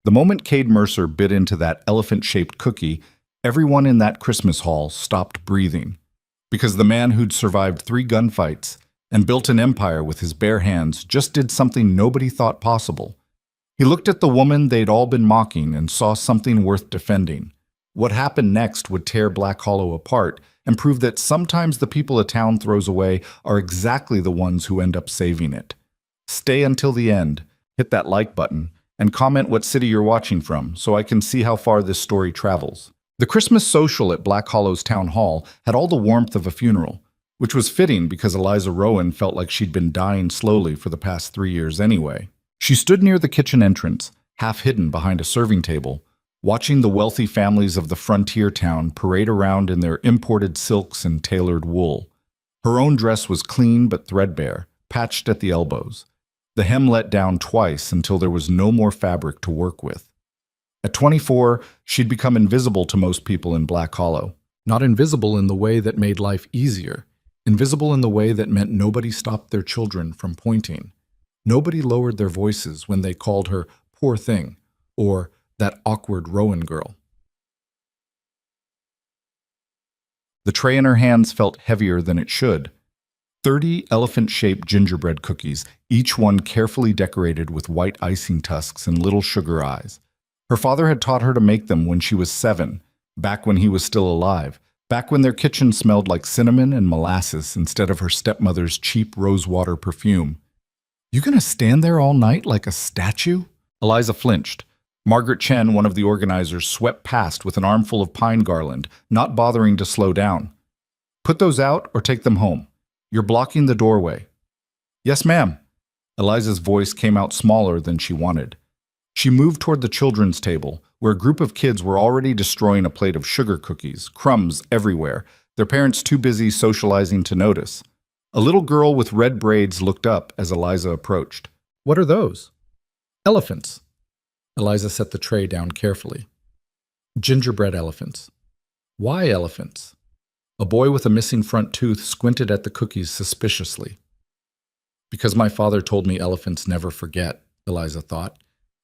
The moment Cade Mercer bit into that elephant-shaped cookie, everyone in that Christmas hall stopped breathing. Because the man who'd survived 3 gunfights and built an empire with his bare hands just did something nobody thought possible. He looked at the woman they'd all been mocking and saw something worth defending. What happened next would tear Black Hollow apart and prove that sometimes the people a town throws away are exactly the ones who end up saving it. Stay until the end, hit that like button, and comment what city you're watching from so I can see how far this story travels. The Christmas social at Black Hollow's town hall had all the warmth of a funeral, which was fitting because Eliza Rowan felt like she'd been dying slowly for the past 3 years anyway. She stood near the kitchen entrance, half hidden behind a serving table, watching the wealthy families of the frontier town parade around in their imported silks and tailored wool. Her own dress was clean but threadbare, patched at the elbows. The hem let down twice until there was no more fabric to work with. At 24, she'd become invisible to most people in Black Hollow. Not invisible in the way that made life easier, invisible in the way that meant nobody stopped their children from pointing. Nobody lowered their voices when they called her poor thing or that awkward Rowan girl. The tray in her hands felt heavier than it should. 30 elephant-shaped gingerbread cookies, each one carefully decorated with white icing tusks and little sugar eyes. Her father had taught her to make them when she was 7, back when he was still alive, back when their kitchen smelled like cinnamon and molasses instead of her stepmother's cheap rosewater perfume. "You gonna stand there all night like a statue?" Eliza flinched. Margaret Chen, one of the organizers, swept past with an armful of pine garland, not bothering to slow down. "Put those out or take them home. You're blocking the doorway." "Yes, ma'am." Eliza's voice came out smaller than she wanted. She moved toward the children's table, where a group of kids were already destroying a plate of sugar cookies, crumbs everywhere, their parents too busy socializing to notice. A little girl with red braids looked up as Eliza approached. "What are those?" "Elephants." Eliza set the tray down carefully. "Gingerbread elephants." "Why elephants?" A boy with a missing front tooth squinted at the cookies suspiciously. "Because my father told me elephants never forget," Eliza thought.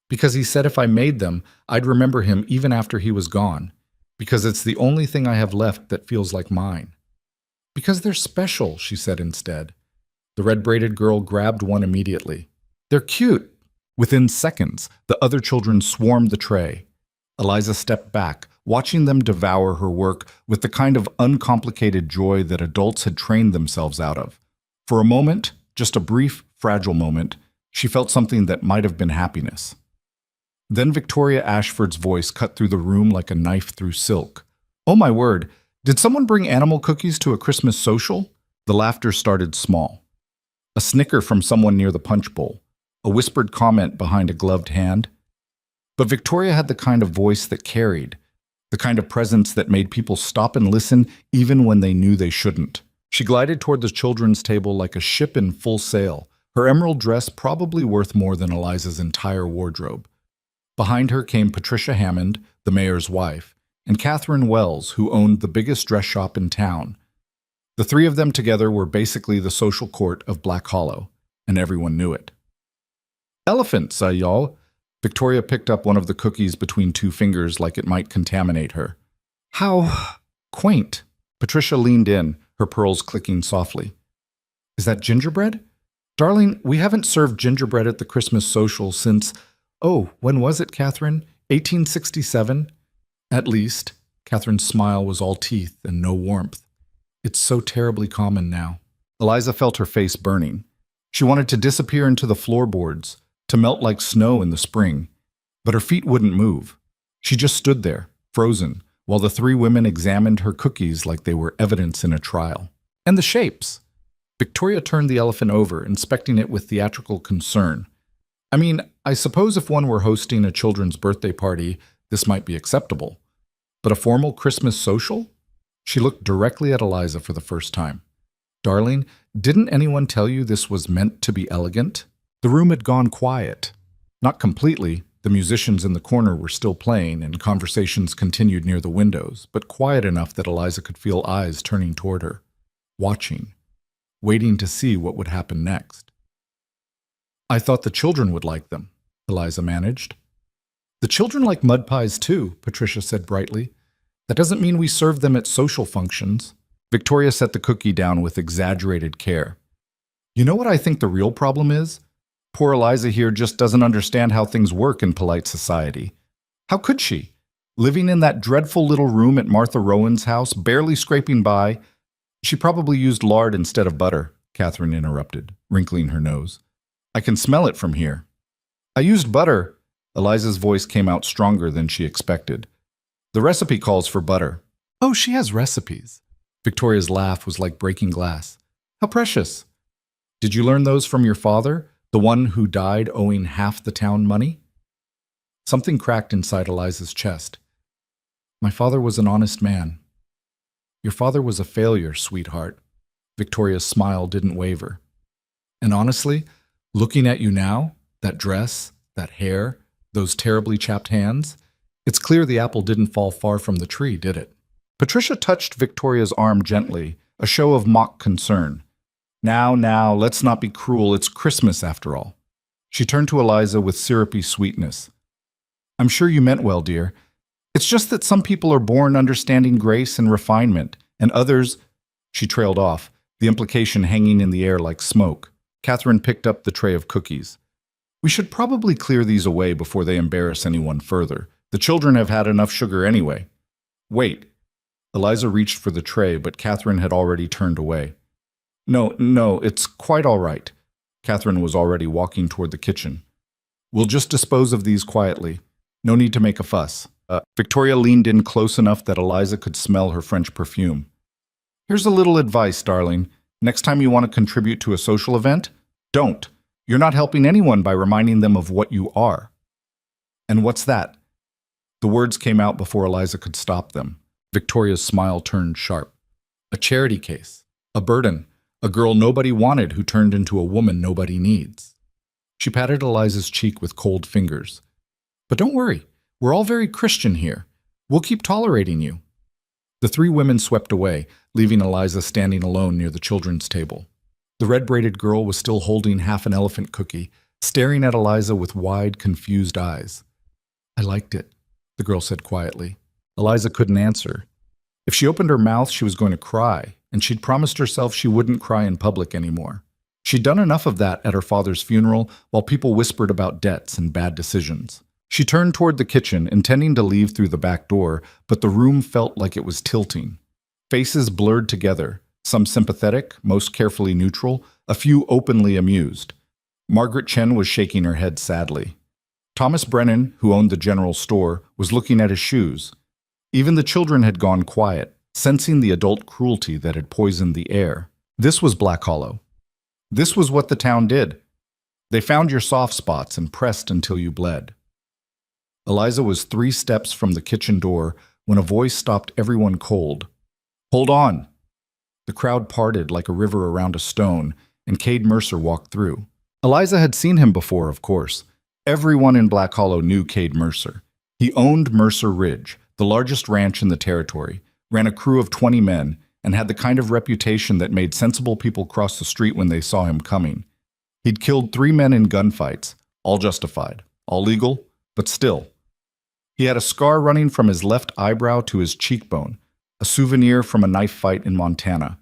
"Because he said if I made them, I'd remember him even after he was gone. Because it's the only thing I have left that feels like mine." "Because they're special," she said instead. The red-braided girl grabbed one immediately. "They're cute." Within seconds, the other children swarmed the tray. Eliza stepped back, watching them devour her work with the kind of uncomplicated joy that adults had trained themselves out of. For a moment, just a brief, fragile moment, she felt something that might have been happiness. Then Victoria Ashford's voice cut through the room like a knife through silk. "Oh my word, did someone bring animal cookies to a Christmas social?" The laughter started small. A snicker from someone near the punch bowl, a whispered comment behind a gloved hand. But Victoria had the kind of voice that carried, the kind of presence that made people stop and listen even when they knew they shouldn't. She glided toward the children's table like a ship in full sail, her emerald dress probably worth more than Eliza's entire wardrobe. Behind her came Patricia Hammond, the mayor's wife, and Catherine Wells, who owned the biggest dress shop in town. The 3 of them together were basically the social court of Black Hollow, and everyone knew it. "Elephants, y'all." Victoria picked up one of the cookies between 2 fingers like it might contaminate her. "How quaint." Patricia leaned in, her pearls clicking softly. "Is that gingerbread?" "Darling, we haven't served gingerbread at the Christmas social since—" "Oh, when was it, Catherine? 1867? "At least." Catherine's smile was all teeth and no warmth. "It's so terribly common now." Eliza felt her face burning. She wanted to disappear into the floorboards, to melt like snow in the spring. But her feet wouldn't move. She just stood there, frozen, while the 3 women examined her cookies like they were evidence in a trial. "And the shapes." Victoria turned the elephant over, inspecting it with theatrical concern. "I mean, I suppose if one were hosting a children's birthday party, this might be acceptable. But a formal Christmas social?" She looked directly at Eliza for the first time. "Darling, didn't anyone tell you this was meant to be elegant?" The room had gone quiet. Not completely. The musicians in the corner were still playing, and conversations continued near the windows, but quiet enough that Eliza could feel eyes turning toward her, watching, waiting to see what would happen next. "I thought the children would like them," Eliza managed. The children like mud pies too, Patricia said brightly. That doesn't mean we serve them at social functions. Victoria set the cookie down with exaggerated care. You know what I think the real problem is? Poor Eliza here just doesn't understand how things work in polite society. How could she? Living in that dreadful little room at Martha Rowan's house, barely scraping by. She probably used lard instead of butter, Catherine interrupted, wrinkling her nose. I can smell it from here. I used butter. Eliza's voice came out stronger than she expected. The recipe calls for butter. Oh, she has recipes. Victoria's laugh was like breaking glass. How precious. Did you learn those from your father, the one who died owing half the town money? Something cracked inside Eliza's chest. My father was an honest man. Your father was a failure, sweetheart. Victoria's smile didn't waver. And honestly, looking at you now, that dress, that hair, those terribly chapped hands, it's clear the apple didn't fall far from the tree, did it? Patricia touched Victoria's arm gently, a show of mock concern. Now, let's not be cruel. It's Christmas after all. She turned to Eliza with syrupy sweetness. I'm sure you meant well, dear. It's just that some people are born understanding grace and refinement, and others— She trailed off, the implication hanging in the air like smoke. Catherine picked up the tray of cookies. We should probably clear these away before they embarrass anyone further. The children have had enough sugar anyway. Wait. Eliza reached for the tray, but Catherine had already turned away. No, it's quite all right. Catherine was already walking toward the kitchen. We'll just dispose of these quietly. No need to make a fuss. Victoria leaned in close enough that Eliza could smell her French perfume. Here's a little advice, darling. Next time you want to contribute to a social event, don't. You're not helping anyone by reminding them of what you are. And what's that? The words came out before Eliza could stop them. Victoria's smile turned sharp. A charity case. A burden. A girl nobody wanted who turned into a woman nobody needs. She patted Eliza's cheek with cold fingers. But don't worry. We're all very Christian here. We'll keep tolerating you. The three women swept away, leaving Eliza standing alone near the children's table. The red-braided girl was still holding half an elephant cookie, staring at Eliza with wide, confused eyes. I liked it, the girl said quietly. Eliza couldn't answer. If she opened her mouth, she was going to cry, and she'd promised herself she wouldn't cry in public anymore. She'd done enough of that at her father's funeral while people whispered about debts and bad decisions. She turned toward the kitchen, intending to leave through the back door, but the room felt like it was tilting. Faces blurred together, some sympathetic, most carefully neutral, a few openly amused. Margaret Chen was shaking her head sadly. Thomas Brennan, who owned the general store, was looking at his shoes. Even the children had gone quiet, sensing the adult cruelty that had poisoned the air. This was Black Hollow. This was what the town did. They found your soft spots and pressed until you bled. Eliza was 3 steps from the kitchen door when a voice stopped everyone cold. Hold on! The crowd parted like a river around a stone, and Cade Mercer walked through. Eliza had seen him before, of course. Everyone in Black Hollow knew Cade Mercer. He owned Mercer Ridge, the largest ranch in the territory, ran a crew of 20 men, and had the kind of reputation that made sensible people cross the street when they saw him coming. He'd killed 3 men in gunfights, all justified, all legal, but still. He had a scar running from his left eyebrow to his cheekbone, a souvenir from a knife fight in Montana.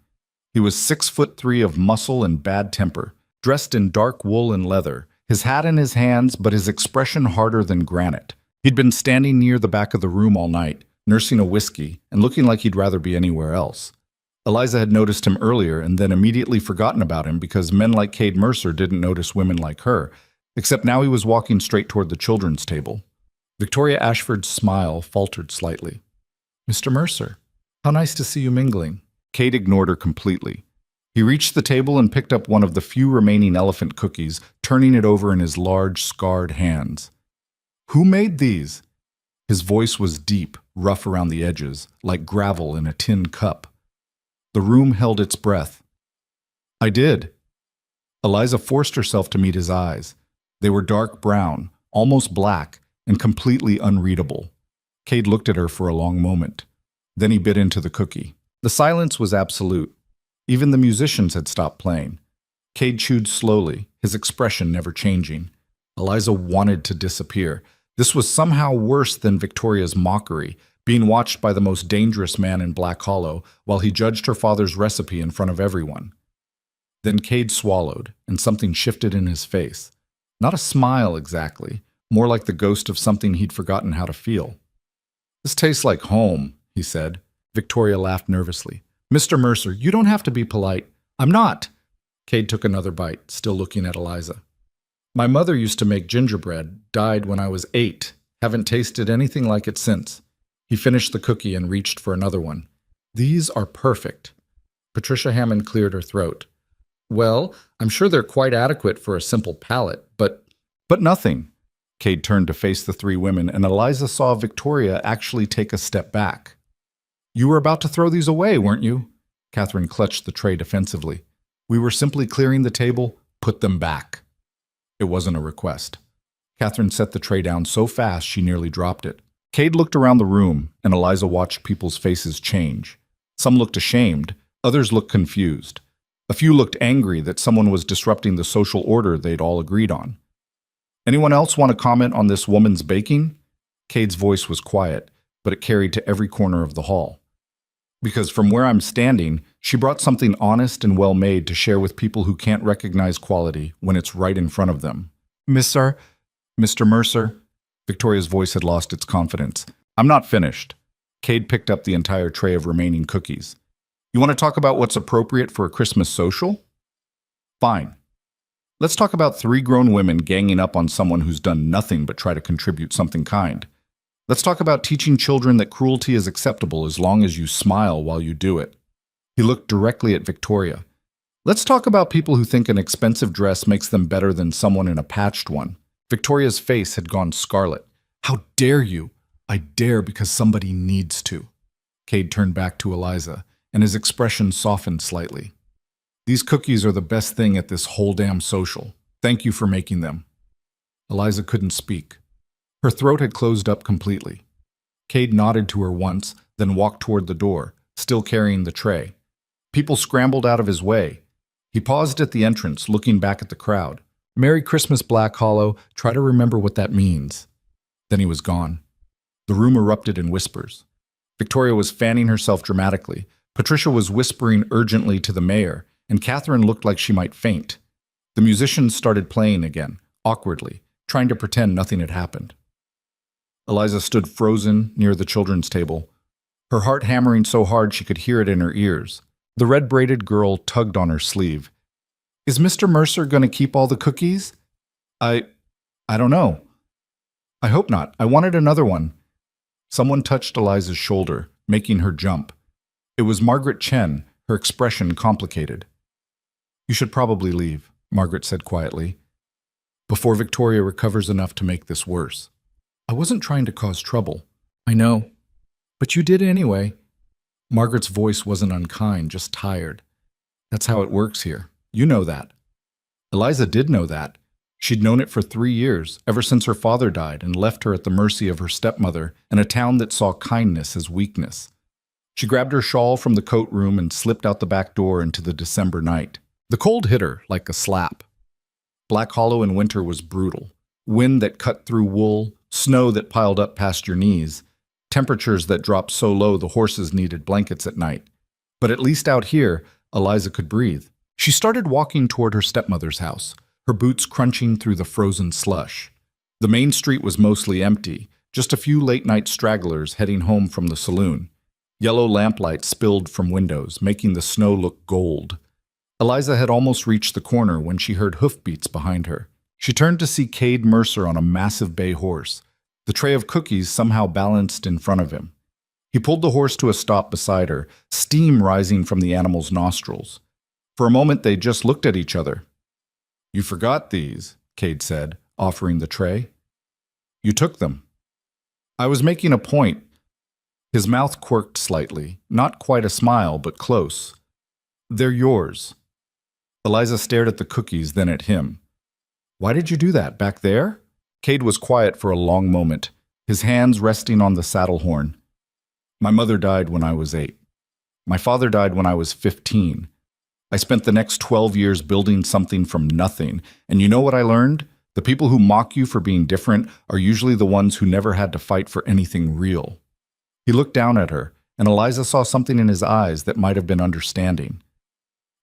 He was 6'3" of muscle and bad temper, dressed in dark wool and leather, his hat in his hands, but his expression harder than granite. He'd been standing near the back of the room all night, nursing a whiskey, and looking like he'd rather be anywhere else. Eliza had noticed him earlier and then immediately forgotten about him because men like Cade Mercer didn't notice women like her, except now he was walking straight toward the children's table. Victoria Ashford's smile faltered slightly. Mr. Mercer, how nice to see you mingling. Cade ignored her completely. He reached the table and picked up one of the few remaining elephant cookies, turning it over in his large, scarred hands. Who made these? His voice was deep, rough around the edges, like gravel in a tin cup. The room held its breath. I did. Eliza forced herself to meet his eyes. They were dark brown, almost black, and completely unreadable. Cade looked at her for a long moment. Then he bit into the cookie. The silence was absolute. Even the musicians had stopped playing. Cade chewed slowly, his expression never changing. Eliza wanted to disappear. This was somehow worse than Victoria's mockery, being watched by the most dangerous man in Black Hollow while he judged her father's recipe in front of everyone. Then Cade swallowed, and something shifted in his face. Not a smile exactly, more like the ghost of something he'd forgotten how to feel. "This tastes like home," he said. Victoria laughed nervously. "Mr. Mercer, you don't have to be polite." "I'm not." Cade took another bite, still looking at Eliza. "My mother used to make gingerbread, died when I was 8. Haven't tasted anything like it since." He finished the cookie and reached for another one. "These are perfect." Patricia Hammond cleared her throat. "Well, I'm sure they're quite adequate for a simple palate, but nothing." Cade turned to face the three women, and Eliza saw Victoria actually take a step back. "You were about to throw these away, weren't you?" Catherine clutched the tray defensively. "We were simply clearing the table. Put them back." It wasn't a request. Catherine set the tray down so fast she nearly dropped it. Cade looked around the room, and Eliza watched people's faces change. Some looked ashamed, others looked confused. A few looked angry that someone was disrupting the social order they'd all agreed on. "Anyone else want to comment on this woman's baking?" Cade's voice was quiet, but it carried to every corner of the hall. "Because from where I'm standing, she brought something honest and well-made to share with people who can't recognize quality when it's right in front of them." Mr. Mercer?" Victoria's voice had lost its confidence. "I'm not finished." Cade picked up the entire tray of remaining cookies. "You want to talk about what's appropriate for a Christmas social? Fine. Let's talk about 3 grown women ganging up on someone who's done nothing but try to contribute something kind. Let's talk about teaching children that cruelty is acceptable as long as you smile while you do it." He looked directly at Victoria. "Let's talk about people who think an expensive dress makes them better than someone in a patched one." Victoria's face had gone scarlet. "How dare you?" "I dare because somebody needs to." Cade turned back to Eliza, and his expression softened slightly. "These cookies are the best thing at this whole damn social. Thank you for making them." Eliza couldn't speak. Her throat had closed up completely. Cade nodded to her once, then walked toward the door, still carrying the tray. People scrambled out of his way. He paused at the entrance, looking back at the crowd. "Merry Christmas, Black Hollow. Try to remember what that means." Then he was gone. The room erupted in whispers. Victoria was fanning herself dramatically. Patricia was whispering urgently to the mayor, and Catherine looked like she might faint. The musicians started playing again, awkwardly, trying to pretend nothing had happened. Eliza stood frozen near the children's table, her heart hammering so hard she could hear it in her ears. The red-braided girl tugged on her sleeve. "Is Mr. Mercer going to keep all the cookies?" I don't know. I hope not. I wanted another one." Someone touched Eliza's shoulder, making her jump. It was Margaret Chen, her expression complicated. "You should probably leave," Margaret said quietly, "before Victoria recovers enough to make this worse." "I wasn't trying to cause trouble." "I know. But you did anyway." Margaret's voice wasn't unkind, just tired. "That's how it works here. You know that." Eliza did know that. She'd known it for 3 years, ever since her father died and left her at the mercy of her stepmother in a town that saw kindness as weakness. She grabbed her shawl from the coat room and slipped out the back door into the December night. The cold hit her like a slap. Black Hollow in winter was brutal. Wind that cut through wool, snow that piled up past your knees, temperatures that dropped so low the horses needed blankets at night. But at least out here, Eliza could breathe. She started walking toward her stepmother's house, her boots crunching through the frozen slush. The main street was mostly empty, just a few late-night stragglers heading home from the saloon. Yellow lamplight spilled from windows, making the snow look gold. Eliza had almost reached the corner when she heard hoofbeats behind her. She turned to see Cade Mercer on a massive bay horse, the tray of cookies somehow balanced in front of him. He pulled the horse to a stop beside her, steam rising from the animal's nostrils. For a moment they just looked at each other. "You forgot these," Cade said, offering the tray. "You took them." "I was making a point." His mouth quirked slightly, not quite a smile, but close. "They're yours." Eliza stared at the cookies, then at him. "Why did you do that, back there?" Cade was quiet for a long moment, his hands resting on the saddle horn. "My mother died when I was 8. My father died when I was 15. I spent the next 12 years building something from nothing, and you know what I learned? The people who mock you for being different are usually the ones who never had to fight for anything real. He looked down at her, and Eliza saw something in his eyes that might have been understanding.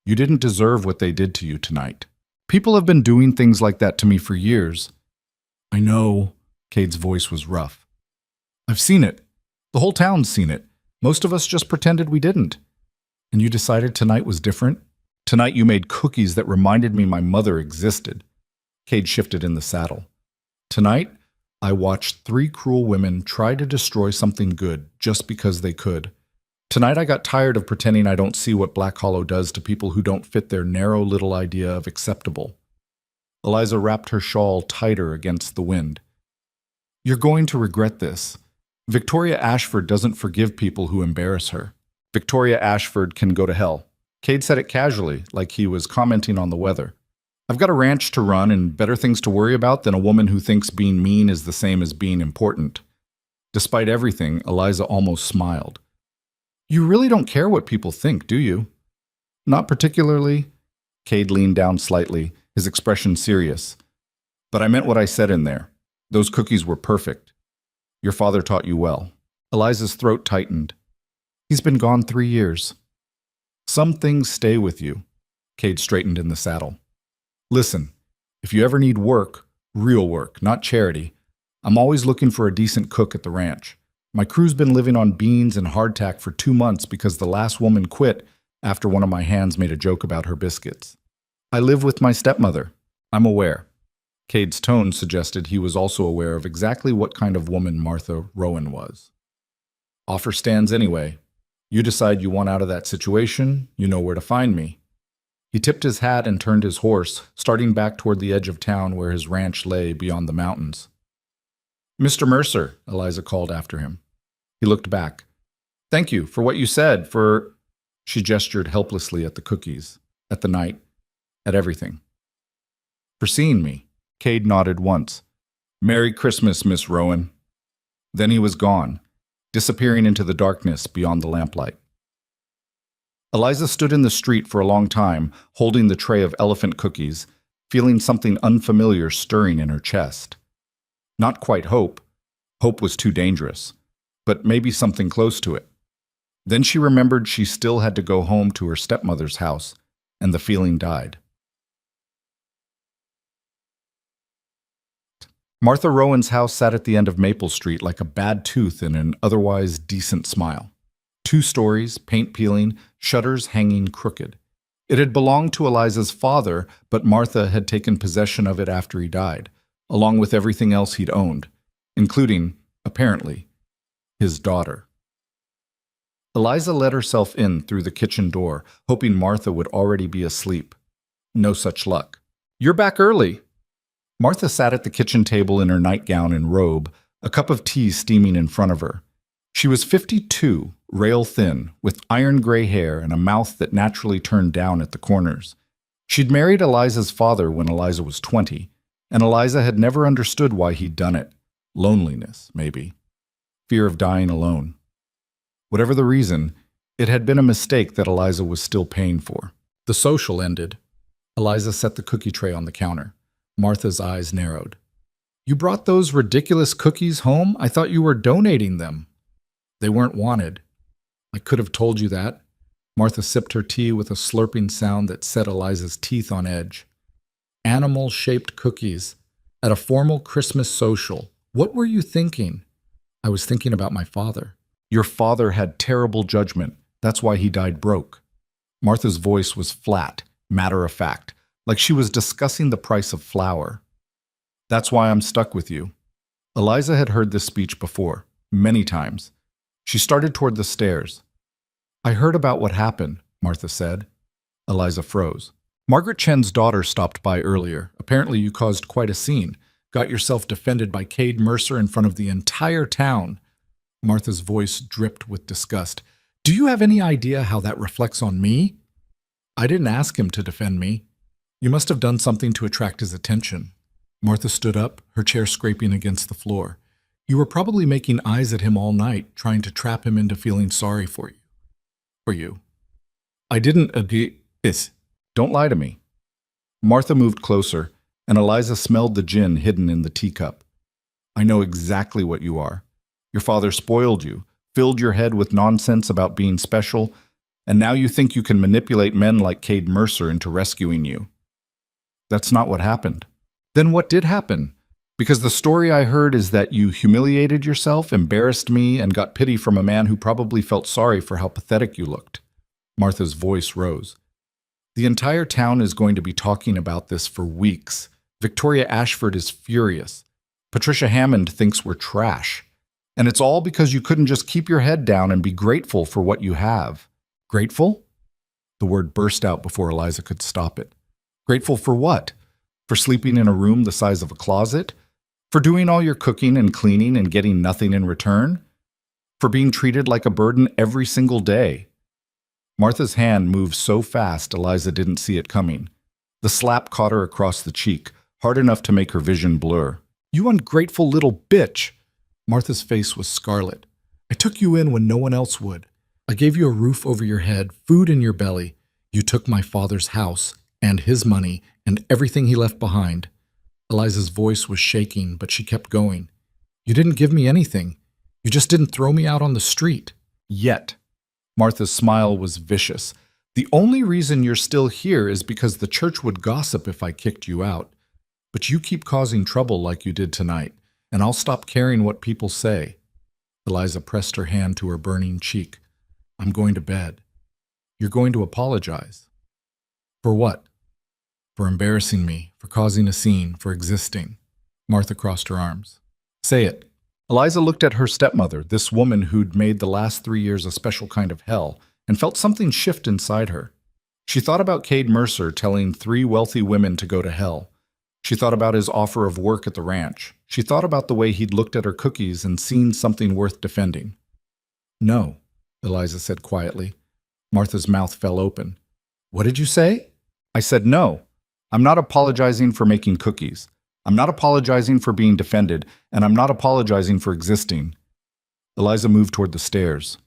You didn't deserve what they did to you tonight. People have been doing things like that to me for years. I know, Cade's voice was rough. I've seen it. The whole town's seen it. Most of us just pretended we didn't. And you decided tonight was different? Tonight you made cookies that reminded me my mother existed. Cade shifted in the saddle. Tonight, I watched 3 cruel women try to destroy something good just because they could. Tonight I got tired of pretending I don't see what Black Hollow does to people who don't fit their narrow little idea of acceptable. Eliza wrapped her shawl tighter against the wind. You're going to regret this. Victoria Ashford doesn't forgive people who embarrass her. Victoria Ashford can go to hell. Cade said it casually, like he was commenting on the weather. I've got a ranch to run and better things to worry about than a woman who thinks being mean is the same as being important. Despite everything, Eliza almost smiled. You really don't care what people think, do you? Not particularly. Cade leaned down slightly, his expression serious. But I meant what I said in there. Those cookies were perfect. Your father taught you well. Eliza's throat tightened. He's been gone 3 years. Some things stay with you. Cade straightened in the saddle. Listen, if you ever need work, real work, not charity, I'm always looking for a decent cook at the ranch. My crew's been living on beans and hardtack for 2 months because the last woman quit after one of my hands made a joke about her biscuits. I live with my stepmother. I'm aware. Cade's tone suggested he was also aware of exactly what kind of woman Martha Rowan was. Offer stands anyway. You decide you want out of that situation, you know where to find me. He tipped his hat and turned his horse, starting back toward the edge of town where his ranch lay beyond the mountains. Mr. Mercer, Eliza called after him. He looked back. Thank you for what you said, for... She gestured helplessly at the cookies, at the night, at everything. For seeing me. Cade nodded once. Merry Christmas, Miss Rowan. Then he was gone, disappearing into the darkness beyond the lamplight. Eliza stood in the street for a long time, holding the tray of elephant cookies, feeling something unfamiliar stirring in her chest. Not quite hope. Hope was too dangerous, but maybe something close to it. Then she remembered she still had to go home to her stepmother's house, and the feeling died. Martha Rowan's house sat at the end of Maple Street like a bad tooth in an otherwise decent smile. 2 stories, paint peeling, shutters hanging crooked. It had belonged to Eliza's father, but Martha had taken possession of it after he died, along with everything else he'd owned, including, apparently, his daughter. Eliza let herself in through the kitchen door, hoping Martha would already be asleep. No such luck. You're back early. Martha sat at the kitchen table in her nightgown and robe, a cup of tea steaming in front of her. She was 52, rail-thin, with iron-gray hair and a mouth that naturally turned down at the corners. She'd married Eliza's father when Eliza was 20, and Eliza had never understood why he'd done it. Loneliness, maybe. Fear of dying alone. Whatever the reason, it had been a mistake that Eliza was still paying for. The social ended. Eliza set the cookie tray on the counter. Martha's eyes narrowed. You brought those ridiculous cookies home? I thought you were donating them. They weren't wanted. I could have told you that. Martha sipped her tea with a slurping sound that set Eliza's teeth on edge. Animal-shaped cookies. At a formal Christmas social. What were you thinking? I was thinking about my father. Your father had terrible judgment. That's why he died broke. Martha's voice was flat, matter-of-fact, like she was discussing the price of flour. That's why I'm stuck with you. Eliza had heard this speech before, many times. She started toward the stairs. I heard about what happened, Martha said. Eliza froze. Margaret Chen's daughter stopped by earlier. Apparently you caused quite a scene. Got yourself defended by Cade Mercer in front of the entire town. Martha's voice dripped with disgust. Do you have any idea how that reflects on me? I didn't ask him to defend me. You must have done something to attract his attention. Martha stood up, her chair scraping against the floor. You were probably making eyes at him all night, trying to trap him into feeling sorry for you. I didn't agree. Don't lie to me. Martha moved closer, and Eliza smelled the gin hidden in the teacup. I know exactly what you are. Your father spoiled you, filled your head with nonsense about being special, and now you think you can manipulate men like Cade Mercer into rescuing you. That's not what happened. Then what did happen? Because the story I heard is that you humiliated yourself, embarrassed me, and got pity from a man who probably felt sorry for how pathetic you looked. Martha's voice rose. The entire town is going to be talking about this for weeks. Victoria Ashford is furious. Patricia Hammond thinks we're trash. And it's all because you couldn't just keep your head down and be grateful for what you have. Grateful? The word burst out before Eliza could stop it. Grateful for what? For sleeping in a room the size of a closet? For doing all your cooking and cleaning and getting nothing in return? For being treated like a burden every single day? Martha's hand moved so fast Eliza didn't see it coming. The slap caught her across the cheek, hard enough to make her vision blur. You ungrateful little bitch! Martha's face was scarlet. I took you in when no one else would. I gave you a roof over your head, food in your belly. You took my father's house and his money and everything he left behind. Eliza's voice was shaking, but she kept going. You didn't give me anything. You just didn't throw me out on the street. Yet. Martha's smile was vicious. The only reason you're still here is because the church would gossip if I kicked you out. But you keep causing trouble like you did tonight, and I'll stop caring what people say. Eliza pressed her hand to her burning cheek. I'm going to bed. You're going to apologize. For what? For embarrassing me, for causing a scene, for existing. Martha crossed her arms. Say it. Eliza looked at her stepmother, this woman who'd made the last 3 years a special kind of hell, and felt something shift inside her. She thought about Cade Mercer telling 3 wealthy women to go to hell. She thought about his offer of work at the ranch. She thought about the way he'd looked at her cookies and seen something worth defending. No, Eliza said quietly. Martha's mouth fell open. What did you say? I said no. I'm not apologizing for making cookies. I'm not apologizing for being defended, and I'm not apologizing for existing. Eliza moved toward the stairs.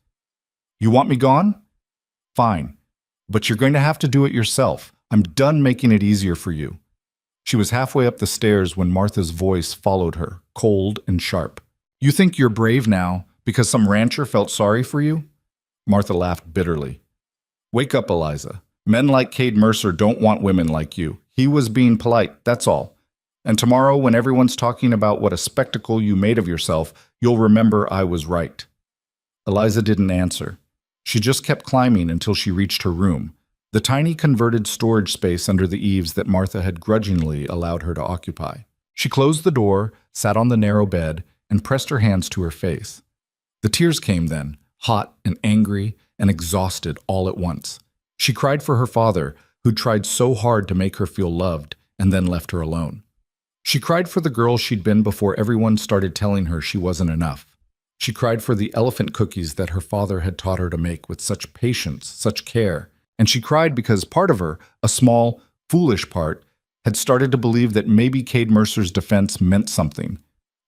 You want me gone? Fine. But you're going to have to do it yourself. I'm done making it easier for you. She was halfway up the stairs when Martha's voice followed her, cold and sharp. You think you're brave now because some rancher felt sorry for you? Martha laughed bitterly. Wake up, Eliza. Men like Cade Mercer don't want women like you. He was being polite, that's all. And tomorrow, when everyone's talking about what a spectacle you made of yourself, you'll remember I was right. Eliza didn't answer. She just kept climbing until she reached her room, the tiny converted storage space under the eaves that Martha had grudgingly allowed her to occupy. She closed the door, sat on the narrow bed, and pressed her hands to her face. The tears came then, hot and angry and exhausted all at once. She cried for her father, who'd tried so hard to make her feel loved and then left her alone. She cried for the girl she'd been before everyone started telling her she wasn't enough. She cried for the elephant cookies that her father had taught her to make with such patience, such care. And she cried because part of her, a small, foolish part, had started to believe that maybe Cade Mercer's defense meant something,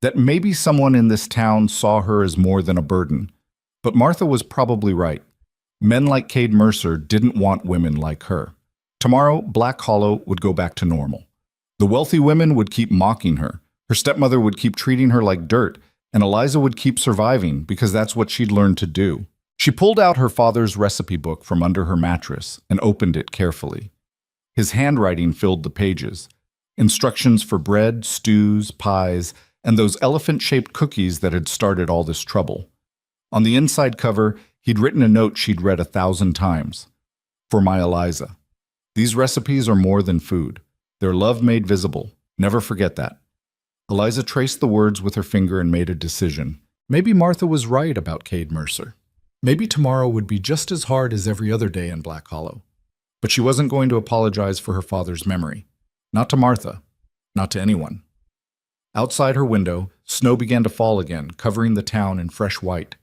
that maybe someone in this town saw her as more than a burden. But Martha was probably right. Men like Cade Mercer didn't want women like her. Tomorrow, Black Hollow would go back to normal. The wealthy women would keep mocking her. Her stepmother would keep treating her like dirt, and Eliza would keep surviving because that's what she'd learned to do. She pulled out her father's recipe book from under her mattress and opened it carefully. His handwriting filled the pages. Instructions for bread, stews, pies, and those elephant-shaped cookies that had started all this trouble. On the inside cover, he'd written a note she'd read 1,000 times. For my Eliza. These recipes are more than food. They're love made visible. Never forget that. Eliza traced the words with her finger and made a decision. Maybe Martha was right about Cade Mercer. Maybe tomorrow would be just as hard as every other day in Black Hollow. But she wasn't going to apologize for her father's memory. Not to Martha. Not to anyone. Outside her window, snow began to fall again, covering the town in fresh white.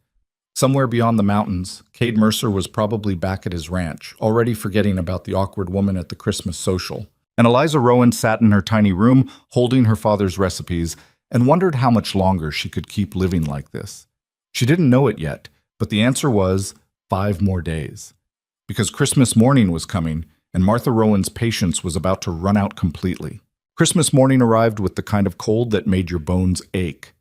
Somewhere beyond the mountains, Cade Mercer was probably back at his ranch, already forgetting about the awkward woman at the Christmas social. And Eliza Rowan sat in her tiny room, holding her father's recipes, and wondered how much longer she could keep living like this. She didn't know it yet, but the answer was 5 more days. Because Christmas morning was coming, and Martha Rowan's patience was about to run out completely. Christmas morning arrived with the kind of cold that made your bones ache.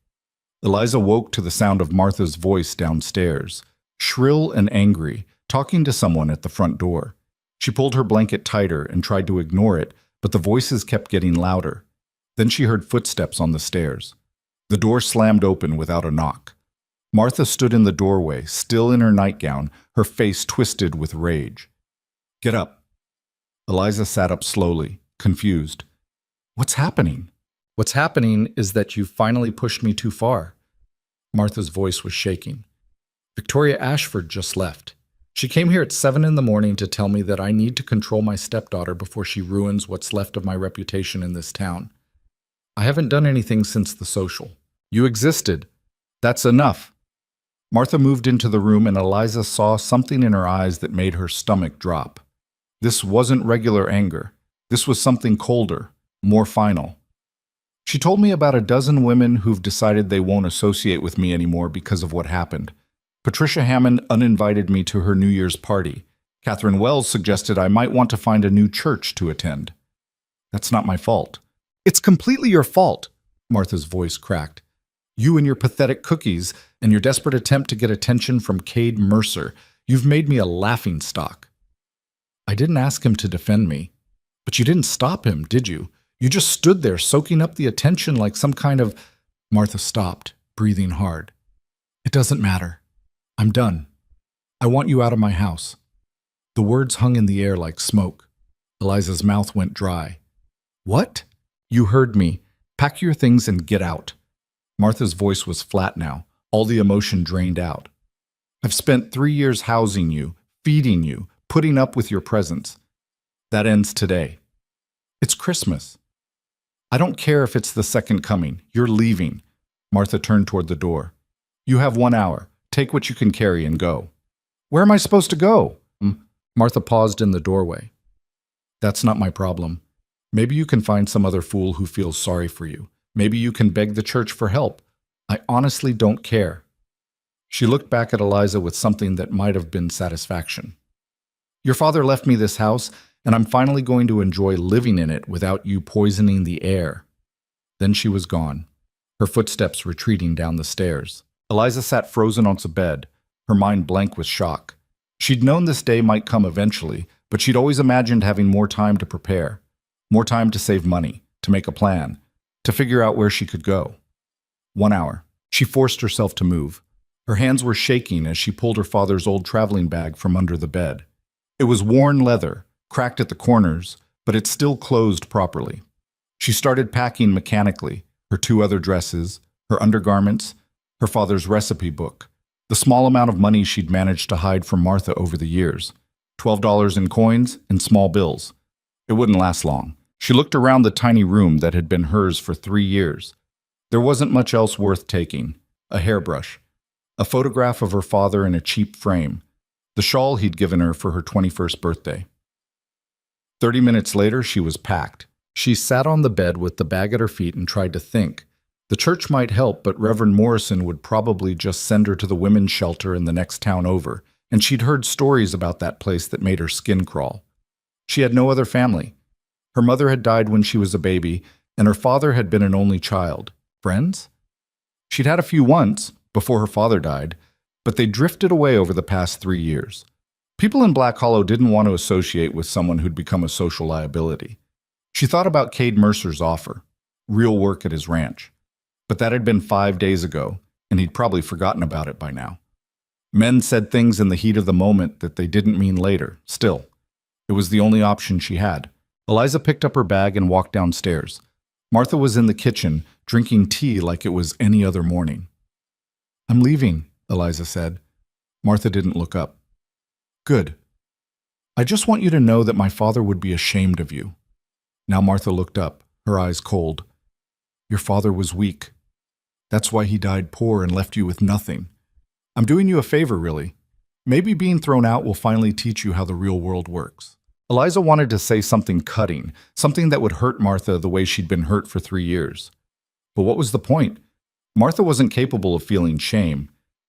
Eliza woke to the sound of Martha's voice downstairs, shrill and angry, talking to someone at the front door. She pulled her blanket tighter and tried to ignore it, but the voices kept getting louder. Then she heard footsteps on the stairs. The door slammed open without a knock. Martha stood in the doorway, still in her nightgown, her face twisted with rage. "Get up." Eliza sat up slowly, confused. "What's happening?" "What's happening is that you finally pushed me too far." Martha's voice was shaking. "Victoria Ashford just left. She came here at 7 in the morning to tell me that I need to control my stepdaughter before she ruins what's left of my reputation in this town. I haven't done anything since the social. You existed. That's enough." Martha moved into the room and Eliza saw something in her eyes that made her stomach drop. This wasn't regular anger. This was something colder, more final. "She told me about a dozen women who've decided they won't associate with me anymore because of what happened. Patricia Hammond uninvited me to her New Year's party. Catherine Wells suggested I might want to find a new church to attend. That's not my fault." "It's completely your fault," Martha's voice cracked. "You and your pathetic cookies and your desperate attempt to get attention from Cade Mercer. You've made me a laughingstock." "I didn't ask him to defend me. But you didn't stop him, did you? You just stood there soaking up the attention like some kind of—" Martha stopped, breathing hard. "It doesn't matter. I'm done. I want you out of my house." The words hung in the air like smoke. Eliza's mouth went dry. "What?" "You heard me. Pack your things and get out." Martha's voice was flat now, all the emotion drained out. "I've spent 3 years housing you, feeding you, putting up with your presence. That ends today. It's Christmas. I don't care if it's the second coming. You're leaving." Martha turned toward the door. "You have 1 hour. Take what you can carry and go." "Where am I supposed to go?" Martha paused in the doorway. "That's not my problem. Maybe you can find some other fool who feels sorry for you. Maybe you can beg the church for help. I honestly don't care." She looked back at Eliza with something that might have been satisfaction. "Your father left me this house, and I'm finally going to enjoy living in it without you poisoning the air." Then she was gone, her footsteps retreating down the stairs. Eliza sat frozen on the bed, her mind blank with shock. She'd known this day might come eventually, but she'd always imagined having more time to prepare, more time to save money, to make a plan, to figure out where she could go. 1 hour. She forced herself to move. Her hands were shaking as she pulled her father's old traveling bag from under the bed. It was worn leather, cracked at the corners, but it still closed properly. She started packing mechanically, her 2 other dresses, her undergarments, her father's recipe book, the small amount of money she'd managed to hide from Martha over the years, $12 in coins and small bills. It wouldn't last long. She looked around the tiny room that had been hers for 3 years. There wasn't much else worth taking. A hairbrush, a photograph of her father in a cheap frame, the shawl he'd given her for her 21st birthday. 30 minutes later, she was packed. She sat on the bed with the bag at her feet and tried to think. The church might help, but Reverend Morrison would probably just send her to the women's shelter in the next town over, and she'd heard stories about that place that made her skin crawl. She had no other family. Her mother had died when she was a baby, and her father had been an only child. Friends? She'd had a few once, before her father died, but they drifted away over the past 3 years. People in Black Hollow didn't want to associate with someone who'd become a social liability. She thought about Cade Mercer's offer, real work at his ranch. But that had been 5 days ago, and he'd probably forgotten about it by now. Men said things in the heat of the moment that they didn't mean later. Still, it was the only option she had. Eliza picked up her bag and walked downstairs. Martha was in the kitchen, drinking tea like it was any other morning. "I'm leaving," Eliza said. Martha didn't look up. "Good. I just want you to know that my father would be ashamed of you." Now Martha looked up, her eyes cold. "Your father was weak. That's why he died poor and left you with nothing. I'm doing you a favor, really. Maybe being thrown out will finally teach you how the real world works." Eliza wanted to say something cutting, something that would hurt Martha the way she'd been hurt for 3 years. But what was the point? Martha wasn't capable of feeling shame.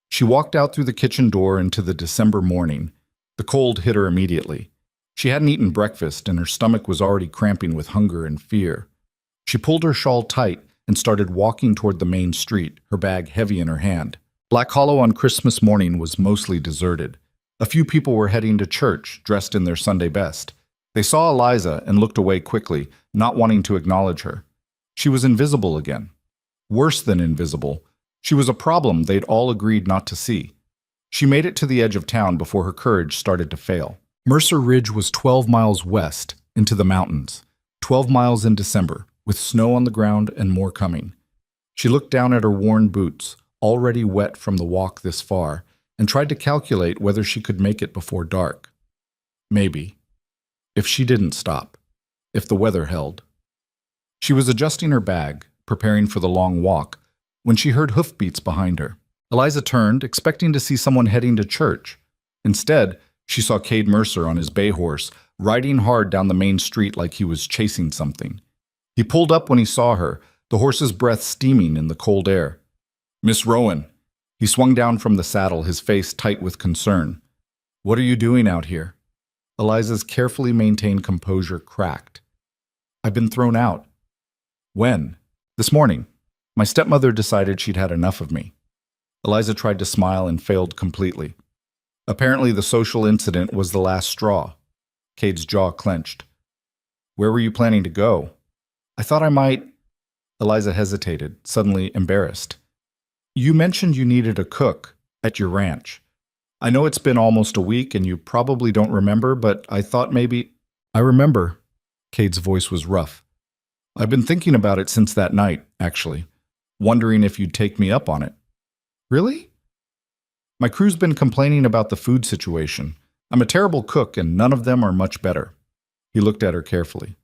She walked out through the kitchen door into the December morning. The cold hit her immediately. She hadn't eaten breakfast, and her stomach was already cramping with hunger and fear. She pulled her shawl tight and started walking toward the main street, her bag heavy in her hand. Black Hollow on Christmas morning was mostly deserted. A few people were heading to church, dressed in their Sunday best. They saw Eliza and looked away quickly, not wanting to acknowledge her. She was invisible again. Worse than invisible, she was a problem they'd all agreed not to see. She made it to the edge of town before her courage started to fail. Mercer Ridge was 12 miles west, into the mountains. 12 miles in December, with snow on the ground and more coming. She looked down at her worn boots, already wet from the walk this far, and tried to calculate whether she could make it before dark. Maybe. If she didn't stop. If the weather held. She was adjusting her bag, preparing for the long walk, when she heard hoofbeats behind her. Eliza turned, expecting to see someone heading to church. Instead, she saw Cade Mercer on his bay horse, riding hard down the main street like he was chasing something. He pulled up when he saw her, the horse's breath steaming in the cold air. "Miss Rowan." He swung down from the saddle, his face tight with concern. "What are you doing out here?" Eliza's carefully maintained composure cracked. "I've been thrown out." "When?" "This morning. My stepmother decided she'd had enough of me." Eliza tried to smile and failed completely. Apparently the social incident was the last straw. Cade's jaw clenched. "Where were you planning to go?" "I thought I might—" Eliza hesitated, suddenly embarrassed. "You mentioned you needed a cook at your ranch. I know it's been almost a week and you probably don't remember, but I thought maybe—" "I remember." Cade's voice was rough. "I've been thinking about it since that night, actually. Wondering if you'd take me up on it." "Really?" "My crew's been complaining about the food situation. I'm a terrible cook and none of them are much better." He looked at her carefully.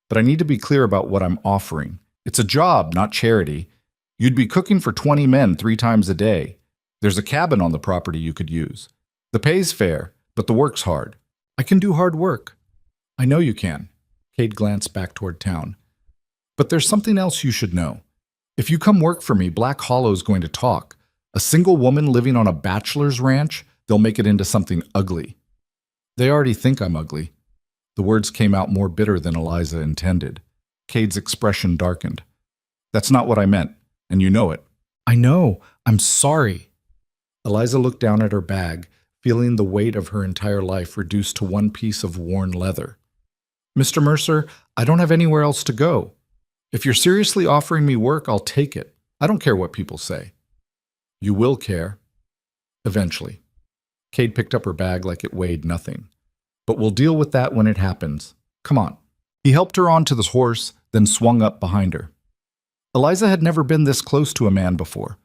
"But I need to be clear about what I'm offering. It's a job, not charity. You'd be cooking for 20 men 3 times a day. There's a cabin on the property you could use. The pay's fair, but the work's hard." "I can do hard work." "I know you can." Cade glanced back toward town. "But there's something else you should know. If you come work for me, Black Hollow's going to talk. A single woman living on a bachelor's ranch, they'll make it into something ugly." "They already think I'm ugly." The words came out more bitter than Eliza intended. Cade's expression darkened. "That's not what I meant, and you know it." "I know. I'm sorry." Eliza looked down at her bag, feeling the weight of her entire life reduced to one piece of worn leather. "Mr. Mercer, I don't have anywhere else to go. If you're seriously offering me work, I'll take it. I don't care what people say." "You will care. Eventually." Cade picked up her bag like it weighed nothing. "But we'll deal with that when it happens. Come on." He helped her onto the horse, then swung up behind her. Eliza had never been this close to a man before.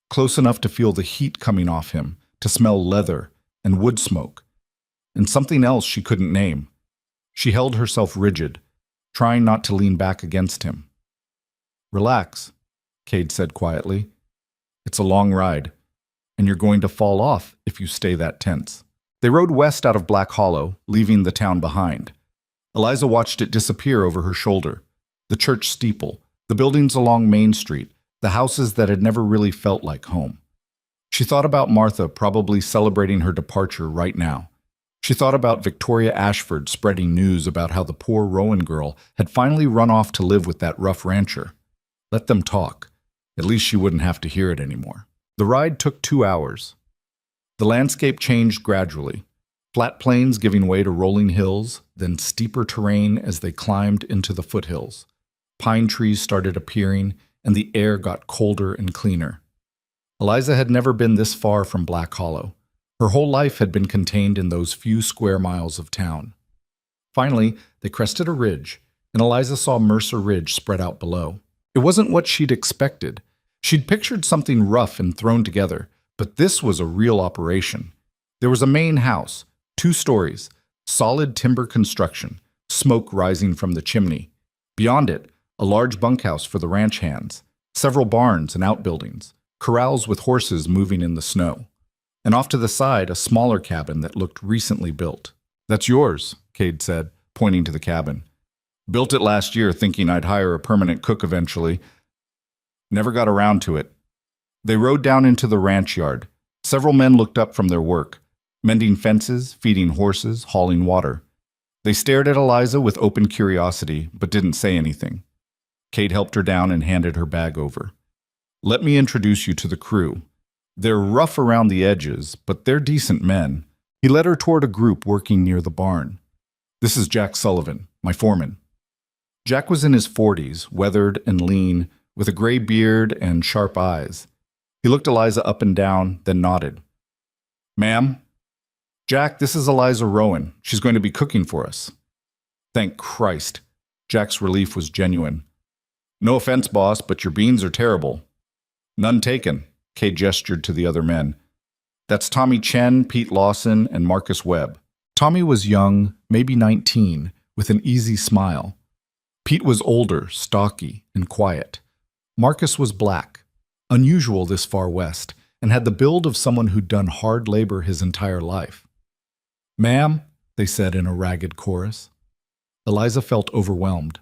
Close enough to feel the heat coming off him, to smell leather and wood smoke, and something else she couldn't name. She held herself rigid, trying not to lean back against him. "Relax," Cade said quietly. "It's a long ride, and you're going to fall off if you stay that tense." They rode west out of Black Hollow, leaving the town behind. Eliza watched it disappear over her shoulder. The church steeple, the buildings along Main Street, the houses that had never really felt like home. She thought about Martha probably celebrating her departure right now. She thought about Victoria Ashford spreading news about how the poor Rowan girl had finally run off to live with that rough rancher. Let them talk. At least she wouldn't have to hear it anymore. The ride took 2 hours. The landscape changed gradually. Flat plains giving way to rolling hills, then steeper terrain as they climbed into the foothills. Pine trees started appearing, and the air got colder and cleaner. Eliza had never been this far from Black Hollow. Her whole life had been contained in those few square miles of town. Finally, they crested a ridge, and Eliza saw Mercer Ridge spread out below. It wasn't what she'd expected. She'd pictured something rough and thrown together, but this was a real operation. There was a main house, 2 stories, solid timber construction, smoke rising from the chimney. Beyond it, a large bunkhouse for the ranch hands, several barns and outbuildings, corrals with horses moving in the snow. And off to the side, a smaller cabin that looked recently built. "That's yours," Cade said, pointing to the cabin. "Built it last year thinking I'd hire a permanent cook eventually. Never got around to it." They rode down into the ranch yard. Several men looked up from their work, mending fences, feeding horses, hauling water. They stared at Eliza with open curiosity, but didn't say anything. Kate helped her down and handed her bag over. Let me introduce you to the crew. They're rough around the edges, but they're decent men. He led her toward a group working near the barn. This is Jack Sullivan, my foreman. Jack was in his 40s, weathered and lean, with a gray beard and sharp eyes. He looked Eliza up and down, then nodded. Ma'am? Jack, this is Eliza Rowan. She's going to be cooking for us. Thank Christ. Jack's relief was genuine. No offense, boss, but your beans are terrible. None taken, Kate gestured to the other men. That's Tommy Chen, Pete Lawson, and Marcus Webb. Tommy was young, maybe 19, with an easy smile. Pete was older, stocky, and quiet. Marcus was black, unusual this far west, and had the build of someone who'd done hard labor his entire life. Ma'am, they said in a ragged chorus. Eliza felt overwhelmed.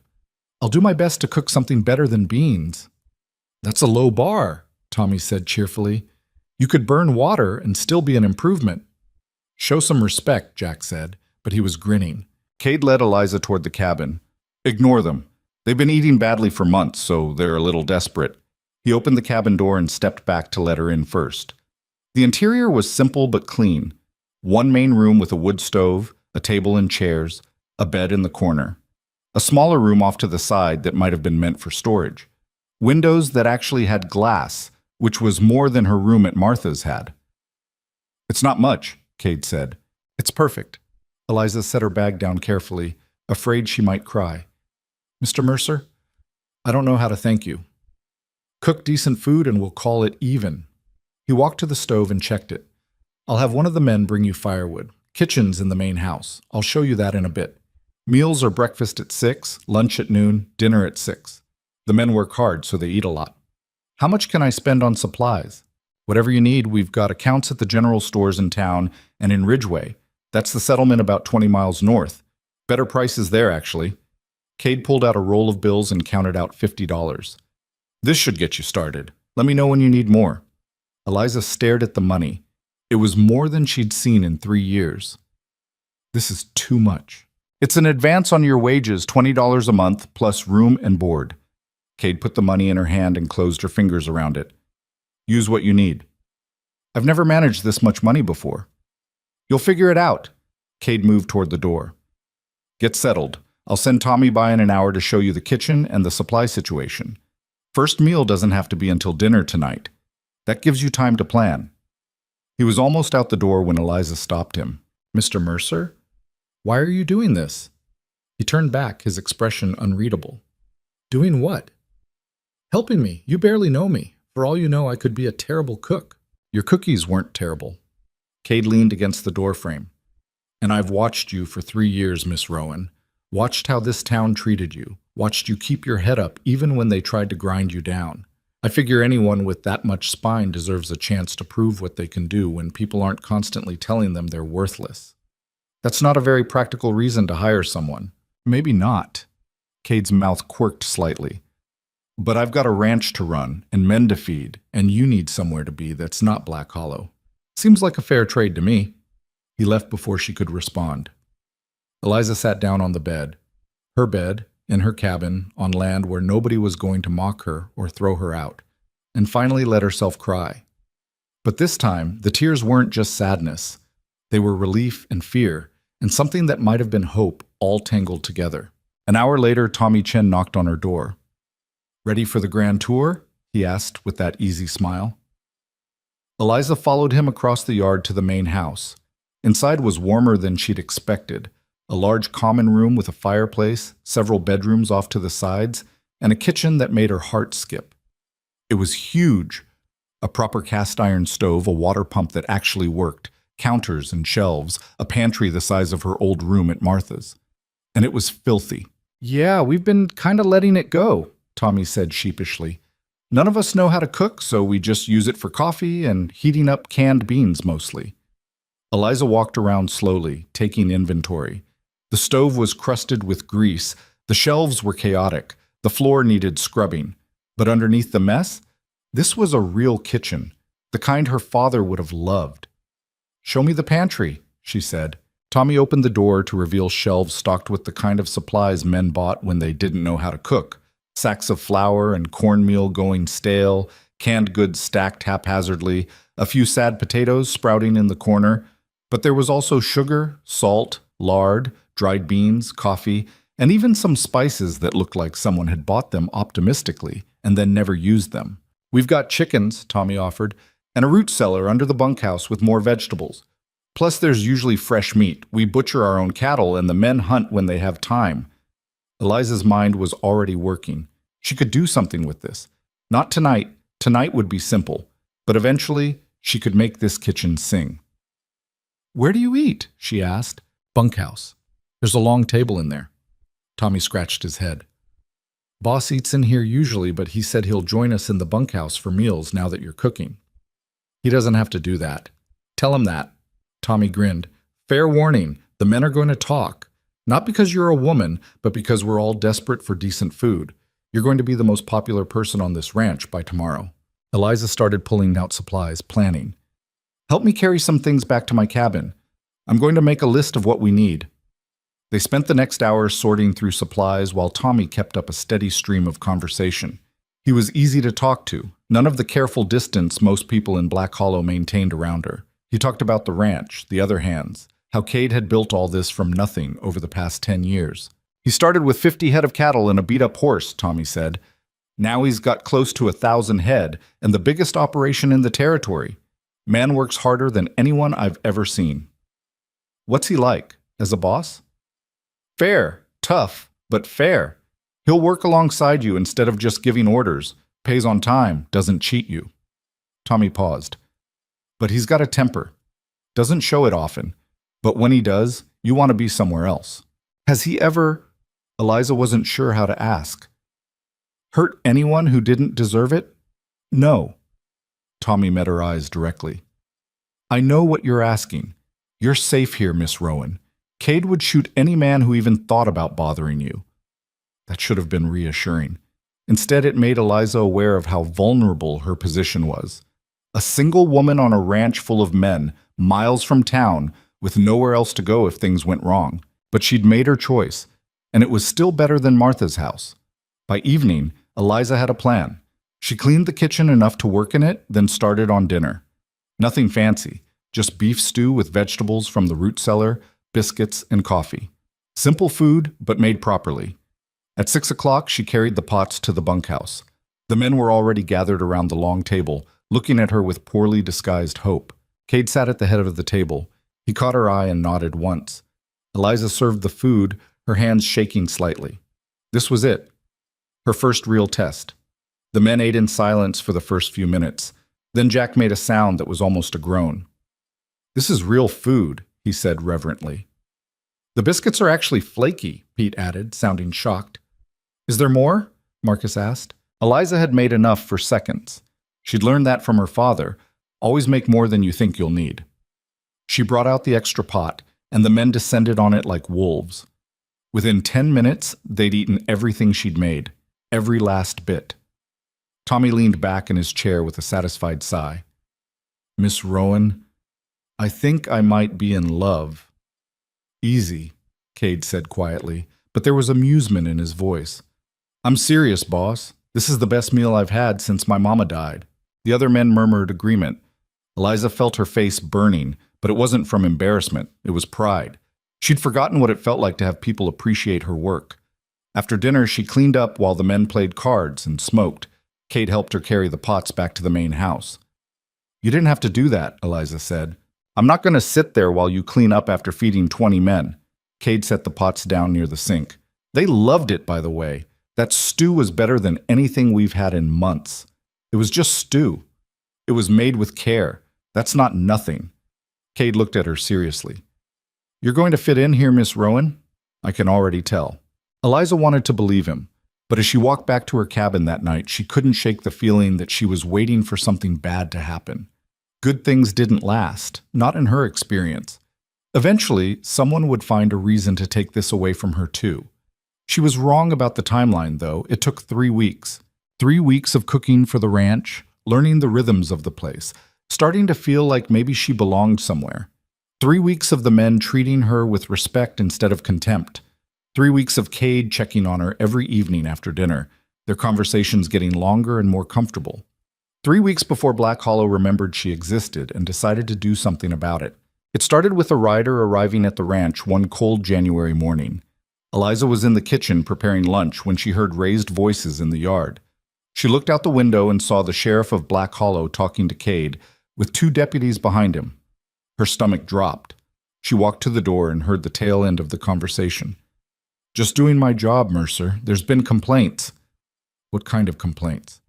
I'll do my best to cook something better than beans. That's a low bar, Tommy said cheerfully. You could burn water and still be an improvement. Show some respect, Jack said, but he was grinning. Cade led Eliza toward the cabin. Ignore them. They've been eating badly for months, so they're a little desperate. He opened the cabin door and stepped back to let her in first. The interior was simple but clean. One main room with a wood stove, a table and chairs, a bed in the corner. A smaller room off to the side that might have been meant for storage. Windows that actually had glass, which was more than her room at Martha's had. It's not much, Cade said. It's perfect. Eliza set her bag down carefully, afraid she might cry. Mr. Mercer, I don't know how to thank you. Cook decent food and we'll call it even. He walked to the stove and checked it. I'll have one of the men bring you firewood. Kitchen's in the main house. I'll show you that in a bit. Meals are breakfast at 6, lunch at noon, dinner at 6. The men work hard, so they eat a lot. How much can I spend on supplies? Whatever you need, we've got accounts at the general stores in town and in Ridgeway. That's the settlement about 20 miles north. Better prices there, actually. Cade pulled out a roll of bills and counted out $50. This should get you started. Let me know when you need more. Eliza stared at the money. It was more than she'd seen in 3 years. This is too much. It's an advance on your wages, $20 a month, plus room and board. Cade put the money in her hand and closed her fingers around it. Use what you need. I've never managed this much money before. You'll figure it out. Cade moved toward the door. Get settled. I'll send Tommy by in an hour to show you the kitchen and the supply situation. First meal doesn't have to be until dinner tonight. That gives you time to plan. He was almost out the door when Eliza stopped him. Mr. Mercer? Why are you doing this? He turned back, his expression unreadable. Doing what? Helping me. You barely know me. For all you know, I could be a terrible cook. Your cookies weren't terrible. Cade leaned against the doorframe. And I've watched you for 3 years, Miss Rowan. Watched how this town treated you. Watched you keep your head up even when they tried to grind you down. I figure anyone with that much spine deserves a chance to prove what they can do when people aren't constantly telling them they're worthless. That's not a very practical reason to hire someone. Maybe not. Cade's mouth quirked slightly. But I've got a ranch to run and men to feed, and you need somewhere to be that's not Black Hollow. Seems like a fair trade to me. He left before she could respond. Eliza sat down on the bed. Her bed, in her cabin, on land where nobody was going to mock her or throw her out, and finally let herself cry. But this time, the tears weren't just sadness. They were relief and fear, and something that might have been hope, all tangled together. An hour later, Tommy Chen knocked on her door. Ready for the grand tour? He asked with that easy smile. Eliza followed him across the yard to the main house. Inside was warmer than she'd expected. A large common room with a fireplace, several bedrooms off to the sides, and a kitchen that made her heart skip. It was huge. A proper cast iron stove, a water pump that actually worked, counters and shelves, a pantry the size of her old room at Martha's. And it was filthy. Yeah, we've been kind of letting it go, Tommy said sheepishly. None of us know how to cook, so we just use it for coffee and heating up canned beans mostly. Eliza walked around slowly, taking inventory. The stove was crusted with grease, the shelves were chaotic, the floor needed scrubbing. But underneath the mess, this was a real kitchen, the kind her father would have loved. Show me the pantry, she said. Tommy opened the door to reveal shelves stocked with the kind of supplies men bought when they didn't know how to cook. Sacks of flour and cornmeal going stale, canned goods stacked haphazardly, a few sad potatoes sprouting in the corner. But there was also sugar, salt, lard, dried beans, coffee, and even some spices that looked like someone had bought them optimistically and then never used them. "We've got chickens," Tommy offered, "and a root cellar under the bunkhouse with more vegetables. Plus there's usually fresh meat. We butcher our own cattle and the men hunt when they have time." Eliza's mind was already working. She could do something with this. Not tonight. Tonight would be simple. But eventually, she could make this kitchen sing. "Where do you eat?" she asked. "Bunkhouse. There's a long table in there." Tommy scratched his head. "Boss eats in here usually, but he said he'll join us in the bunkhouse for meals now that you're cooking." "He doesn't have to do that. Tell him that." Tommy grinned. "Fair warning, the men are going to talk. Not because you're a woman, but because we're all desperate for decent food. You're going to be the most popular person on this ranch by tomorrow." Eliza started pulling out supplies, planning. "Help me carry some things back to my cabin. I'm going to make a list of what we need." They spent the next hour sorting through supplies while Tommy kept up a steady stream of conversation. He was easy to talk to, none of the careful distance most people in Black Hollow maintained around her. He talked about the ranch, the other hands, how Cade had built all this from nothing over the past 10 years. "He started with 50 head of cattle and a beat-up horse," Tommy said. "Now he's got close to 1,000 head and the biggest operation in the territory. Man works harder than anyone I've ever seen." "What's he like, as a boss?" "Fair, tough, but fair. He'll work alongside you instead of just giving orders, pays on time, doesn't cheat you." Tommy paused. "But he's got a temper. Doesn't show it often, but when he does, you want to be somewhere else." "Has he ever—" Eliza wasn't sure how to ask. "Hurt anyone who didn't deserve it?" "No." Tommy met her eyes directly. "I know what you're asking. You're safe here, Miss Rowan. Cade would shoot any man who even thought about bothering you." That should have been reassuring. Instead, it made Eliza aware of how vulnerable her position was. A single woman on a ranch full of men, miles from town, with nowhere else to go if things went wrong. But she'd made her choice, and it was still better than Martha's house. By evening, Eliza had a plan. She cleaned the kitchen enough to work in it, then started on dinner. Nothing fancy, just beef stew with vegetables from the root cellar, biscuits, and coffee. Simple food, but made properly. At 6 o'clock, she carried the pots to the bunkhouse. The men were already gathered around the long table, looking at her with poorly disguised hope. Cade sat at the head of the table. He caught her eye and nodded once. Eliza served the food, her hands shaking slightly. This was it. Her first real test. The men ate in silence for the first few minutes. Then Jack made a sound that was almost a groan. "This is real food," he said reverently. "The biscuits are actually flaky," Pete added, sounding shocked. "Is there more?" Marcus asked. Eliza had made enough for seconds. She'd learned that from her father. Always make more than you think you'll need. She brought out the extra pot, and the men descended on it like wolves. Within 10 minutes, they'd eaten everything she'd made, every last bit. Tommy leaned back in his chair with a satisfied sigh. "Miss Rowan, I think I might be in love." "Easy," Cade said quietly, but there was amusement in his voice. "I'm serious, boss. This is the best meal I've had since my mama died." The other men murmured agreement. Eliza felt her face burning, but it wasn't from embarrassment, it was pride. She'd forgotten what it felt like to have people appreciate her work. After dinner, she cleaned up while the men played cards and smoked. Cade helped her carry the pots back to the main house. "You didn't have to do that," Eliza said. "I'm not going to sit there while you clean up after feeding 20 men." Cade set the pots down near the sink. "They loved it, by the way. That stew was better than anything we've had in months. It was just stew. It was made with care. That's not nothing." Cade looked at her seriously. "You're going to fit in here, Miss Rowan? I can already tell." Eliza wanted to believe him, but as she walked back to her cabin that night, she couldn't shake the feeling that she was waiting for something bad to happen. Good things didn't last, not in her experience. Eventually, someone would find a reason to take this away from her too. She was wrong about the timeline, though. It took 3 weeks. 3 weeks of cooking for the ranch, learning the rhythms of the place, starting to feel like maybe she belonged somewhere. 3 weeks of the men treating her with respect instead of contempt. 3 weeks of Cade checking on her every evening after dinner. their conversations getting longer and more comfortable. 3 weeks before Black Hollow remembered she existed and decided to do something about it. It started with a rider arriving at the ranch one cold January morning. Eliza was in the kitchen preparing lunch when she heard raised voices in the yard. She looked out the window and saw the sheriff of Black Hollow talking to Cade, with 2 deputies behind him. Her stomach dropped. She walked to the door and heard the tail end of the conversation. "Just doing my job, Mercer. There's been complaints." "What kind of complaints?"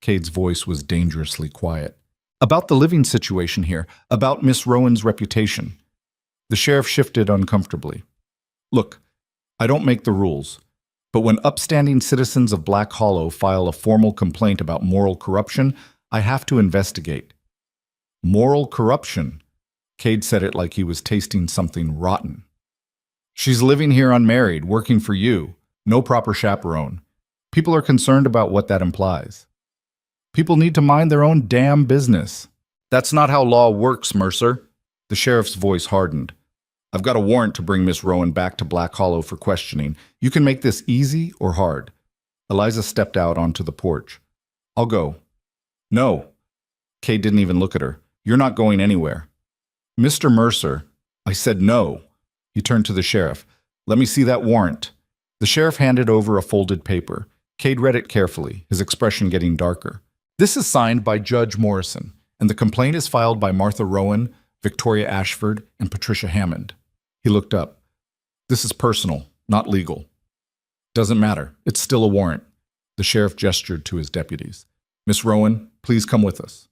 Cade's voice was dangerously quiet. "About the living situation here, about Miss Rowan's reputation." The sheriff shifted uncomfortably. "Look, I don't make the rules, but when upstanding citizens of Black Hollow file a formal complaint about moral corruption, I have to investigate." "Moral corruption?" Cade said it like he was tasting something rotten. "She's living here unmarried, working for you, no proper chaperone. People are concerned about what that implies. People need to mind their own damn business." "That's not how law works, Mercer." The sheriff's voice hardened. "I've got a warrant to bring Miss Rowan back to Black Hollow for questioning. You can make this easy or hard." Eliza stepped out onto the porch. "I'll go." "No." Cade didn't even look at her. "You're not going anywhere." "Mr. Mercer." "I said no." He turned to the sheriff. "Let me see that warrant." The sheriff handed over a folded paper. Cade read it carefully, his expression getting darker. "This is signed by Judge Morrison, and the complaint is filed by Martha Rowan, Victoria Ashford, and Patricia Hammond." He looked up. "This is personal, not legal." "Doesn't matter. It's still a warrant." The sheriff gestured to his deputies. "Miss Rowan, please come with us."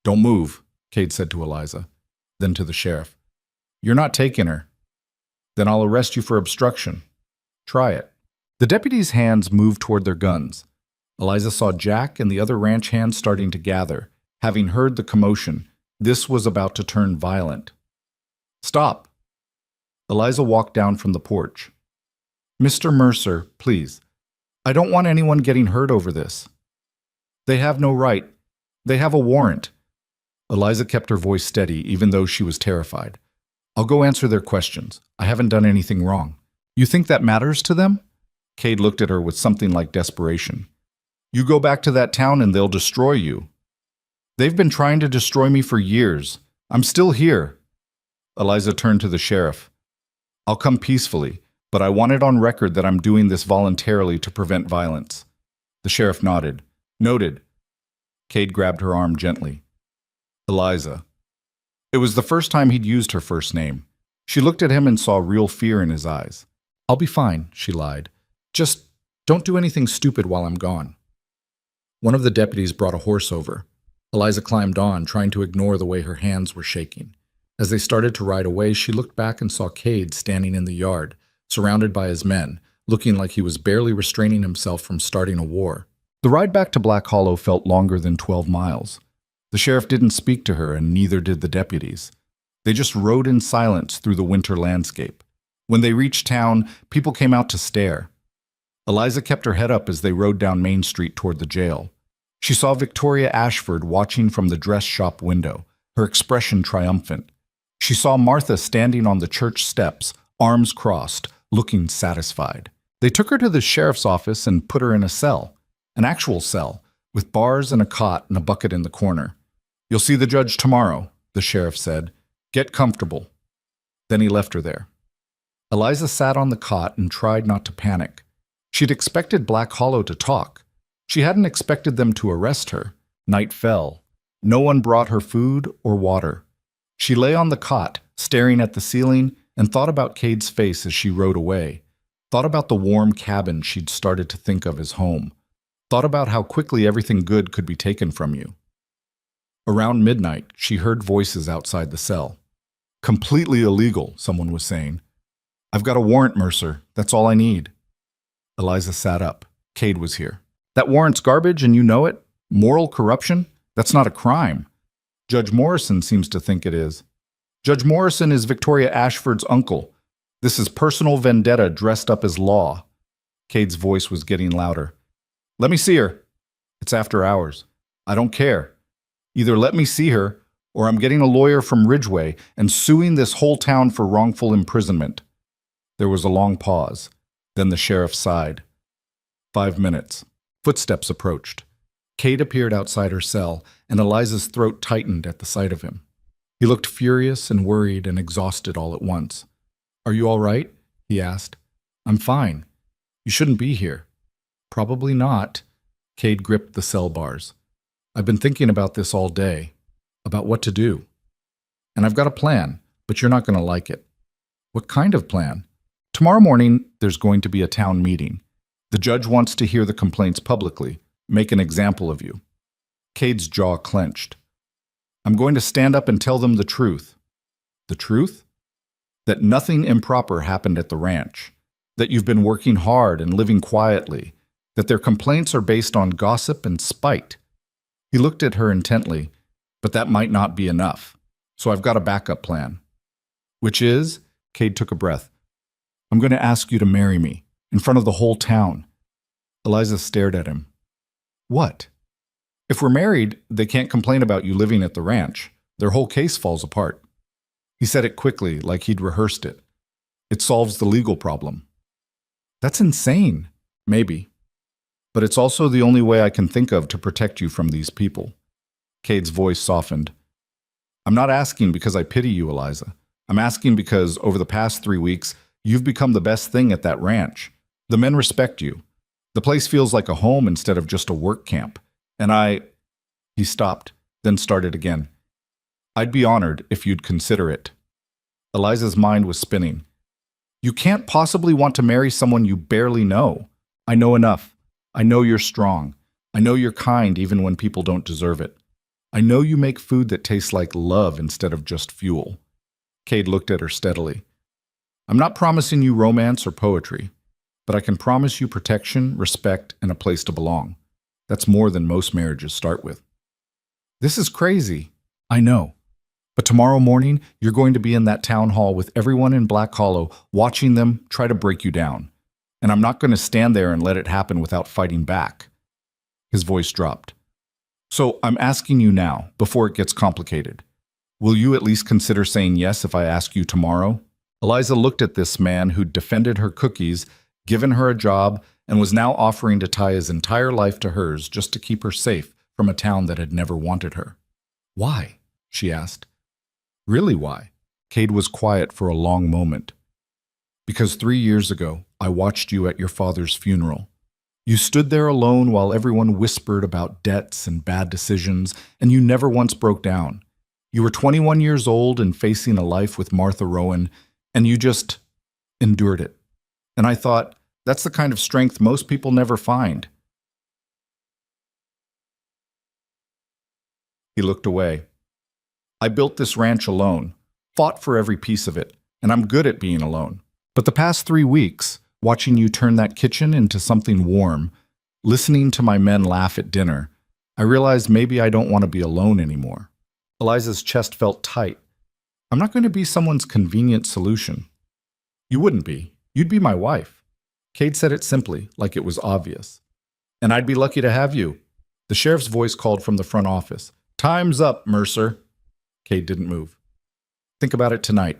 "Don't move," Cade said to Eliza. Then to the sheriff. "You're not taking her." "Then I'll arrest you for obstruction." "Try it." The deputies' hands moved toward their guns. Eliza saw Jack and the other ranch hands starting to gather. Having heard the commotion, this was about to turn violent. "Stop." Eliza walked down from the porch. "Mr. Mercer, please. I don't want anyone getting hurt over this." "They have no right. They have a warrant." Eliza kept her voice steady, even though she was terrified. "I'll go answer their questions. I haven't done anything wrong." "You think that matters to them?" Cade looked at her with something like desperation. "You go back to that town and they'll destroy you." "They've been trying to destroy me for years. I'm still here." Eliza turned to the sheriff. "I'll come peacefully, but I want it on record that I'm doing this voluntarily to prevent violence." The sheriff nodded. "Noted." Cade grabbed her arm gently. "Eliza." It was the first time he'd used her first name. She looked at him and saw real fear in his eyes. "I'll be fine," she lied. "Just don't do anything stupid while I'm gone." One of the deputies brought a horse over. Eliza climbed on, trying to ignore the way her hands were shaking. As they started to ride away, she looked back and saw Cade standing in the yard, surrounded by his men, looking like he was barely restraining himself from starting a war. The ride back to Black Hollow felt longer than 12 miles. The sheriff didn't speak to her, and neither did the deputies. They just rode in silence through the winter landscape. When they reached town, people came out to stare. Eliza kept her head up as they rode down Main Street toward the jail. She saw Victoria Ashford watching from the dress shop window, her expression triumphant. She saw Martha standing on the church steps, arms crossed, looking satisfied. They took her to the sheriff's office and put her in a cell, an actual cell, with bars and a cot and a bucket in the corner. "You'll see the judge tomorrow," the sheriff said. "Get comfortable." Then he left her there. Eliza sat on the cot and tried not to panic. She'd expected Black Hollow to talk. She hadn't expected them to arrest her. Night fell. No one brought her food or water. She lay on the cot, staring at the ceiling, and thought about Cade's face as she rode away. Thought about the warm cabin she'd started to think of as home. Thought about how quickly everything good could be taken from you. Around midnight, she heard voices outside the cell. "Completely illegal," someone was saying. "I've got a warrant, Mercer. That's all I need." Eliza sat up. Cade was here. "That warrant's garbage and you know it? Moral corruption? That's not a crime. Judge Morrison seems to think it is. Judge Morrison is Victoria Ashford's uncle. This is personal vendetta dressed up as law." Cade's voice was getting louder. "Let me see her." "It's after hours." "I don't care. Either let me see her, or I'm getting a lawyer from Ridgeway and suing this whole town for wrongful imprisonment." There was a long pause. Then the sheriff sighed. 5 minutes. Footsteps approached. Cade appeared outside her cell, and Eliza's throat tightened at the sight of him. He looked furious and worried and exhausted all at once. "Are you all right?" he asked. "I'm fine. You shouldn't be here." "Probably not." Cade gripped the cell bars. "I've been thinking about this all day, about what to do. And I've got a plan, but you're not going to like it." "What kind of plan?" "Tomorrow morning, there's going to be a town meeting. The judge wants to hear the complaints publicly, make an example of you." Cade's jaw clenched. "I'm going to stand up and tell them the truth." "The truth?" "That nothing improper happened at the ranch. That you've been working hard and living quietly. That their complaints are based on gossip and spite." He looked at her intently. "But that might not be enough. So I've got a backup plan." "Which is?" Cade took a breath. "I'm going to ask you to marry me, in front of the whole town." Eliza stared at him. "What?" "If we're married, they can't complain about you living at the ranch. Their whole case falls apart." He said it quickly, like he'd rehearsed it. "It solves the legal problem." "That's insane." "Maybe. But it's also the only way I can think of to protect you from these people." Cade's voice softened. "I'm not asking because I pity you, Eliza. I'm asking because, over the past 3 weeks, you've become the best thing at that ranch. The men respect you. The place feels like a home instead of just a work camp. And He stopped, then started again. "I'd be honored if you'd consider it." Eliza's mind was spinning. "You can't possibly want to marry someone you barely know. I know enough. I know you're strong. I know you're kind even when people don't deserve it. I know you make food that tastes like love instead of just fuel." Cade looked at her steadily. "I'm not promising you romance or poetry, but I can promise you protection, respect, and a place to belong. That's more than most marriages start with." "This is crazy." "I know. But tomorrow morning, you're going to be in that town hall with everyone in Black Hollow, watching them try to break you down. And I'm not going to stand there and let it happen without fighting back." His voice dropped. "So I'm asking you now, before it gets complicated. Will you at least consider saying yes if I ask you tomorrow?" Eliza looked at this man who'd defended her cookies, given her a job, and was now offering to tie his entire life to hers just to keep her safe from a town that had never wanted her. "Why?" she asked. "Really why?" Cade was quiet for a long moment. "Because 3 years ago, I watched you at your father's funeral. You stood there alone while everyone whispered about debts and bad decisions, and you never once broke down. You were 21 years old and facing a life with Martha Rowan, and you just endured it. And I thought, that's the kind of strength most people never find." He looked away. "I built this ranch alone, fought for every piece of it, and I'm good at being alone. But the past 3 weeks, watching you turn that kitchen into something warm, listening to my men laugh at dinner, I realized maybe I don't want to be alone anymore." Eliza's chest felt tight. "I'm not going to be someone's convenient solution." "You wouldn't be. You'd be my wife." Cade said it simply, like it was obvious. "And I'd be lucky to have you." The sheriff's voice called from the front office. "Time's up, Mercer." Cade didn't move. "Think about it tonight.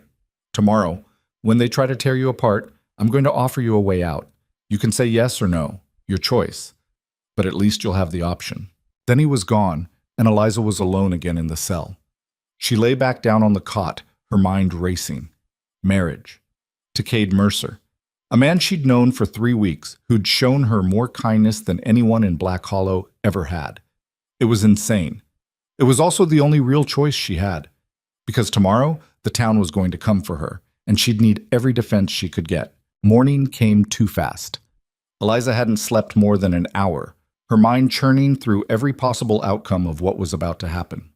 Tomorrow, when they try to tear you apart, I'm going to offer you a way out. You can say yes or no, your choice. But at least you'll have the option." Then he was gone, and Eliza was alone again in the cell. She lay back down on the cot, her mind racing. Marriage. To Cade Mercer. A man she'd known for 3 weeks, who'd shown her more kindness than anyone in Black Hollow ever had. It was insane. It was also the only real choice she had. Because tomorrow, the town was going to come for her, and she'd need every defense she could get. Morning came too fast. Eliza hadn't slept more than an hour, her mind churning through every possible outcome of what was about to happen.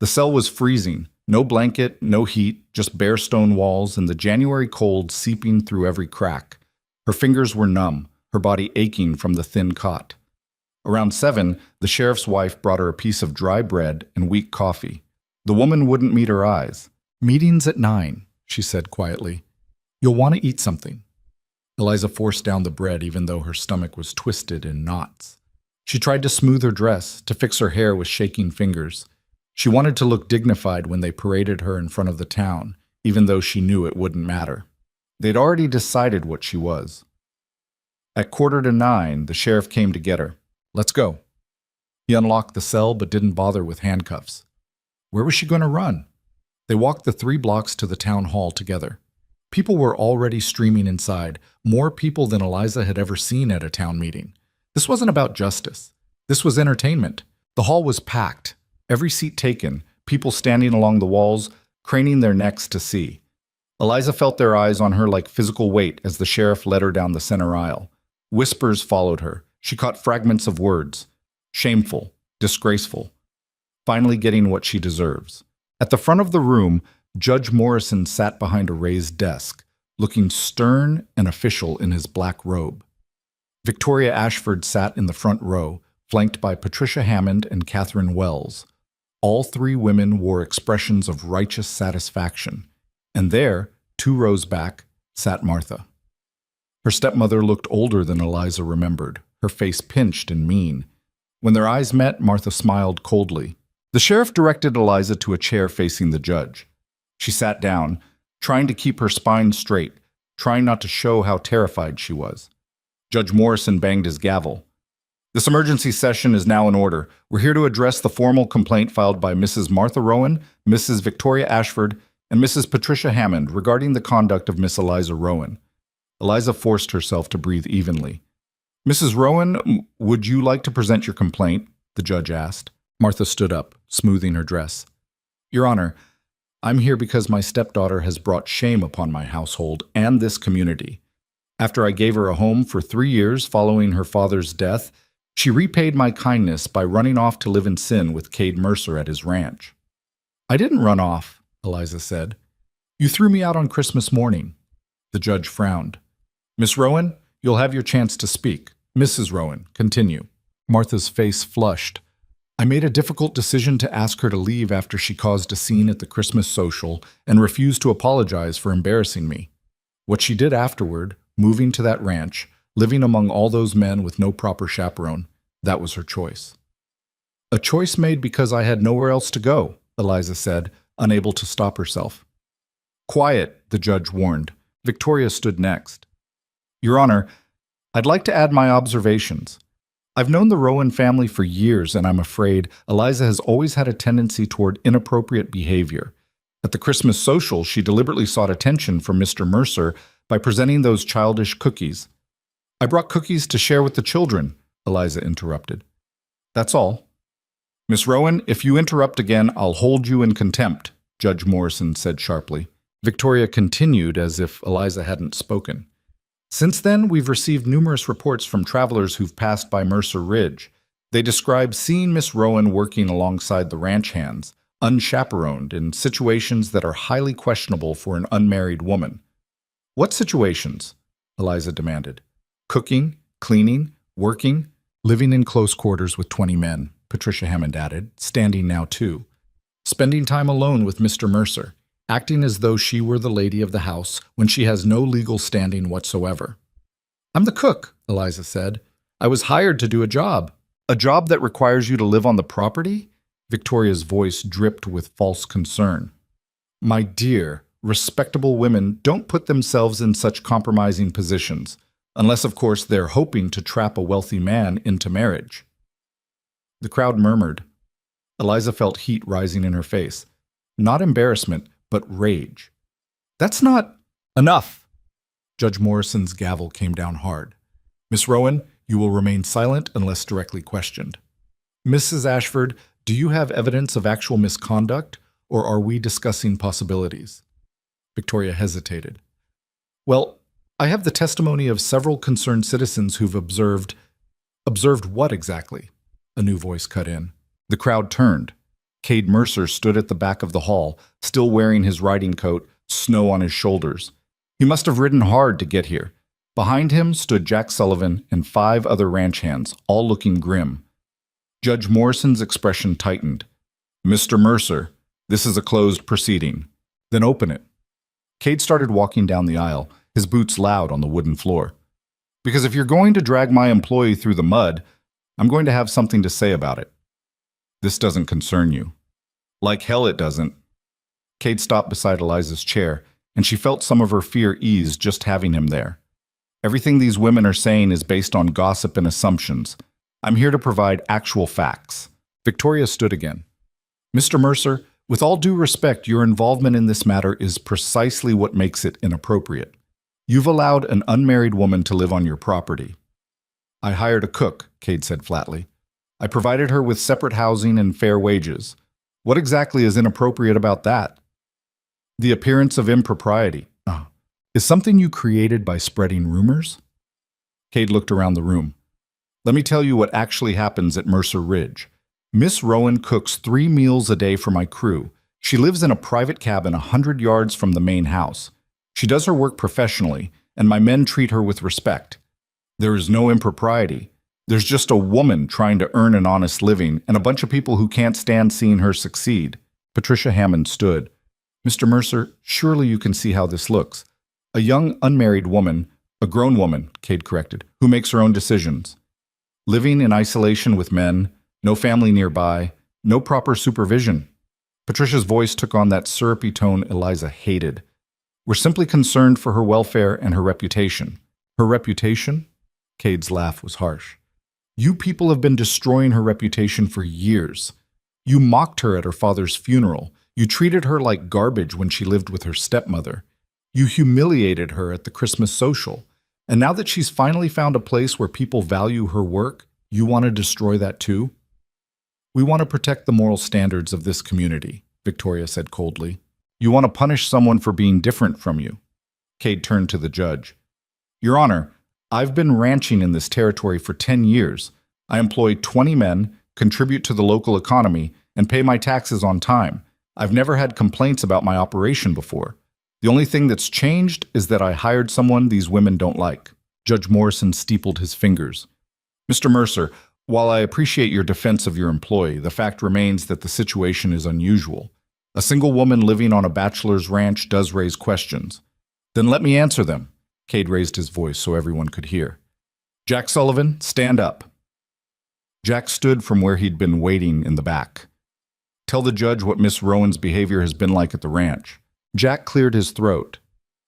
The cell was freezing, no blanket, no heat, just bare stone walls and the January cold seeping through every crack. Her fingers were numb, her body aching from the thin cot. Around 7, the sheriff's wife brought her a piece of dry bread and weak coffee. The woman wouldn't meet her eyes. "Meeting's at 9, she said quietly. "You'll want to eat something." Eliza forced down the bread even though her stomach was twisted in knots. She tried to smooth her dress, to fix her hair with shaking fingers. She wanted to look dignified when they paraded her in front of the town, even though she knew it wouldn't matter. They'd already decided what she was. At 8:45, the sheriff came to get her. Let's go. He unlocked the cell but didn't bother with handcuffs. Where was she going to run? They walked the 3 blocks to the town hall together. People were already streaming inside, more people than Eliza had ever seen at a town meeting. This wasn't about justice. This was entertainment. The hall was packed, every seat taken, people standing along the walls, craning their necks to see. Eliza felt their eyes on her like physical weight as the sheriff led her down the center aisle. Whispers followed her. She caught fragments of words. Shameful, disgraceful, finally getting what she deserves. At the front of the room, Judge Morrison sat behind a raised desk, looking stern and official in his black robe. Victoria Ashford sat in the front row, flanked by Patricia Hammond and Catherine Wells. All 3 women wore expressions of righteous satisfaction. And there, 2 rows back, sat Martha. Her stepmother looked older than Eliza remembered, her face pinched and mean. When their eyes met, Martha smiled coldly. The sheriff directed Eliza to a chair facing the judge. She sat down, trying to keep her spine straight, trying not to show how terrified she was. Judge Morrison banged his gavel. This emergency session is now in order. We're here to address the formal complaint filed by Mrs. Martha Rowan, Mrs. Victoria Ashford, and Mrs. Patricia Hammond regarding the conduct of Miss Eliza Rowan. Eliza forced herself to breathe evenly. Mrs. Rowan, would you like to present your complaint? The judge asked. Martha stood up, smoothing her dress. Your Honor, I'm here because my stepdaughter has brought shame upon my household and this community. After I gave her a home for 3 years following her father's death, she repaid my kindness by running off to live in sin with Cade Mercer at his ranch. I didn't run off, Eliza said. You threw me out on Christmas morning. The judge frowned. Miss Rowan, you'll have your chance to speak. Mrs. Rowan, continue. Martha's face flushed. I made a difficult decision to ask her to leave after she caused a scene at the Christmas social and refused to apologize for embarrassing me. What she did afterward, moving to that ranch, living among all those men with no proper chaperone, that was her choice. A choice made because I had nowhere else to go, Eliza said, unable to stop herself. Quiet, the judge warned. Victoria stood next. Your Honor, I'd like to add my observations. I've known the Rowan family for years, and I'm afraid Eliza has always had a tendency toward inappropriate behavior. At the Christmas social, she deliberately sought attention from Mr. Mercer by presenting those childish cookies. I brought cookies to share with the children, Eliza interrupted. That's all. Miss Rowan, if you interrupt again, I'll hold you in contempt, Judge Morrison said sharply. Victoria continued as if Eliza hadn't spoken. Since then, we've received numerous reports from travelers who've passed by Mercer Ridge. They describe seeing Miss Rowan working alongside the ranch hands, unchaperoned, in situations that are highly questionable for an unmarried woman. What situations? Eliza demanded. Cooking, cleaning, working, living in close quarters with 20 men, Patricia Hammond added, standing now too. Spending time alone with Mr. Mercer, acting as though she were the lady of the house when she has no legal standing whatsoever. I'm the cook, Eliza said. I was hired to do a job. A job that requires you to live on the property? Victoria's voice dripped with false concern. My dear, respectable women don't put themselves in such compromising positions, unless, of course, they're hoping to trap a wealthy man into marriage. The crowd murmured. Eliza felt heat rising in her face. Not embarrassment, but rage. That's not enough. Judge Morrison's gavel came down hard. Miss Rowan, you will remain silent unless directly questioned. Mrs. Ashford, do you have evidence of actual misconduct, or are we discussing possibilities? Victoria hesitated. Well, I have the testimony of several concerned citizens who've observed. Observed what exactly? A new voice cut in. The crowd turned. Cade Mercer stood at the back of the hall, still wearing his riding coat, snow on his shoulders. He must have ridden hard to get here. Behind him stood Jack Sullivan and 5 other ranch hands, all looking grim. Judge Morrison's expression tightened. Mr. Mercer, this is a closed proceeding. Then open it. Cade started walking down the aisle, his boots loud on the wooden floor. Because if you're going to drag my employee through the mud, I'm going to have something to say about it. This doesn't concern you. Like hell it doesn't. Cade stopped beside Eliza's chair, and she felt some of her fear ease just having him there. Everything these women are saying is based on gossip and assumptions. I'm here to provide actual facts. Victoria stood again. Mr. Mercer, with all due respect, your involvement in this matter is precisely what makes it inappropriate. You've allowed an unmarried woman to live on your property. I hired a cook, Cade said flatly. I provided her with separate housing and fair wages. What exactly is inappropriate about that? The appearance of impropriety is something you created by spreading rumors? Cade looked around the room. Let me tell you what actually happens at Mercer Ridge. Miss Rowan cooks 3 meals a day for my crew. She lives in a private cabin 100 yards from the main house. She does her work professionally, and my men treat her with respect. There is no impropriety. There's just a woman trying to earn an honest living and a bunch of people who can't stand seeing her succeed. Patricia Hammond stood. Mr. Mercer, surely you can see how this looks. A young unmarried woman, a grown woman, Cade corrected, who makes her own decisions. Living in isolation with men, no family nearby, no proper supervision. Patricia's voice took on that syrupy tone Eliza hated. We're simply concerned for her welfare and her reputation. Her reputation? Cade's laugh was harsh. You people have been destroying her reputation for years. You mocked her at her father's funeral. You treated her like garbage when she lived with her stepmother. You humiliated her at the Christmas social. And now that she's finally found a place where people value her work, you want to destroy that too? We want to protect the moral standards of this community, Victoria said coldly. You want to punish someone for being different from you. Cade turned to the judge. Your Honor, I've been ranching in this territory for 10 years. I employ 20 men, contribute to the local economy, and pay my taxes on time. I've never had complaints about my operation before. The only thing that's changed is that I hired someone these women don't like. Judge Morrison steepled his fingers. Mr. Mercer, while I appreciate your defense of your employee, the fact remains that the situation is unusual. A single woman living on a bachelor's ranch does raise questions. Then let me answer them. Cade raised his voice so everyone could hear. Jack Sullivan, stand up. Jack stood from where he'd been waiting in the back. Tell the judge what Miss Rowan's behavior has been like at the ranch. Jack cleared his throat.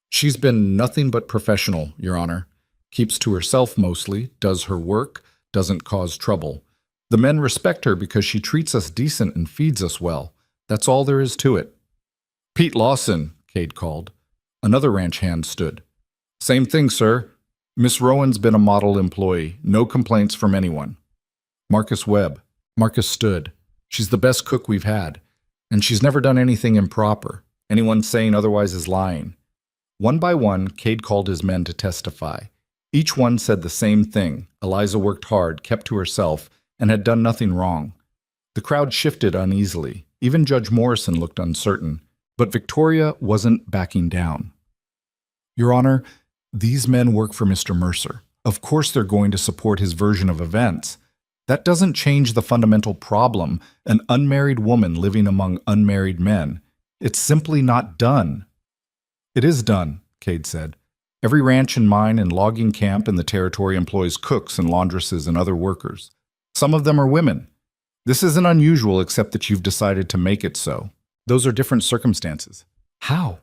She's been nothing but professional, Your Honor. Keeps to herself mostly, does her work, doesn't cause trouble. The men respect her because she treats us decent and feeds us well. That's all there is to it. Pete Lawson, Cade called. Another ranch hand stood. Same thing, sir. Miss Rowan's been a model employee. No complaints from anyone. Marcus Webb. Marcus stood. She's the best cook we've had. And she's never done anything improper. Anyone saying otherwise is lying. One by one, Cade called his men to testify. Each one said the same thing. Eliza worked hard, kept to herself, and had done nothing wrong. The crowd shifted uneasily. Even Judge Morrison looked uncertain. But Victoria wasn't backing down. Your Honor, these men work for Mr. Mercer. Of course they're going to support his version of events. That doesn't change the fundamental problem, an unmarried woman living among unmarried men. It's simply not done. It is done, Cade said. Every ranch and mine and logging camp in the territory employs cooks and laundresses and other workers. Some of them are women. This isn't unusual except that you've decided to make it so. Those are different circumstances. How?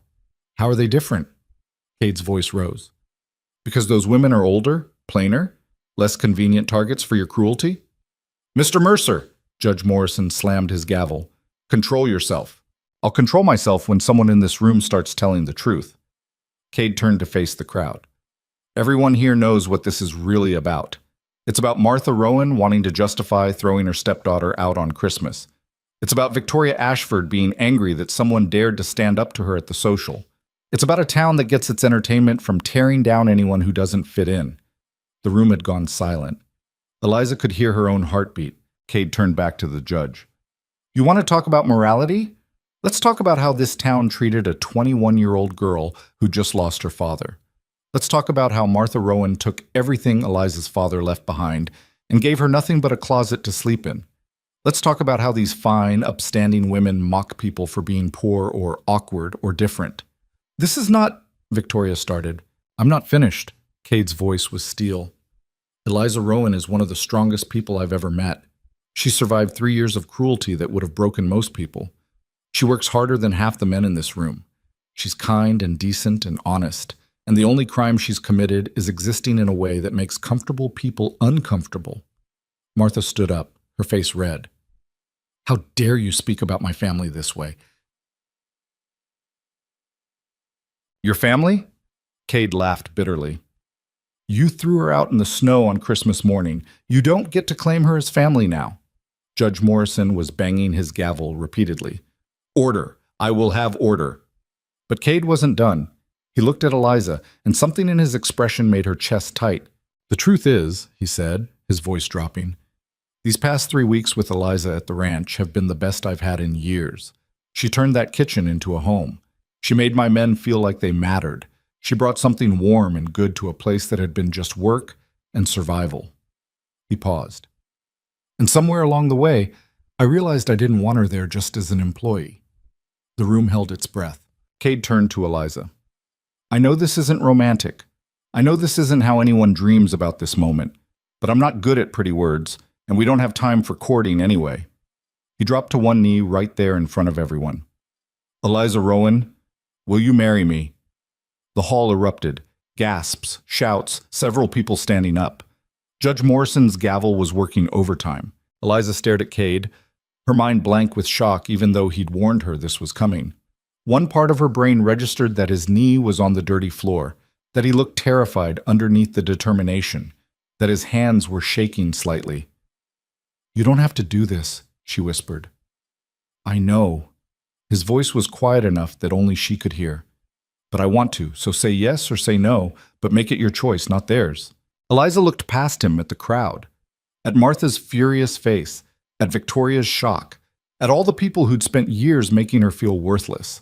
How are they different? Cade's voice rose. Because those women are older, plainer, less convenient targets for your cruelty? Mr. Mercer, Judge Morrison slammed his gavel. Control yourself. I'll control myself when someone in this room starts telling the truth. Cade turned to face the crowd. Everyone here knows what this is really about. It's about Martha Rowan wanting to justify throwing her stepdaughter out on Christmas. It's about Victoria Ashford being angry that someone dared to stand up to her at the social. It's about a town that gets its entertainment from tearing down anyone who doesn't fit in. The room had gone silent. Eliza could hear her own heartbeat. Cade turned back to the judge. You want to talk about morality? Let's talk about how this town treated a 21-year-old girl who just lost her father. Let's talk about how Martha Rowan took everything Eliza's father left behind and gave her nothing but a closet to sleep in. Let's talk about how these fine, upstanding women mock people for being poor or awkward or different. This is not, Victoria started. I'm not finished. Cade's voice was steel. Eliza Rowan is one of the strongest people I've ever met. She survived 3 years of cruelty that would have broken most people. She works harder than half the men in this room. She's kind and decent and honest, and the only crime she's committed is existing in a way that makes comfortable people uncomfortable. Martha stood up, her face red. How dare you speak about my family this way? Your family? Cade laughed bitterly. You threw her out in the snow on Christmas morning. You don't get to claim her as family now. Judge Morrison was banging his gavel repeatedly. Order! I will have order! But Cade wasn't done. He looked at Eliza, and something in his expression made her chest tight. The truth is, he said, his voice dropping, these past 3 weeks with Eliza at the ranch have been the best I've had in years. She turned that kitchen into a home. She made my men feel like they mattered. She brought something warm and good to a place that had been just work and survival. He paused. And somewhere along the way, I realized I didn't want her there just as an employee. The room held its breath. Cade turned to Eliza. I know this isn't romantic. I know this isn't how anyone dreams about this moment, but I'm not good at pretty words, and we don't have time for courting anyway. He dropped to one knee right there in front of everyone. Eliza Rowan, will you marry me? The hall erupted. Gasps, shouts, several people standing up. Judge Morrison's gavel was working overtime. Eliza stared at Cade, her mind blank with shock even though he'd warned her this was coming. One part of her brain registered that his knee was on the dirty floor, that he looked terrified underneath the determination, that his hands were shaking slightly. You don't have to do this, she whispered. I know. His voice was quiet enough that only she could hear. But I want to, so say yes or say no, but make it your choice, not theirs. Eliza looked past him at the crowd, at Martha's furious face, at Victoria's shock, at all the people who'd spent years making her feel worthless.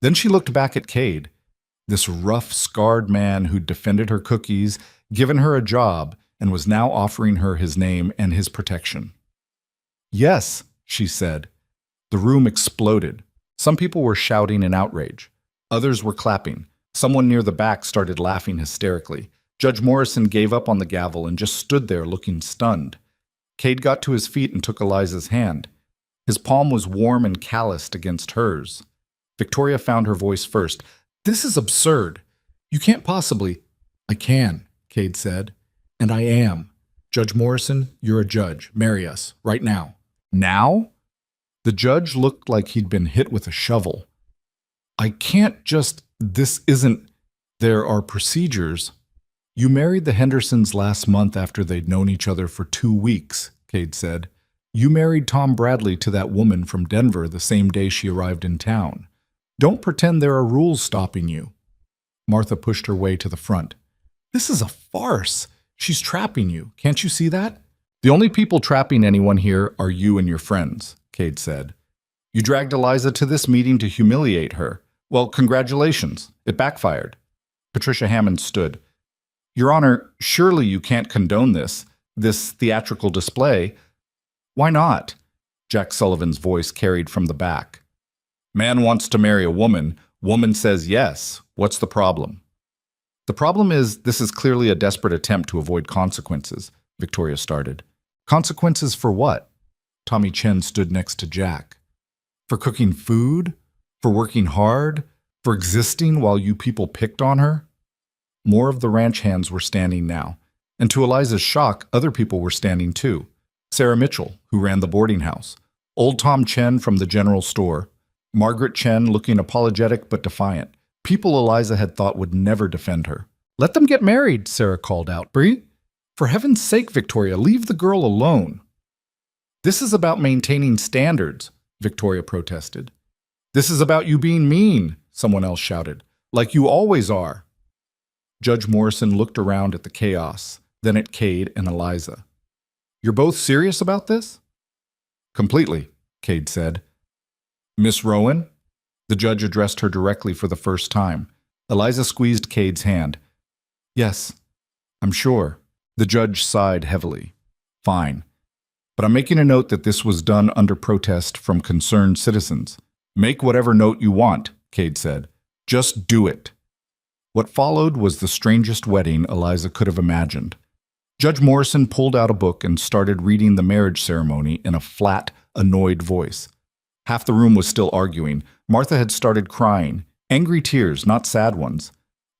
Then she looked back at Cade, this rough, scarred man who'd defended her cookies, given her a job, and was now offering her his name and his protection. Yes, she said. The room exploded. Some people were shouting in outrage. Others were clapping. Someone near the back started laughing hysterically. Judge Morrison gave up on the gavel and just stood there looking stunned. Cade got to his feet and took Eliza's hand. His palm was warm and calloused against hers. Victoria found her voice first. This is absurd. You can't possibly. I can, Cade said. And I am. Judge Morrison, you're a judge. Marry us, right now. Now? The judge looked like he'd been hit with a shovel. I can't just. This isn't. There are procedures. You married the Hendersons last month after they'd known each other for 2 weeks, Cade said. You married Tom Bradley to that woman from Denver the same day she arrived in town. Don't pretend there are rules stopping you. Martha pushed her way to the front. This is a farce. She's trapping you. Can't you see that? The only people trapping anyone here are you and your friends, Cade said. You dragged Eliza to this meeting to humiliate her. Well, congratulations. It backfired. Patricia Hammond stood. Your Honor, surely you can't condone this theatrical display. Why not? Jack Sullivan's voice carried from the back. Man wants to marry a woman. Woman says yes. What's the problem? The problem is this is clearly a desperate attempt to avoid consequences, Victoria started. Consequences for what? Tommy Chen stood next to Jack. For cooking food? For working hard? For existing while you people picked on her? More of the ranch hands were standing now, and to Eliza's shock, other people were standing too. Sarah Mitchell, who ran the boarding house, old Tom Chen from the general store, Margaret Chen looking apologetic but defiant, people Eliza had thought would never defend her. Let them get married, Sarah called out. Bree, for heaven's sake, Victoria, leave the girl alone. This is about maintaining standards, Victoria protested. This is about you being mean, someone else shouted, like you always are. Judge Morrison looked around at the chaos, then at Cade and Eliza. You're both serious about this? Completely, Cade said. Miss Rowan? The judge addressed her directly for the first time. Eliza squeezed Cade's hand. Yes, I'm sure. The judge sighed heavily. Fine. But I'm making a note that this was done under protest from concerned citizens. Make whatever note you want, Cade said. Just do it. What followed was the strangest wedding Eliza could have imagined. Judge Morrison pulled out a book and started reading the marriage ceremony in a flat, annoyed voice. Half the room was still arguing. Martha had started crying, angry tears, not sad ones.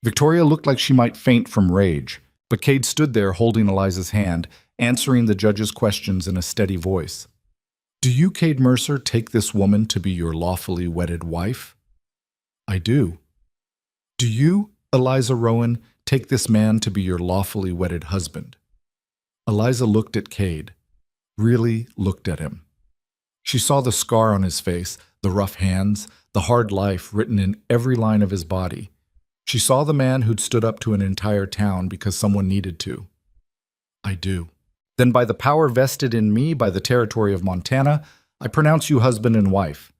Victoria looked like she might faint from rage, but Cade stood there holding Eliza's hand, answering the judge's questions in a steady voice. "Do you, Cade Mercer, take this woman to be your lawfully wedded wife?" "I do." "Do you, Eliza Rowan, take this man to be your lawfully wedded husband?" Eliza looked at Cade, really looked at him. She saw the scar on his face, the rough hands, the hard life written in every line of his body. She saw the man who'd stood up to an entire town because someone needed to. "I do." "Then by the power vested in me by the territory of Montana, I pronounce you husband and wife."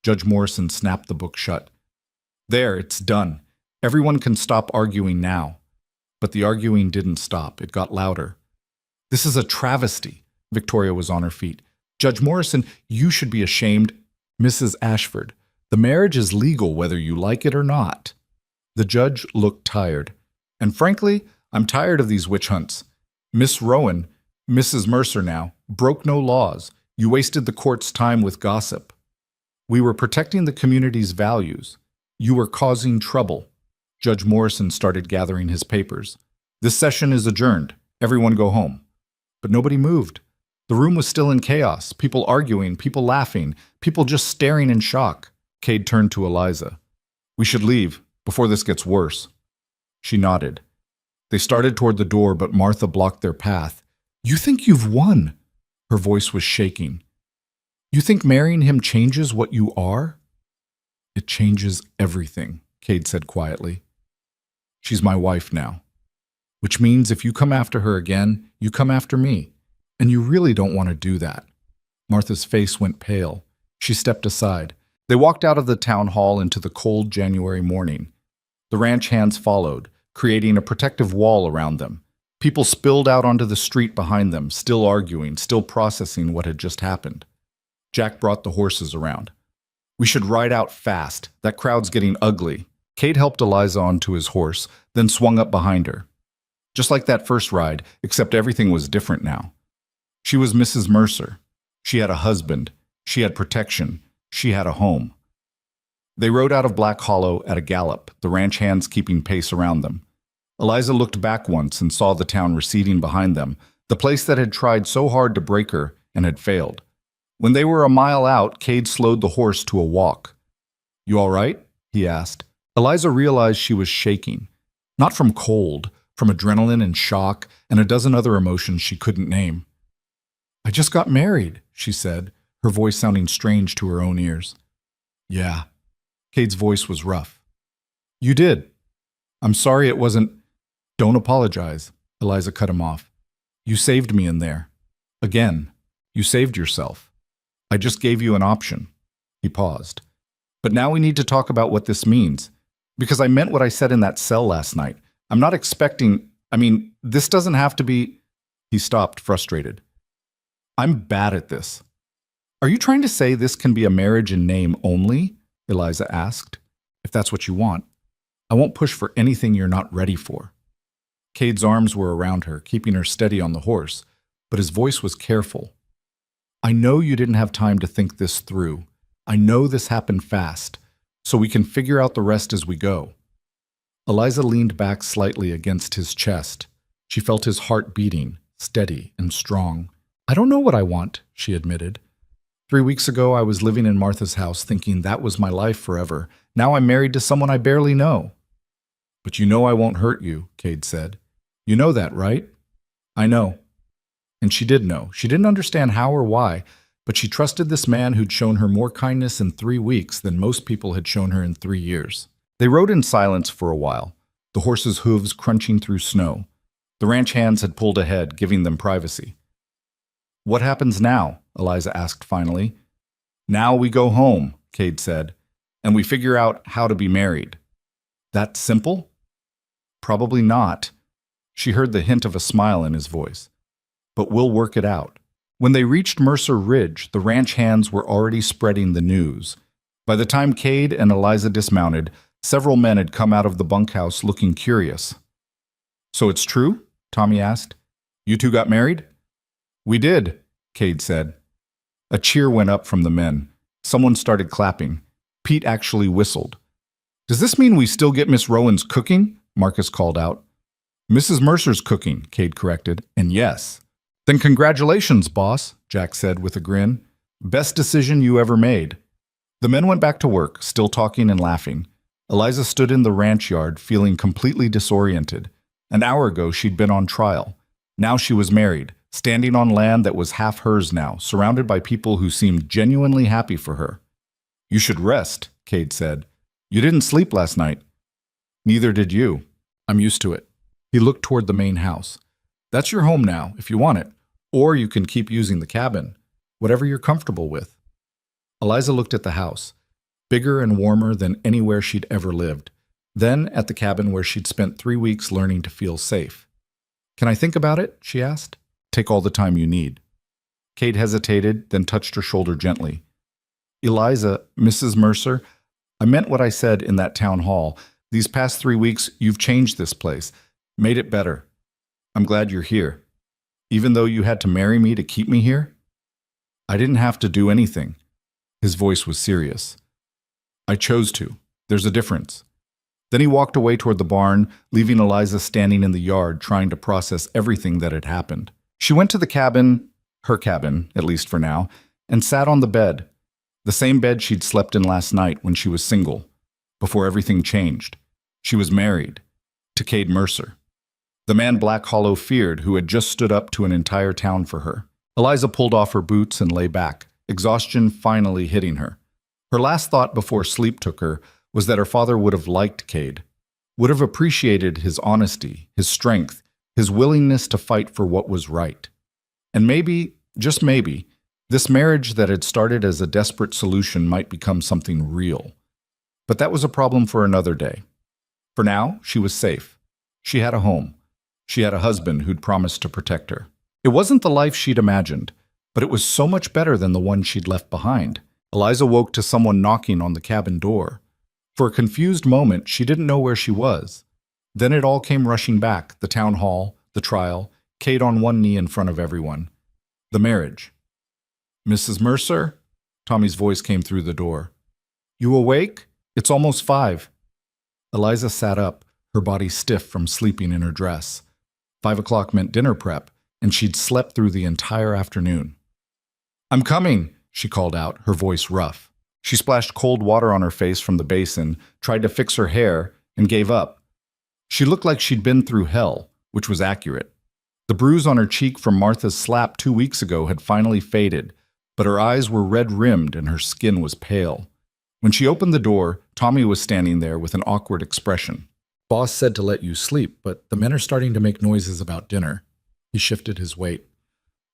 Judge Morrison snapped the book shut. "There, it's done. Everyone can stop arguing now." But the arguing didn't stop. It got louder. "This is a travesty." Victoria was on her feet. "Judge Morrison, you should be ashamed." "Mrs. Ashford, the marriage is legal whether you like it or not." The judge looked tired. "And frankly, I'm tired of these witch hunts. Miss Rowan, Mrs. Mercer now, broke no laws. You wasted the court's time with gossip. We were protecting the community's values. You were causing trouble." Judge Morrison started gathering his papers. "This session is adjourned. Everyone go home." But nobody moved. The room was still in chaos, people arguing, people laughing, people just staring in shock. Cade turned to Eliza. "We should leave, before this gets worse." She nodded. They started toward the door, but Martha blocked their path. "You think you've won?" Her voice was shaking. "You think marrying him changes what you are?" "It changes everything," Cade said quietly. "She's my wife now. Which means if you come after her again, you come after me. And you really don't want to do that." Martha's face went pale. She stepped aside. They walked out of the town hall into the cold January morning. The ranch hands followed, creating a protective wall around them. People spilled out onto the street behind them, still arguing, still processing what had just happened. Jack brought the horses around. "We should ride out fast. That crowd's getting ugly." Cade helped Eliza onto his horse, then swung up behind her. Just like that first ride, except everything was different now. She was Mrs. Mercer. She had a husband. She had protection. She had a home. They rode out of Black Hollow at a gallop, the ranch hands keeping pace around them. Eliza looked back once and saw the town receding behind them, the place that had tried so hard to break her and had failed. When they were a mile out, Cade slowed the horse to a walk. "You all right?" he asked. Eliza realized she was shaking, not from cold, from adrenaline and shock and a dozen other emotions she couldn't name. "I just got married," she said, her voice sounding strange to her own ears. "Yeah." Cade's voice was rough. "You did. I'm sorry it wasn't—" "Don't apologize," Eliza cut him off. "You saved me in there. Again, you saved yourself. I just gave you an option." He paused. "But now we need to talk about what this means. Because I meant what I said in that cell last night. I'm not expecting— this doesn't have to be—" He stopped, frustrated. "I'm bad at this." "Are you trying to say this can be a marriage in name only?" Eliza asked. "If that's what you want. I won't push for anything you're not ready for." Cade's arms were around her, keeping her steady on the horse, but his voice was careful. "I know you didn't have time to think this through. I know this happened fast, so we can figure out the rest as we go." Eliza leaned back slightly against his chest. She felt his heart beating, steady and strong. "I don't know what I want," she admitted. 3 weeks ago, I was living in Martha's house thinking that was my life forever. Now I'm married to someone I barely know." "But you know I won't hurt you," Cade said. "You know that, right?" "I know." And she did know. She didn't understand how or why, but she trusted this man who'd shown her more kindness in 3 weeks than most people had shown her in 3 years. They rode in silence for a while, the horses' hooves crunching through snow. The ranch hands had pulled ahead, giving them privacy. "What happens now?" Eliza asked finally. "Now we go home," Cade said, "and we figure out how to be married." "That simple?" "Probably not." She heard the hint of a smile in his voice. "But we'll work it out." When they reached Mercer Ridge, the ranch hands were already spreading the news. By the time Cade and Eliza dismounted, several men had come out of the bunkhouse looking curious. "So it's true?" Tommy asked. "You two got married?" "We did," Cade said. A cheer went up from the men. Someone started clapping. Pete actually whistled. "Does this mean we still get Miss Rowan's cooking?" Marcus called out. "Mrs. Mercer's cooking," Cade corrected. "And yes." Then congratulations, boss, Jack said with a grin. Best decision you ever made. The men went back to work, still talking and laughing. Eliza stood in the ranch yard, feeling completely disoriented. An hour ago, she'd been on trial. Now she was married, standing on land that was half hers now, surrounded by people who seemed genuinely happy for her. You should rest, Cade said. You didn't sleep last night. Neither did you. I'm used to it. He looked toward the main house. That's your home now, if you want it. Or you can keep using the cabin. Whatever you're comfortable with. Eliza looked at the house, bigger and warmer than anywhere she'd ever lived. Then at the cabin where she'd spent 3 weeks learning to feel safe. Can I think about it? She asked. Take all the time you need. Cade hesitated, then touched her shoulder gently. Eliza, Mrs. Mercer, I meant what I said in that town hall. These past 3 weeks, you've changed this place, made it better. I'm glad you're here. Even though you had to marry me to keep me here? I didn't have to do anything. His voice was serious. I chose to. There's a difference. Then he walked away toward the barn, leaving Eliza standing in the yard, trying to process everything that had happened. She went to the cabin, her cabin, at least for now, and sat on the bed. The same bed she'd slept in last night when she was single, before everything changed. She was married to Cade Mercer, the man Black Hollow feared, who had just stood up to an entire town for her. Eliza pulled off her boots and lay back, exhaustion finally hitting her. Her last thought before sleep took her was that her father would have liked Cade, would have appreciated his honesty, his strength, his willingness to fight for what was right. And maybe, just maybe, this marriage that had started as a desperate solution might become something real. But that was a problem for another day. For now, she was safe. She had a home. She had a husband who'd promised to protect her. It wasn't the life she'd imagined, but it was so much better than the one she'd left behind. Eliza woke to someone knocking on the cabin door. For a confused moment, she didn't know where she was. Then it all came rushing back, the town hall, the trial, Cade on one knee in front of everyone. The marriage. Mrs. Mercer? Tommy's voice came through the door. You awake? It's almost 5. Eliza sat up, her body stiff from sleeping in her dress. 5 o'clock meant dinner prep, and she'd slept through the entire afternoon. I'm coming, she called out, her voice rough. She splashed cold water on her face from the basin, tried to fix her hair, and gave up. She looked like she'd been through hell, which was accurate. The bruise on her cheek from Martha's slap 2 weeks ago had finally faded, but her eyes were red-rimmed and her skin was pale. When she opened the door, Tommy was standing there with an awkward expression. Boss said to let you sleep, but the men are starting to make noises about dinner. He shifted his weight.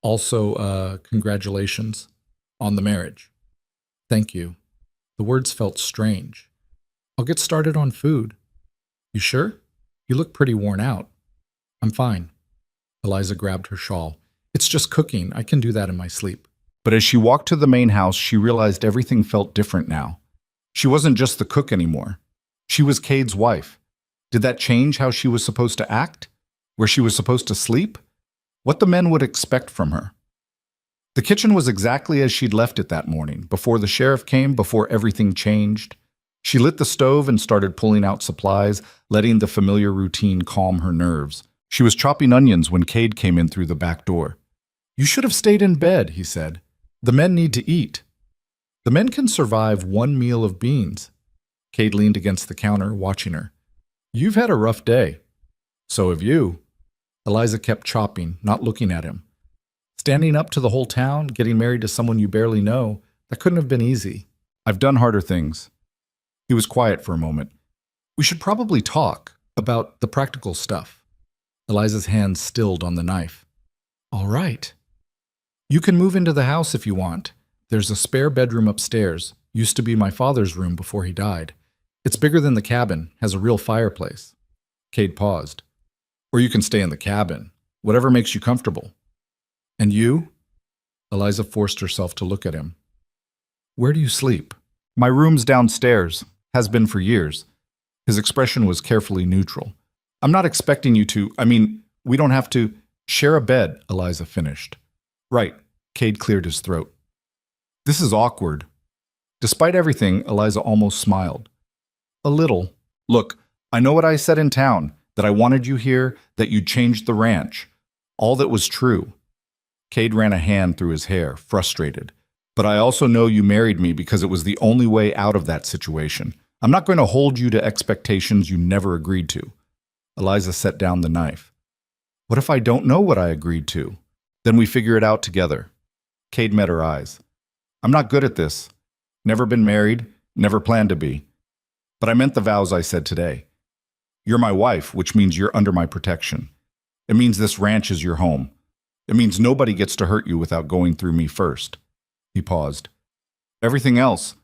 Also, congratulations on the marriage. Thank you. The words felt strange. I'll get started on food. You sure? You look pretty worn out. I'm fine. Eliza grabbed her shawl. It's just cooking. I can do that in my sleep. But as she walked to the main house, she realized everything felt different now. She wasn't just the cook anymore. She was Cade's wife. Did that change how she was supposed to act? Where she was supposed to sleep? What the men would expect from her? The kitchen was exactly as she'd left it that morning, before the sheriff came, before everything changed. She lit the stove and started pulling out supplies, letting the familiar routine calm her nerves. She was chopping onions when Cade came in through the back door. You should have stayed in bed, he said. The men need to eat. The men can survive 1 meal of beans. Cade leaned against the counter, watching her. You've had a rough day. So have you. Eliza kept chopping, not looking at him. Standing up to the whole town, getting married to someone you barely know, that couldn't have been easy. I've done harder things. He was quiet for a moment. We should probably talk about the practical stuff. Eliza's hands stilled on the knife. All right. You can move into the house if you want. There's a spare bedroom upstairs. Used to be my father's room before he died. It's bigger than the cabin, has a real fireplace. Cade paused. Or you can stay in the cabin. Whatever makes you comfortable. And you? Eliza forced herself to look at him. Where do you sleep? My room's downstairs. Has been for years. His expression was carefully neutral. I'm not expecting you to, we don't have to share a bed, Eliza finished. Right, Cade cleared his throat. This is awkward. Despite everything, Eliza almost smiled. A little. Look, I know what I said in town, that I wanted you here, that you'd changed the ranch. All that was true. Cade ran a hand through his hair, frustrated. But I also know you married me because it was the only way out of that situation. I'm not going to hold you to expectations you never agreed to. Eliza set down the knife. What if I don't know what I agreed to? Then we figure it out together. Cade met her eyes. I'm not good at this. Never been married, never planned to be. But I meant the vows I said today. You're my wife, which means you're under my protection. It means this ranch is your home. It means nobody gets to hurt you without going through me first. He paused. Everything else,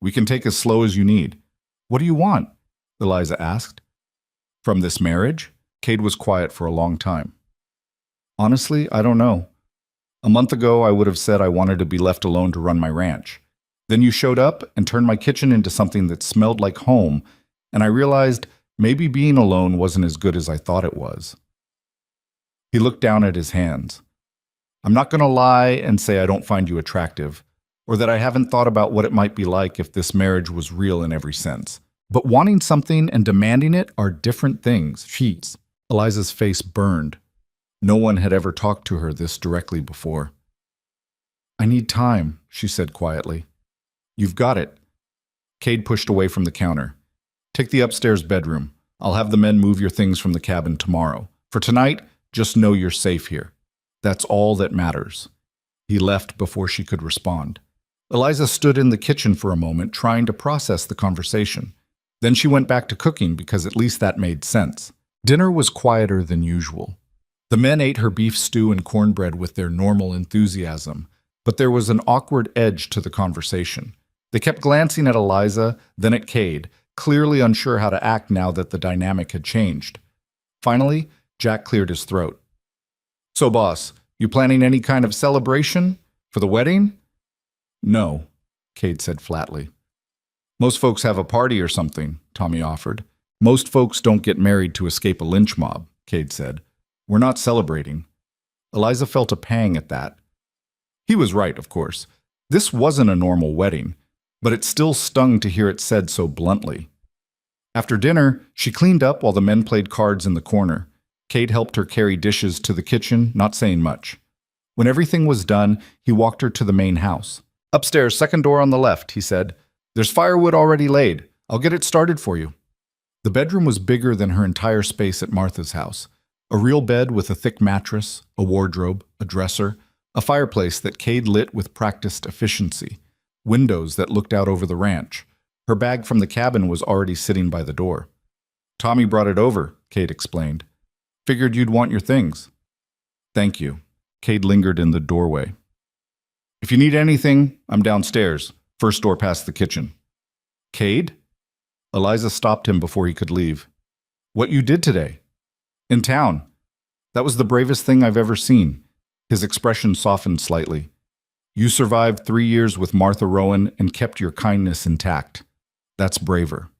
we can take as slow as you need. What do you want? Eliza asked. From this marriage? Cade was quiet for a long time. Honestly, I don't know. A month ago, I would have said I wanted to be left alone to run my ranch. Then you showed up and turned my kitchen into something that smelled like home, and I realized maybe being alone wasn't as good as I thought it was. He looked down at his hands. I'm not going to lie and say I don't find you attractive, or that I haven't thought about what it might be like if this marriage was real in every sense. But wanting something and demanding it are different things. Sheets. Eliza's face burned. No one had ever talked to her this directly before. I need time, she said quietly. You've got it. Cade pushed away from the counter. Take the upstairs bedroom. I'll have the men move your things from the cabin tomorrow. For tonight, just know you're safe here. That's all that matters. He left before she could respond. Eliza stood in the kitchen for a moment, trying to process the conversation. Then she went back to cooking because at least that made sense. Dinner was quieter than usual. The men ate her beef stew and cornbread with their normal enthusiasm, but there was an awkward edge to the conversation. They kept glancing at Eliza, then at Cade, clearly unsure how to act now that the dynamic had changed. Finally, Jack cleared his throat. So, boss, you planning any kind of celebration? For the wedding? No, Cade said flatly. Most folks have a party or something, Tommy offered. Most folks don't get married to escape a lynch mob, Cade said. We're not celebrating. Eliza felt a pang at that. He was right, of course. This wasn't a normal wedding, but it still stung to hear it said so bluntly. After dinner, she cleaned up while the men played cards in the corner. Cade helped her carry dishes to the kitchen, not saying much. When everything was done, he walked her to the main house. Upstairs, second door on the left, he said. There's firewood already laid. I'll get it started for you. The bedroom was bigger than her entire space at Martha's house. A real bed with a thick mattress, a wardrobe, a dresser, a fireplace that Cade lit with practiced efficiency, windows that looked out over the ranch. Her bag from the cabin was already sitting by the door. Tommy brought it over, Cade explained. Figured you'd want your things. Thank you. Cade lingered in the doorway. If you need anything, I'm downstairs, first door past the kitchen. Cade? Eliza stopped him before he could leave. What you did today? In town. That was the bravest thing I've ever seen. His expression softened slightly. You survived 3 years with Martha Rowan and kept your kindness intact. That's braver.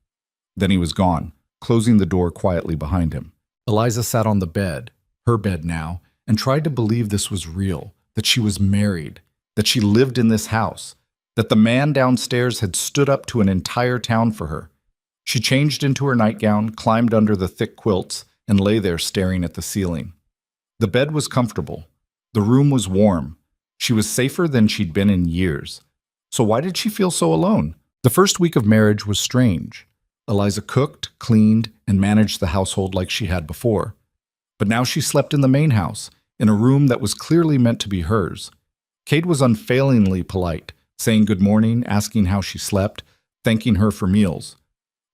Then he was gone, closing the door quietly behind him. Eliza sat on the bed, her bed now, and tried to believe this was real, that she was married, that she lived in this house, that the man downstairs had stood up to an entire town for her. She changed into her nightgown, climbed under the thick quilts, and lay there staring at the ceiling. The bed was comfortable. The room was warm. She was safer than she'd been in years. So why did she feel so alone? The first week of marriage was strange. Eliza cooked, cleaned, and managed the household like she had before. But now she slept in the main house, in a room that was clearly meant to be hers. Cade was unfailingly polite, saying good morning, asking how she slept, thanking her for meals.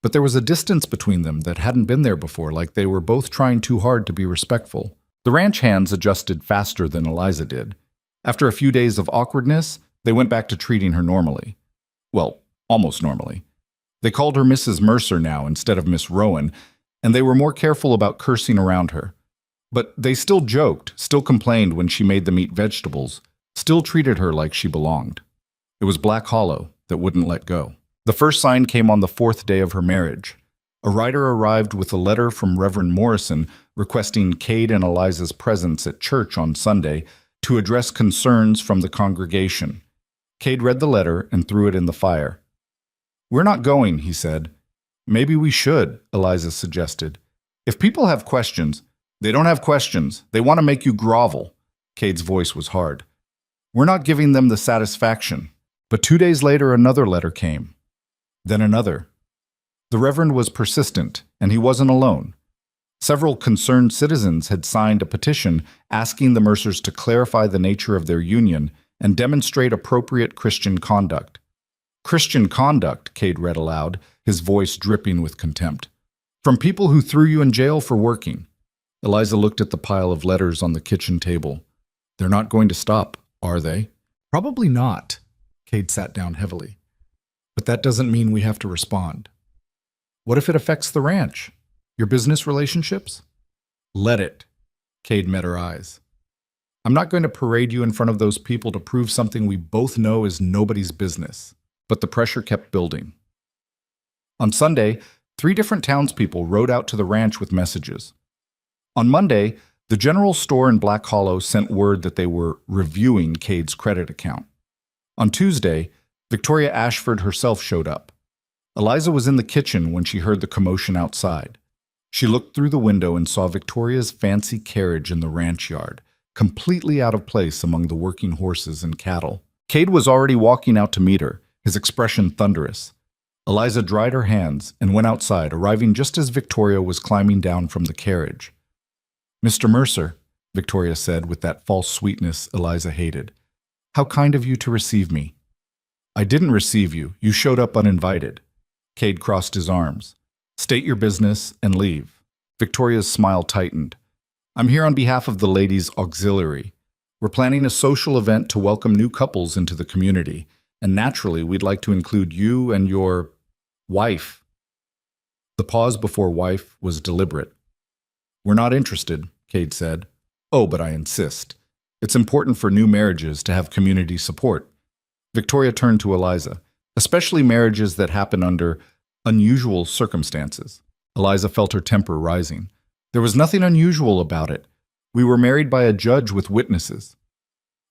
But there was a distance between them that hadn't been there before, like they were both trying too hard to be respectful. The ranch hands adjusted faster than Eliza did. After a few days of awkwardness, they went back to treating her normally. Well, almost normally. They called her Mrs. Mercer now instead of Miss Rowan, and they were more careful about cursing around her. But they still joked, still complained when she made them eat vegetables, still treated her like she belonged. It was Black Hollow that wouldn't let go. The first sign came on the 4th day of her marriage. A writer arrived with a letter from Reverend Morrison requesting Cade and Eliza's presence at church on Sunday to address concerns from the congregation. Cade read the letter and threw it in the fire. We're not going, he said. Maybe we should, Eliza suggested. If people have questions, they don't have questions. They want to make you grovel. Cade's voice was hard. "We're not giving them the satisfaction." But 2 days later, another letter came. Then another. The Reverend was persistent, and he wasn't alone. Several concerned citizens had signed a petition asking the Mercers to clarify the nature of their union and demonstrate appropriate Christian conduct. "Christian conduct," Cade read aloud, his voice dripping with contempt. "From people who threw you in jail for working." Eliza looked at the pile of letters on the kitchen table. "They're not going to stop, are they?" "Probably not." Cade sat down heavily. "But that doesn't mean we have to respond." "What if it affects the ranch? Your business relationships?" "Let it." Cade met her eyes. "I'm not going to parade you in front of those people to prove something we both know is nobody's business." But the pressure kept building. On Sunday, 3 different townspeople rode out to the ranch with messages. On Monday, the general store in Black Hollow sent word that they were reviewing Cade's credit account. On Tuesday, Victoria Ashford herself showed up. Eliza was in the kitchen when she heard the commotion outside. She looked through the window and saw Victoria's fancy carriage in the ranch yard, completely out of place among the working horses and cattle. Cade was already walking out to meet her, his expression thunderous. Eliza dried her hands and went outside, arriving just as Victoria was climbing down from the carriage. "Mr. Mercer," Victoria said with that false sweetness Eliza hated. "How kind of you to receive me." "I didn't receive you. You showed up uninvited." Cade crossed his arms. "State your business and leave." Victoria's smile tightened. "I'm here on behalf of the Ladies' Auxiliary. We're planning a social event to welcome new couples into the community, and naturally we'd like to include you and your wife." The pause before wife was deliberate. "We're not interested," Cade said. "Oh, but I insist. It's important for new marriages to have community support." Victoria turned to Eliza, "Especially marriages that happen under unusual circumstances." Eliza felt her temper rising. "There was nothing unusual about it. We were married by a judge with witnesses."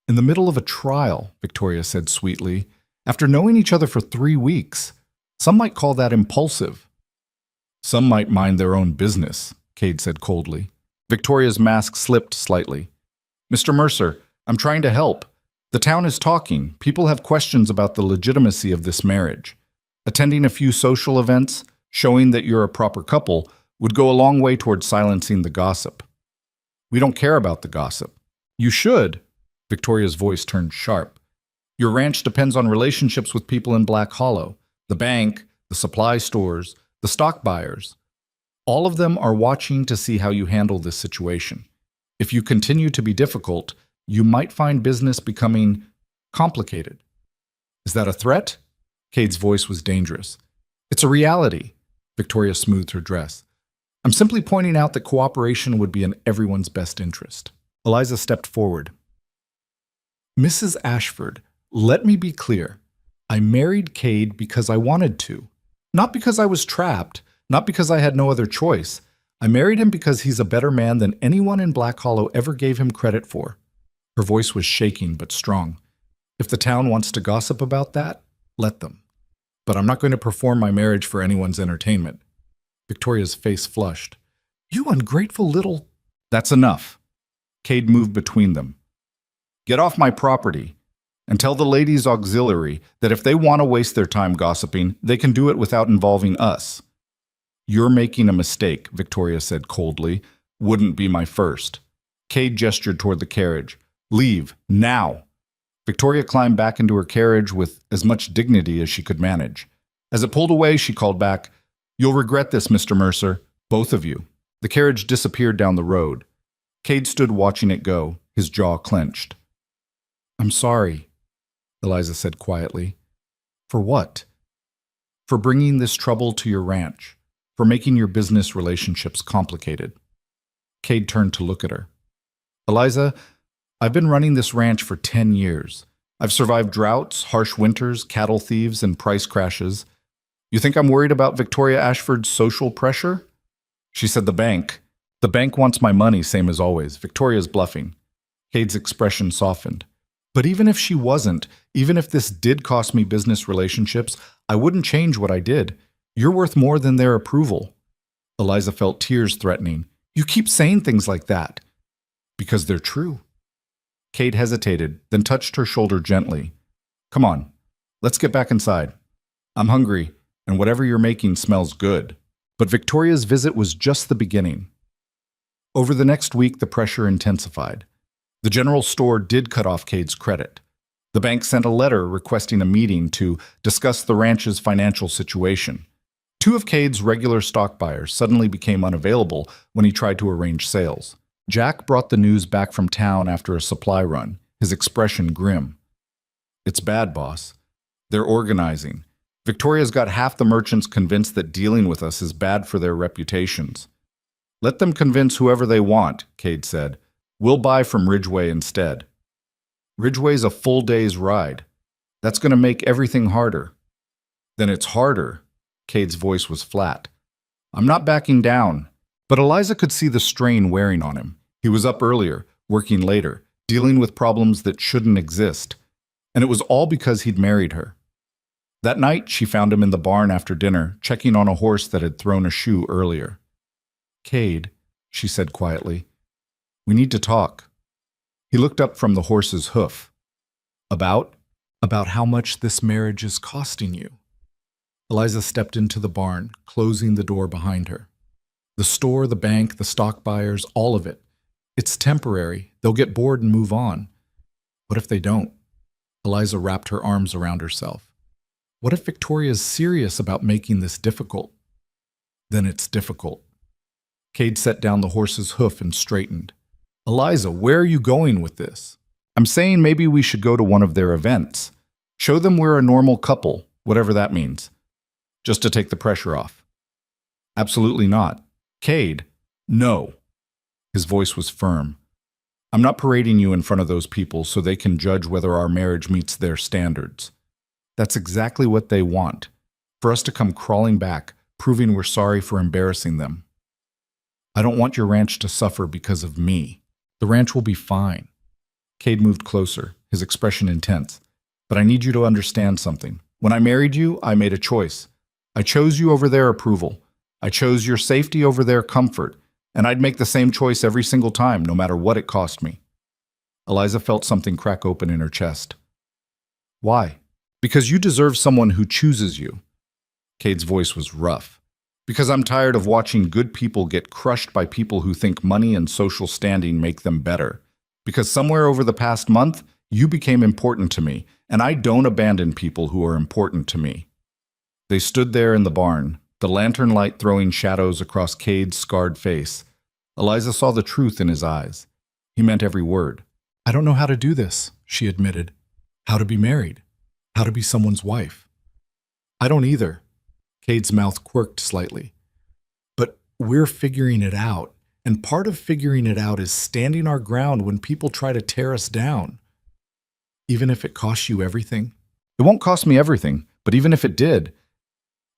"In the middle of a trial," Victoria said sweetly, "after knowing each other for 3 weeks. Some might call that impulsive." "Some might mind their own business," Cade said coldly. Victoria's mask slipped slightly. "Mr. Mercer, I'm trying to help. The town is talking. People have questions about the legitimacy of this marriage. Attending a few social events, showing that you're a proper couple, would go a long way toward silencing the gossip." "We don't care about the gossip." "You should." Victoria's voice turned sharp. "Your ranch depends on relationships with people in Black Hollow. The bank, the supply stores, the stock buyers. All of them are watching to see how you handle this situation. If you continue to be difficult, you might find business becoming complicated." "Is that a threat?" Cade's voice was dangerous. "It's a reality." Victoria smoothed her dress. "I'm simply pointing out that cooperation would be in everyone's best interest." Eliza stepped forward. "Mrs. Ashford, let me be clear. I married Cade because I wanted to. Not because I was trapped, not because I had no other choice. I married him because he's a better man than anyone in Black Hollow ever gave him credit for." Her voice was shaking but strong. "If the town wants to gossip about that, let them. But I'm not going to perform my marriage for anyone's entertainment." Victoria's face flushed. "You ungrateful little—" "That's enough." Cade moved between them. "Get off my property, and tell the Ladies' Auxiliary that if they want to waste their time gossiping, they can do it without involving us." "You're making a mistake," Victoria said coldly. "Wouldn't be my first." Cade gestured toward the carriage. "Leave, now." Victoria climbed back into her carriage with as much dignity as she could manage. As it pulled away, she called back, "You'll regret this, Mr. Mercer, both of you." The carriage disappeared down the road. Cade stood watching it go, his jaw clenched. "I'm sorry," Eliza said quietly. "For what?" "For bringing this trouble to your ranch, for making your business relationships complicated." Cade turned to look at her. "Eliza, I've been running this ranch for 10 years. I've survived droughts, harsh winters, cattle thieves, and price crashes. You think I'm worried about Victoria Ashford's social pressure?" She said, "The bank. The bank wants my money, same as always. Victoria's bluffing." Cade's expression softened. "But even if she wasn't, even if this did cost me business relationships, I wouldn't change what I did. You're worth more than their approval." Eliza felt tears threatening. "You keep saying things like that." "Because they're true." Cade hesitated, then touched her shoulder gently. Come on, let's get back inside. I'm hungry, and whatever you're making smells good. But Victoria's visit was just the beginning. Over the next week, the pressure intensified. The general store did cut off Cade's credit. The bank sent a letter requesting a meeting to discuss the ranch's financial situation. Two of Cade's regular stock buyers suddenly became unavailable when he tried to arrange sales. Jack brought the news back from town after a supply run, his expression grim. It's bad, boss. They're organizing. Victoria's got half the merchants convinced that dealing with us is bad for their reputations. Let them convince whoever they want, Cade said. We'll buy from Ridgeway instead. Ridgeway's a full day's ride. That's going to make everything harder. Then it's harder. Cade's voice was flat. I'm not backing down. But Eliza could see the strain wearing on him. He was up earlier, working later, dealing with problems that shouldn't exist. And it was all because he'd married her. That night, she found him in the barn after dinner, checking on a horse that had thrown a shoe earlier. Cade, she said quietly, we need to talk. He looked up from the horse's hoof. About how much this marriage is costing you. Eliza stepped into the barn, closing the door behind her. The store, the bank, the stock buyers, all of it. It's temporary. They'll get bored and move on. What if they don't? Eliza wrapped her arms around herself. What if Victoria's serious about making this difficult? Then it's difficult. Cade set down the horse's hoof and straightened. Eliza, where are you going with this? I'm saying maybe we should go to one of their events. Show them we're a normal couple, whatever that means. Just to take the pressure off. Absolutely not. Cade, no. His voice was firm. I'm not parading you in front of those people so they can judge whether our marriage meets their standards. That's exactly what they want. For us to come crawling back, proving we're sorry for embarrassing them. I don't want your ranch to suffer because of me. The ranch will be fine. Cade moved closer, his expression intense. But I need you to understand something. When I married you, I made a choice. I chose you over their approval. I chose your safety over their comfort. And I'd make the same choice every single time, no matter what it cost me. Eliza felt something crack open in her chest. Why? Because you deserve someone who chooses you. Cade's voice was rough. Because I'm tired of watching good people get crushed by people who think money and social standing make them better. Because somewhere over the past month, you became important to me, and I don't abandon people who are important to me. They stood there in the barn, the lantern light throwing shadows across Cade's scarred face. Eliza saw the truth in his eyes. He meant every word. I don't know how to do this, she admitted. How to be married. How to be someone's wife. I don't either. Cade's mouth quirked slightly. But we're figuring it out, and part of figuring it out is standing our ground when people try to tear us down. Even if it costs you everything? It won't cost me everything, but even if it did.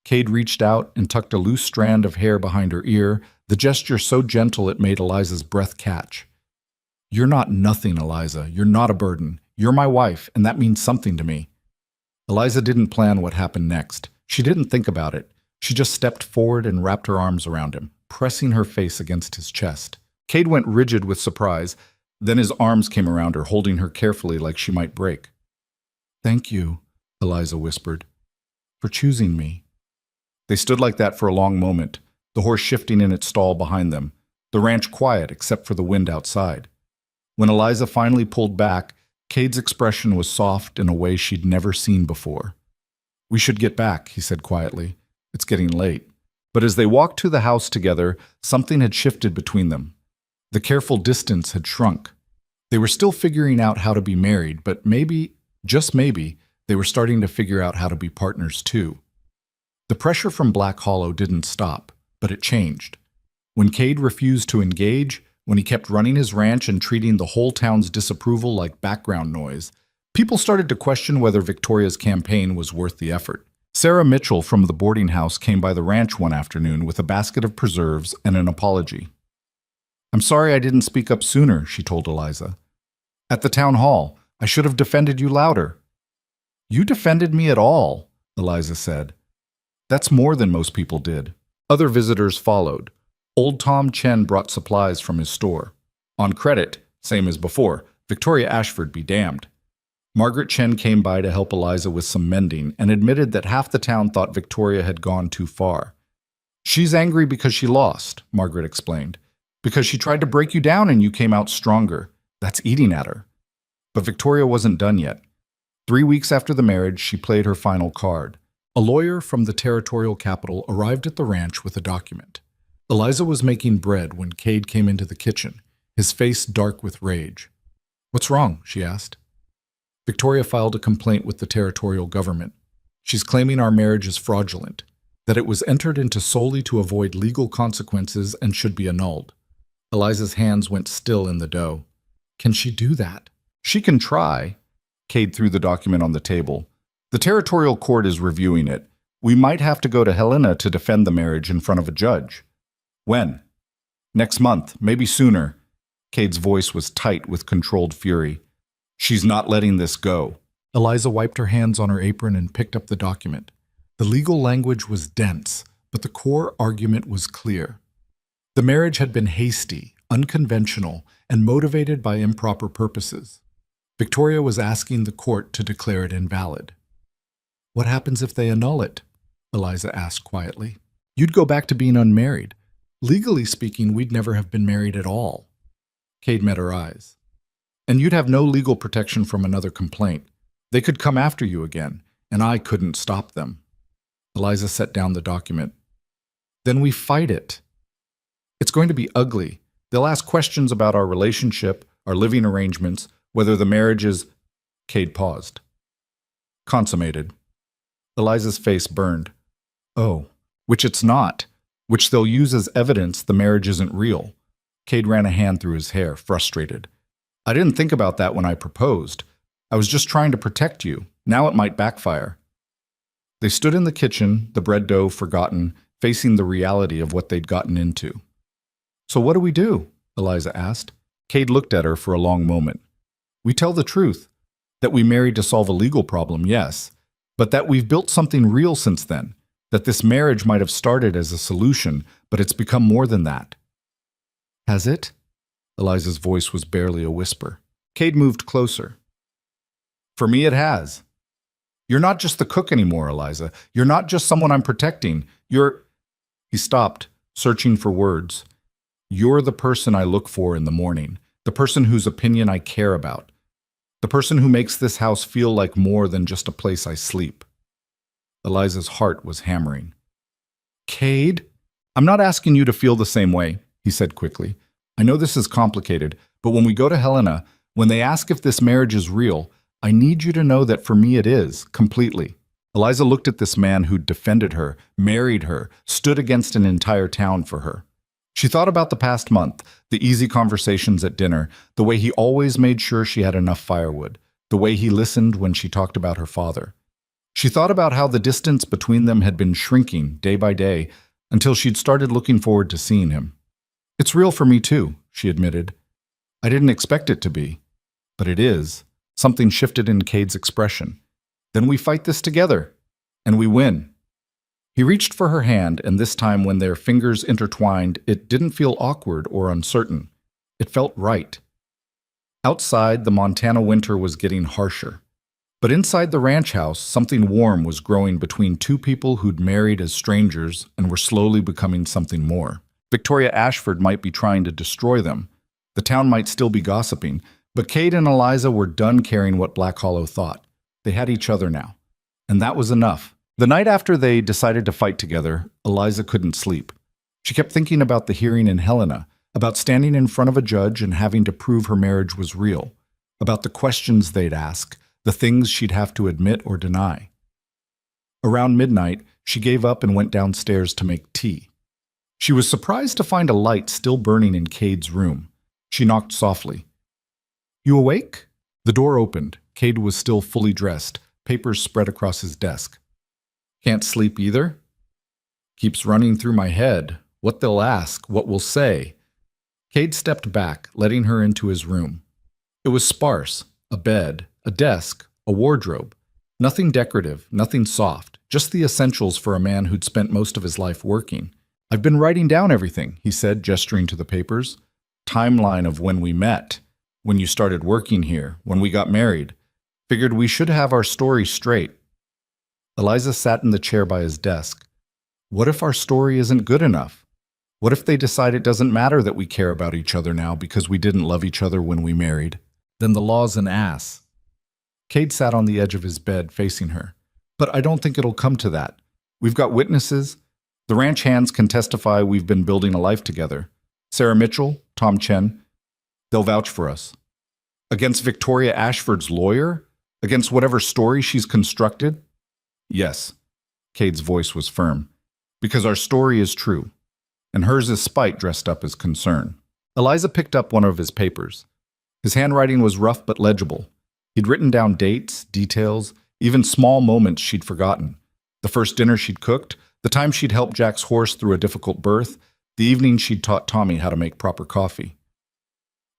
Cade reached out and tucked a loose strand of hair behind her ear, the gesture so gentle it made Eliza's breath catch. You're not nothing, Eliza. You're not a burden. You're my wife, and that means something to me. Eliza didn't plan what happened next. She didn't think about it. She just stepped forward and wrapped her arms around him, pressing her face against his chest. Cade went rigid with surprise. Then his arms came around her, holding her carefully like she might break. Thank you, Eliza whispered, for choosing me. They stood like that for a long moment, the horse shifting in its stall behind them, the ranch quiet except for the wind outside. When Eliza finally pulled back, Cade's expression was soft in a way she'd never seen before. We should get back, he said quietly. It's getting late. But as they walked to the house together, something had shifted between them. The careful distance had shrunk. They were still figuring out how to be married, but maybe, just maybe, they were starting to figure out how to be partners too. The pressure from Black Hollow didn't stop, but it changed. When Cade refused to engage, when he kept running his ranch and treating the whole town's disapproval like background noise, people started to question whether Victoria's campaign was worth the effort. Sarah Mitchell from the boarding house came by the ranch one afternoon with a basket of preserves and an apology. I'm sorry I didn't speak up sooner, she told Eliza. At the town hall, I should have defended you louder. You defended me at all, Eliza said. That's more than most people did. Other visitors followed. Old Tom Chen brought supplies from his store. On credit, same as before, Victoria Ashford be damned. Margaret Chen came by to help Eliza with some mending and admitted that half the town thought Victoria had gone too far. She's angry because she lost, Margaret explained. Because she tried to break you down and you came out stronger. That's eating at her. But Victoria wasn't done yet. 3 weeks after the marriage, she played her final card. A lawyer from the territorial capital arrived at the ranch with a document. Eliza was making bread when Cade came into the kitchen, his face dark with rage. "What's wrong?" she asked. "Victoria filed a complaint with the territorial government. She's claiming our marriage is fraudulent, that it was entered into solely to avoid legal consequences and should be annulled." Eliza's hands went still in the dough. "Can she do that?" "She can try." Cade threw the document on the table. "The territorial court is reviewing it. We might have to go to Helena to defend the marriage in front of a judge." "When?" "Next month, maybe sooner." Cade's voice was tight with controlled fury. "She's not letting this go." Eliza wiped her hands on her apron and picked up the document. The legal language was dense, but the core argument was clear. The marriage had been hasty, unconventional, and motivated by improper purposes. Victoria was asking the court to declare it invalid. "What happens if they annul it?" Eliza asked quietly. "You'd go back to being unmarried. Legally speaking, we'd never have been married at all." Cade met her eyes. "And you'd have no legal protection from another complaint. They could come after you again, and I couldn't stop them." Eliza set down the document. "Then we fight it. It's going to be ugly. They'll ask questions about our relationship, our living arrangements, whether the marriage is—" Cade paused. "Consummated." Eliza's face burned. "Oh, which it's not. Which they'll use as evidence the marriage isn't real." Cade ran a hand through his hair, frustrated. "I didn't think about that when I proposed. I was just trying to protect you. Now it might backfire." They stood in the kitchen, the bread dough forgotten, facing the reality of what they'd gotten into. "So what do we do?" Eliza asked. Cade looked at her for a long moment. "We tell the truth. That we married to solve a legal problem, yes. But that we've built something real since then. That this marriage might have started as a solution, but it's become more than that." "Has it?" Eliza's voice was barely a whisper. Cade moved closer. "For me it has. You're not just the cook anymore, Eliza. You're not just someone I'm protecting. You're—" He stopped, searching for words. "You're the person I look for in the morning, the person whose opinion I care about, the person who makes this house feel like more than just a place I sleep." Eliza's heart was hammering. "Cade, I'm not asking you to feel the same way," he said quickly. "I know this is complicated, but when we go to Helena, when they ask if this marriage is real, I need you to know that for me it is, completely." Eliza looked at this man who'd defended her, married her, stood against an entire town for her. She thought about the past month, the easy conversations at dinner, the way he always made sure she had enough firewood, the way he listened when she talked about her father. She thought about how the distance between them had been shrinking day by day until she'd started looking forward to seeing him. "It's real for me too," she admitted. "I didn't expect it to be, but it is." Something shifted in Cade's expression. "Then we fight this together, and we win." He reached for her hand, and this time when their fingers intertwined, it didn't feel awkward or uncertain. It felt right. Outside, the Montana winter was getting harsher. But inside the ranch house, something warm was growing between two people who'd married as strangers and were slowly becoming something more. Victoria Ashford might be trying to destroy them. The town might still be gossiping, but Cade and Eliza were done caring what Black Hollow thought. They had each other now. And that was enough. The night after they decided to fight together, Eliza couldn't sleep. She kept thinking about the hearing in Helena, about standing in front of a judge and having to prove her marriage was real, about the questions they'd ask, the things she'd have to admit or deny. Around midnight, she gave up and went downstairs to make tea. She was surprised to find a light still burning in Cade's room. She knocked softly. "You awake?" The door opened. Cade was still fully dressed, papers spread across his desk. "Can't sleep either?" "Keeps running through my head. What they'll ask, what we'll say." Cade stepped back, letting her into his room. It was sparse. A bed, a desk, a wardrobe. Nothing decorative, nothing soft, just the essentials for a man who'd spent most of his life working. "I've been writing down everything," he said, gesturing to the papers. "Timeline of when we met. when you started working here, when we got married. Figured we should have our story straight. Eliza sat in the chair by his desk. What if our story isn't good enough? What if they decide it doesn't matter that we care about each other now because we didn't love each other when we married? Then the law's an ass. Cade sat on the edge of his bed facing her. But I don't think it'll come to that. We've got witnesses. The ranch hands can testify we've been building a life together. Sarah Mitchell, Tom Chen, they'll vouch for us. Against Victoria Ashford's lawyer? Against whatever story she's constructed? Yes. Cade's voice was firm. Because our story is true. And hers is spite dressed up as concern. Eliza picked up one of his papers. His handwriting was rough but legible. He'd written down dates, details, even small moments she'd forgotten. The first dinner she'd cooked, the time she'd helped Jack's horse through a difficult birth, the evening she'd taught Tommy how to make proper coffee.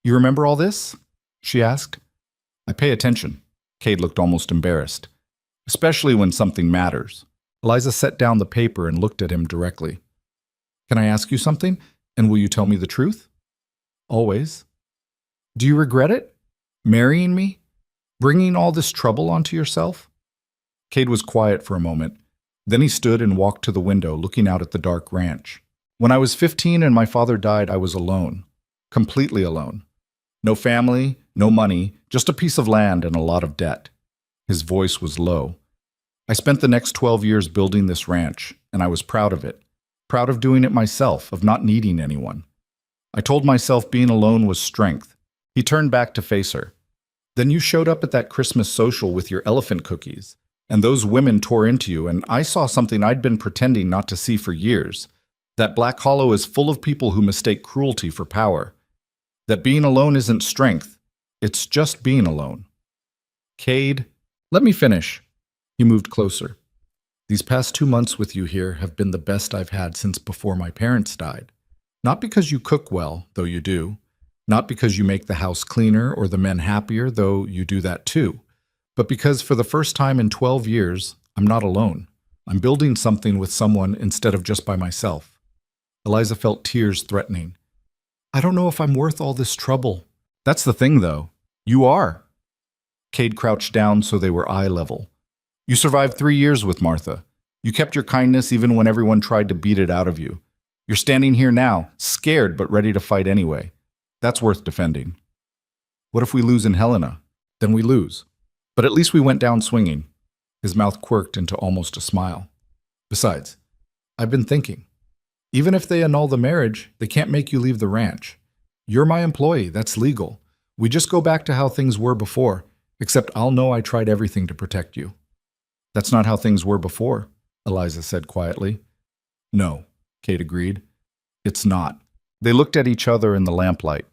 You remember all this? She asked. I pay attention. Cade looked almost embarrassed. Especially when something matters. Eliza set down the paper and looked at him directly. Can I ask you something? And will you tell me the truth? Always. Do you regret it? Marrying me? Bringing all this trouble onto yourself? Cade was quiet for a moment. Then he stood and walked to the window, looking out at the dark ranch. When I was 15 and my father died, I was alone. Completely alone. No family, no money, just a piece of land and a lot of debt. His voice was low. I spent the next 12 years building this ranch, and I was proud of it. Proud of doing it myself, of not needing anyone. I told myself being alone was strength. He turned back to face her. Then you showed up at that Christmas social with your elephant cookies, and those women tore into you, and I saw something I'd been pretending not to see for years. That Black Hollow is full of people who mistake cruelty for power. That being alone isn't strength. It's just being alone. Cade, let me finish. He moved closer. These past 2 months with you here have been the best I've had since before my parents died. Not because you cook well, though you do. Not because you make the house cleaner or the men happier, though you do that too. But because for the first time in 12 years, I'm not alone. I'm building something with someone instead of just by myself. Eliza felt tears threatening. I don't know if I'm worth all this trouble. That's the thing, though. You are. Cade crouched down so they were eye level. You survived 3 years with Martha. You kept your kindness even when everyone tried to beat it out of you. You're standing here now, scared but ready to fight anyway. That's worth defending. What if we lose in Helena? Then we lose. But at least we went down swinging. His mouth quirked into almost a smile. Besides, I've been thinking. Even if they annul the marriage, they can't make you leave the ranch. You're my employee, that's legal. We just go back to how things were before, except I'll know I tried everything to protect you. That's not how things were before, Eliza said quietly. No, Cade agreed. It's not. They looked at each other in the lamplight.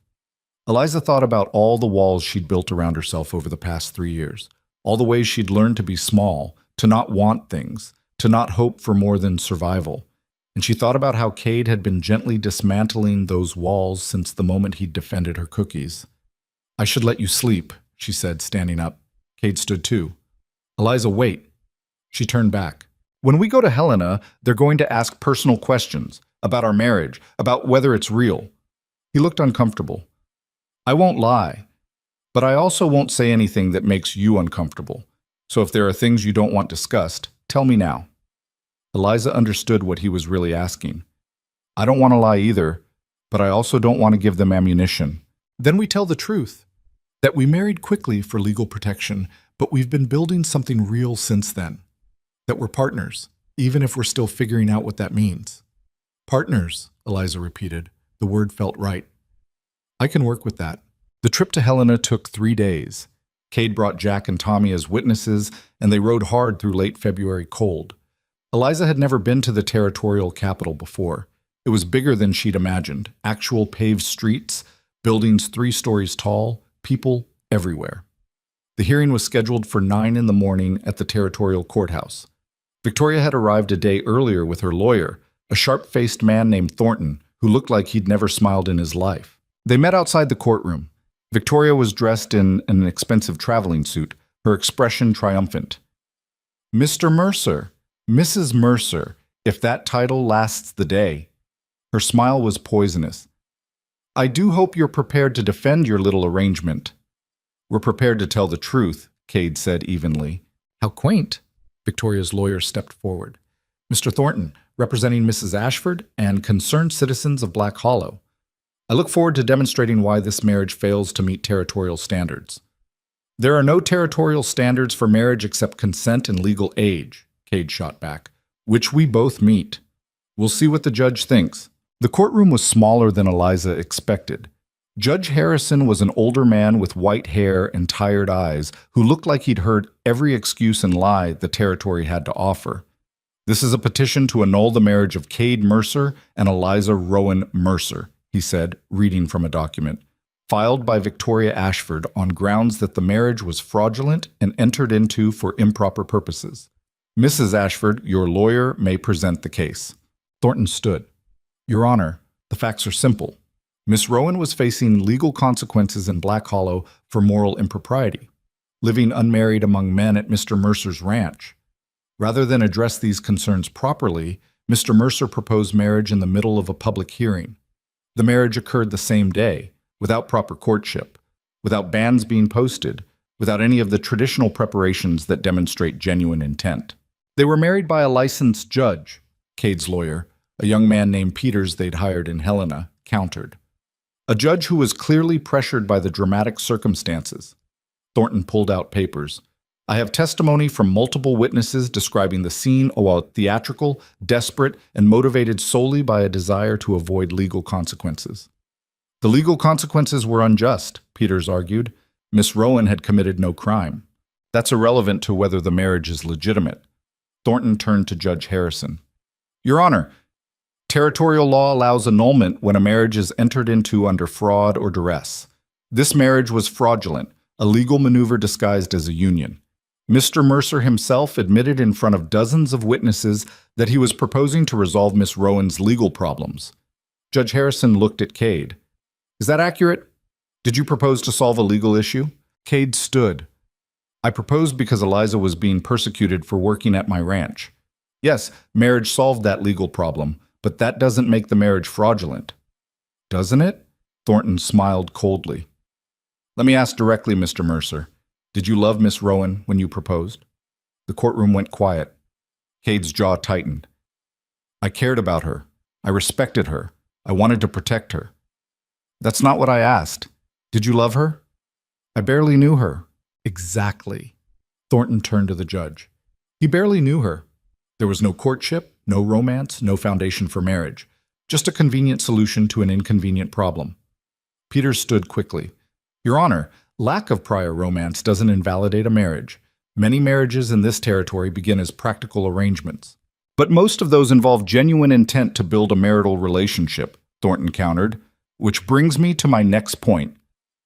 Eliza thought about all the walls she'd built around herself over the past 3 years, all the ways she'd learned to be small, to not want things, to not hope for more than survival. And she thought about how Cade had been gently dismantling those walls since the moment he'd defended her cookies. I should let you sleep, she said, standing up. Cade stood too. Eliza, wait. She turned back. When we go to Helena, they're going to ask personal questions about our marriage, about whether it's real. He looked uncomfortable. I won't lie, but I also won't say anything that makes you uncomfortable. So if there are things you don't want discussed, tell me now. Eliza understood what he was really asking. I don't want to lie either, but I also don't want to give them ammunition. Then we tell the truth, that we married quickly for legal protection, but we've been building something real since then. That we're partners, even if we're still figuring out what that means. Partners, Eliza repeated. The word felt right. I can work with that. The trip to Helena took 3 days. Cade brought Jack and Tommy as witnesses, and they rode hard through late February cold. Eliza had never been to the territorial capital before. It was bigger than she'd imagined. Actual paved streets, buildings 3 stories tall, people everywhere. The hearing was scheduled for 9 in the morning at the territorial courthouse. Victoria had arrived a day earlier with her lawyer, a sharp-faced man named Thornton, who looked like he'd never smiled in his life. They met outside the courtroom. Victoria was dressed in an expensive traveling suit, her expression triumphant. Mr. Mercer, Mrs. Mercer, if that title lasts the day. Her smile was poisonous. I do hope you're prepared to defend your little arrangement. We're prepared to tell the truth, Cade said evenly. How quaint. Victoria's lawyer stepped forward. Mr. Thornton, representing Mrs. Ashford and concerned citizens of Black Hollow. I look forward to demonstrating why this marriage fails to meet territorial standards. There are no territorial standards for marriage except consent and legal age, Cade shot back, which we both meet. We'll see what the judge thinks. The courtroom was smaller than Eliza expected. Judge Harrison was an older man with white hair and tired eyes who looked like he'd heard every excuse and lie the territory had to offer. This is a petition to annul the marriage of Cade Mercer and Eliza Rowan Mercer, he said, reading from a document, filed by Victoria Ashford on grounds that the marriage was fraudulent and entered into for improper purposes. Mrs. Ashford, your lawyer may present the case. Thornton stood. Your Honor, the facts are simple. Miss Rowan was facing legal consequences in Black Hollow for moral impropriety, living unmarried among men at Mr. Mercer's ranch. Rather than address these concerns properly, Mr. Mercer proposed marriage in the middle of a public hearing. The marriage occurred the same day, without proper courtship, without banns being posted, without any of the traditional preparations that demonstrate genuine intent. They were married by a licensed judge, Cade's lawyer, a young man named Peters they'd hired in Helena, countered. A judge who was clearly pressured by the dramatic circumstances. Thornton pulled out papers. I have testimony from multiple witnesses describing the scene while theatrical, desperate, and motivated solely by a desire to avoid legal consequences. The legal consequences were unjust, Peters argued. Miss Rowan had committed no crime. That's irrelevant to whether the marriage is legitimate. Thornton turned to Judge Harrison. Your Honor, territorial law allows annulment when a marriage is entered into under fraud or duress. This marriage was fraudulent, a legal maneuver disguised as a union. Mr. Mercer himself admitted in front of dozens of witnesses that he was proposing to resolve Miss Rowan's legal problems. Judge Harrison looked at Cade. Is that accurate? Did you propose to solve a legal issue? Cade stood. I proposed because Eliza was being persecuted for working at my ranch. Yes, marriage solved that legal problem, but that doesn't make the marriage fraudulent. Doesn't it? Thornton smiled coldly. Let me ask directly, Mr. Mercer. Did you love Miss Rowan when you proposed? The courtroom went quiet. Cade's jaw tightened. I cared about her. I respected her. I wanted to protect her. That's not what I asked. Did you love her? I barely knew her. Exactly. Thornton turned to the judge. He barely knew her. There was no courtship, no romance, no foundation for marriage. Just a convenient solution to an inconvenient problem. Peters stood quickly. Your Honor, lack of prior romance doesn't invalidate a marriage. Many marriages in this territory begin as practical arrangements. But most of those involve genuine intent to build a marital relationship, Thornton countered, which brings me to my next point.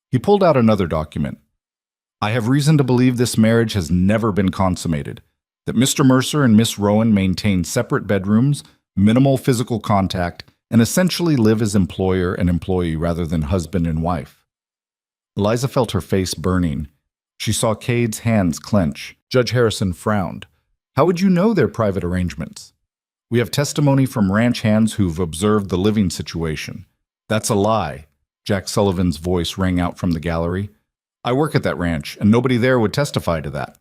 He pulled out another document. I have reason to believe this marriage has never been consummated, that Mr. Mercer and Miss Rowan maintain separate bedrooms, minimal physical contact, and essentially live as employer and employee rather than husband and wife. Eliza felt her face burning. She saw Cade's hands clench. Judge Harrison frowned. How would you know their private arrangements? We have testimony from ranch hands who've observed the living situation. That's a lie. Jack Sullivan's voice rang out from the gallery. I work at that ranch, and nobody there would testify to that.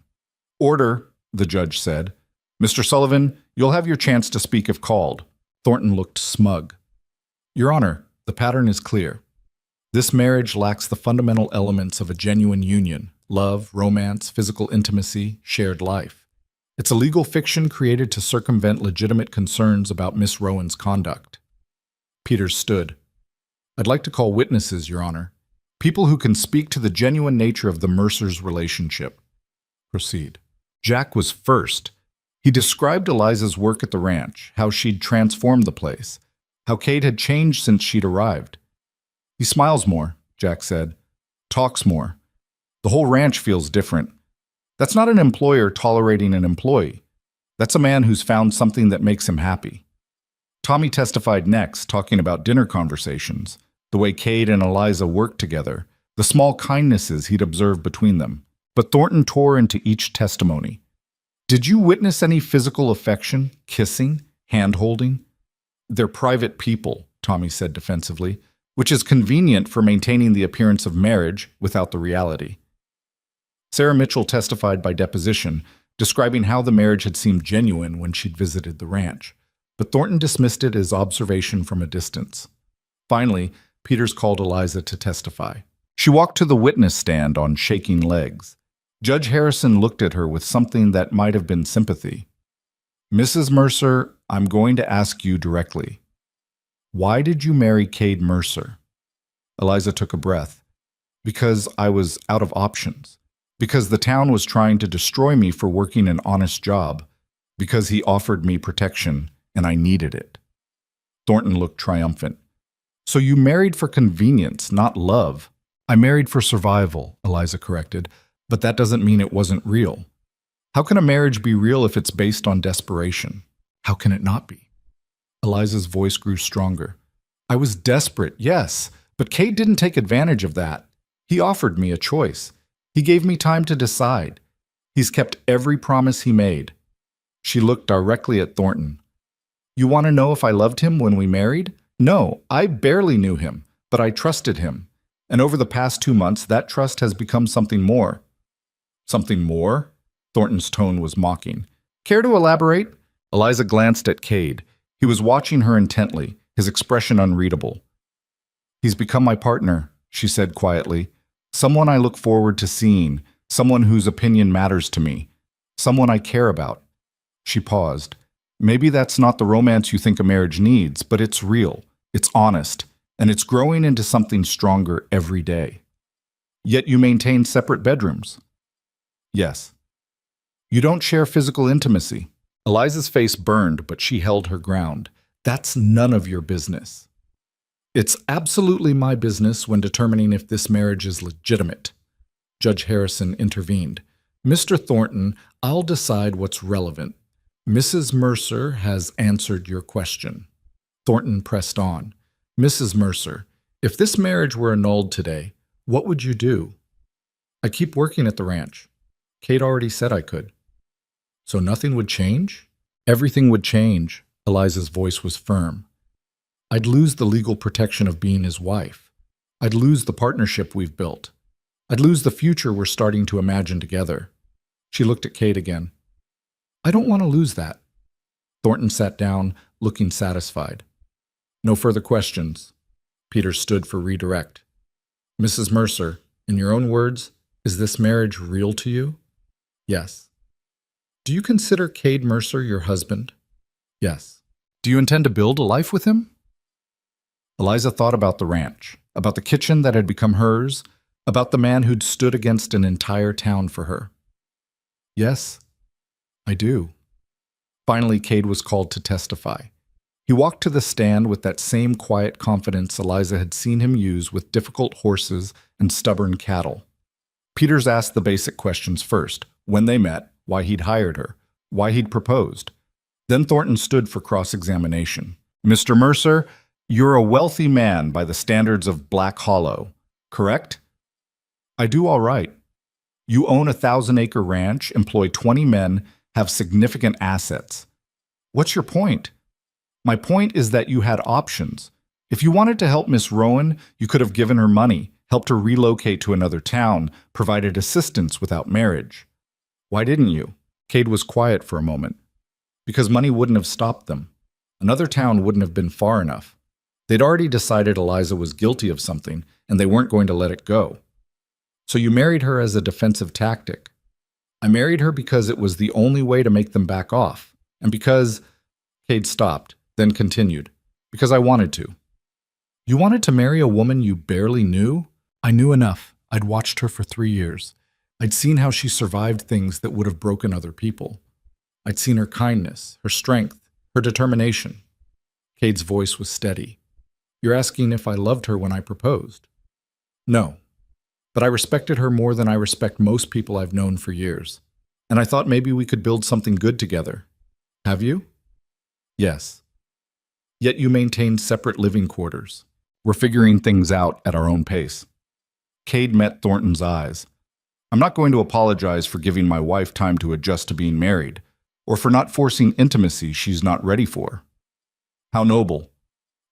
Order, the judge said. Mr. Sullivan, you'll have your chance to speak if called. Thornton looked smug. Your Honor, the pattern is clear. This marriage lacks the fundamental elements of a genuine union: love, romance, physical intimacy, shared life. It's a legal fiction created to circumvent legitimate concerns about Miss Rowan's conduct. Peters stood. I'd like to call witnesses, Your Honor. People who can speak to the genuine nature of the Mercers' relationship. Proceed. Jack was first. He described Eliza's work at the ranch, how she'd transformed the place, how Cade had changed since she'd arrived. He smiles more, Jack said. Talks more. The whole ranch feels different. That's not an employer tolerating an employee. That's a man who's found something that makes him happy. Tommy testified next, talking about dinner conversations, the way Cade and Eliza worked together, the small kindnesses he'd observed between them. But Thornton tore into each testimony. Did you witness any physical affection, kissing, hand-holding? They're private people, Tommy said defensively. which is convenient for maintaining the appearance of marriage without the reality. Sarah Mitchell testified by deposition, describing how the marriage had seemed genuine when she'd visited the ranch, but Thornton dismissed it as observation from a distance. Finally, Peters called Eliza to testify. She walked to the witness stand on shaking legs. Judge Harrison looked at her with something that might have been sympathy. "Mrs. Mercer, I'm going to ask you directly. Why did you marry Cade Mercer?" Eliza took a breath. "Because I was out of options. Because the town was trying to destroy me for working an honest job. Because he offered me protection, and I needed it." Thornton looked triumphant. "So you married for convenience, not love." "I married for survival," Eliza corrected, "but that doesn't mean it wasn't real. How can a marriage be real if it's based on desperation? How can it not be?" Eliza's voice grew stronger. "I was desperate, yes, but Cade didn't take advantage of that. He offered me a choice. He gave me time to decide. He's kept every promise he made." She looked directly at Thornton. "You want to know if I loved him when we married? No, I barely knew him, but I trusted him. And over the past 2 months, that trust has become something more." "Something more?" Thornton's tone was mocking. "Care to elaborate?" Eliza glanced at Cade. He was watching her intently, his expression unreadable. "He's become my partner," she said quietly. "Someone I look forward to seeing, someone whose opinion matters to me, someone I care about." She paused. "Maybe that's not the romance you think a marriage needs, but it's real, it's honest, and it's growing into something stronger every day." "Yet you maintain separate bedrooms." "Yes." "You don't share physical intimacy." Eliza's face burned, but she held her ground. "That's none of your business." "It's absolutely my business when determining if this marriage is legitimate." Judge Harrison intervened. "Mr. Thornton, I'll decide what's relevant. Mrs. Mercer has answered your question." Thornton pressed on. "Mrs. Mercer, if this marriage were annulled today, what would you do?" "I keep working at the ranch. Cade already said I could." "So nothing would change?" "Everything would change." Eliza's voice was firm. "I'd lose the legal protection of being his wife. I'd lose the partnership we've built. I'd lose the future we're starting to imagine together." She looked at Cade again. "I don't want to lose that." Thornton sat down, looking satisfied. "No further questions." Peters stood for redirect. "Mrs. Mercer, in your own words, is this marriage real to you?" "Yes." "Do you consider Cade Mercer your husband?" "Yes." "Do you intend to build a life with him?" Eliza thought about the ranch, about the kitchen that had become hers, about the man who'd stood against an entire town for her. "Yes, I do." Finally, Cade was called to testify. He walked to the stand with that same quiet confidence Eliza had seen him use with difficult horses and stubborn cattle. Peters asked the basic questions first: when they met, why he'd hired her, why he'd proposed. Then Thornton stood for cross-examination. "Mr. Mercer, you're a wealthy man by the standards of Black Hollow, correct?" "I do all right." "You own a 1,000-acre ranch, employ 20 men, have significant assets. What's your point?" "My point is that you had options. If you wanted to help Miss Rowan, you could have given her money, helped her relocate to another town, provided assistance without marriage. Why didn't you?" Cade was quiet for a moment. "Because money wouldn't have stopped them. Another town wouldn't have been far enough. They'd already decided Eliza was guilty of something, and they weren't going to let it go. So you married her as a defensive tactic." "I married her because it was the only way to make them back off, and because—" Cade stopped, then continued, "because I wanted to." "You wanted to marry a woman you barely knew?" "I knew enough. I'd watched her for 3 years. I'd seen how she survived things that would have broken other people. I'd seen her kindness, her strength, her determination." Cade's voice was steady. "You're asking if I loved her when I proposed?" "No. But I respected her more than I respect most people I've known for years. And I thought maybe we could build something good together." "Have you?" "Yes." "Yet you maintain separate living quarters." "We're figuring things out at our own pace." Cade met Thornton's eyes. "I'm not going to apologize for giving my wife time to adjust to being married, or for not forcing intimacy she's not ready for." "How noble."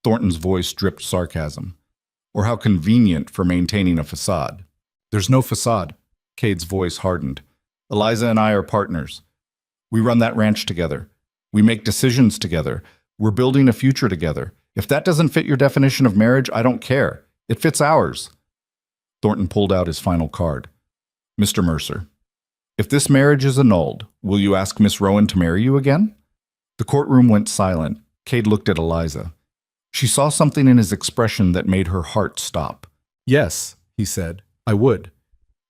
Thornton's voice dripped sarcasm. or how convenient for maintaining a facade. There's no facade. Cade's voice hardened. Eliza and I are partners. We run that ranch together. We make decisions together. We're building a future together. If that doesn't fit your definition of marriage, I don't care. It fits ours. Thornton pulled out his final card. Mr. Mercer, if this marriage is annulled, will you ask Miss Rowan to marry you again? The courtroom went silent. Cade looked at Eliza. She saw something in his expression that made her heart stop. Yes, he said, I would.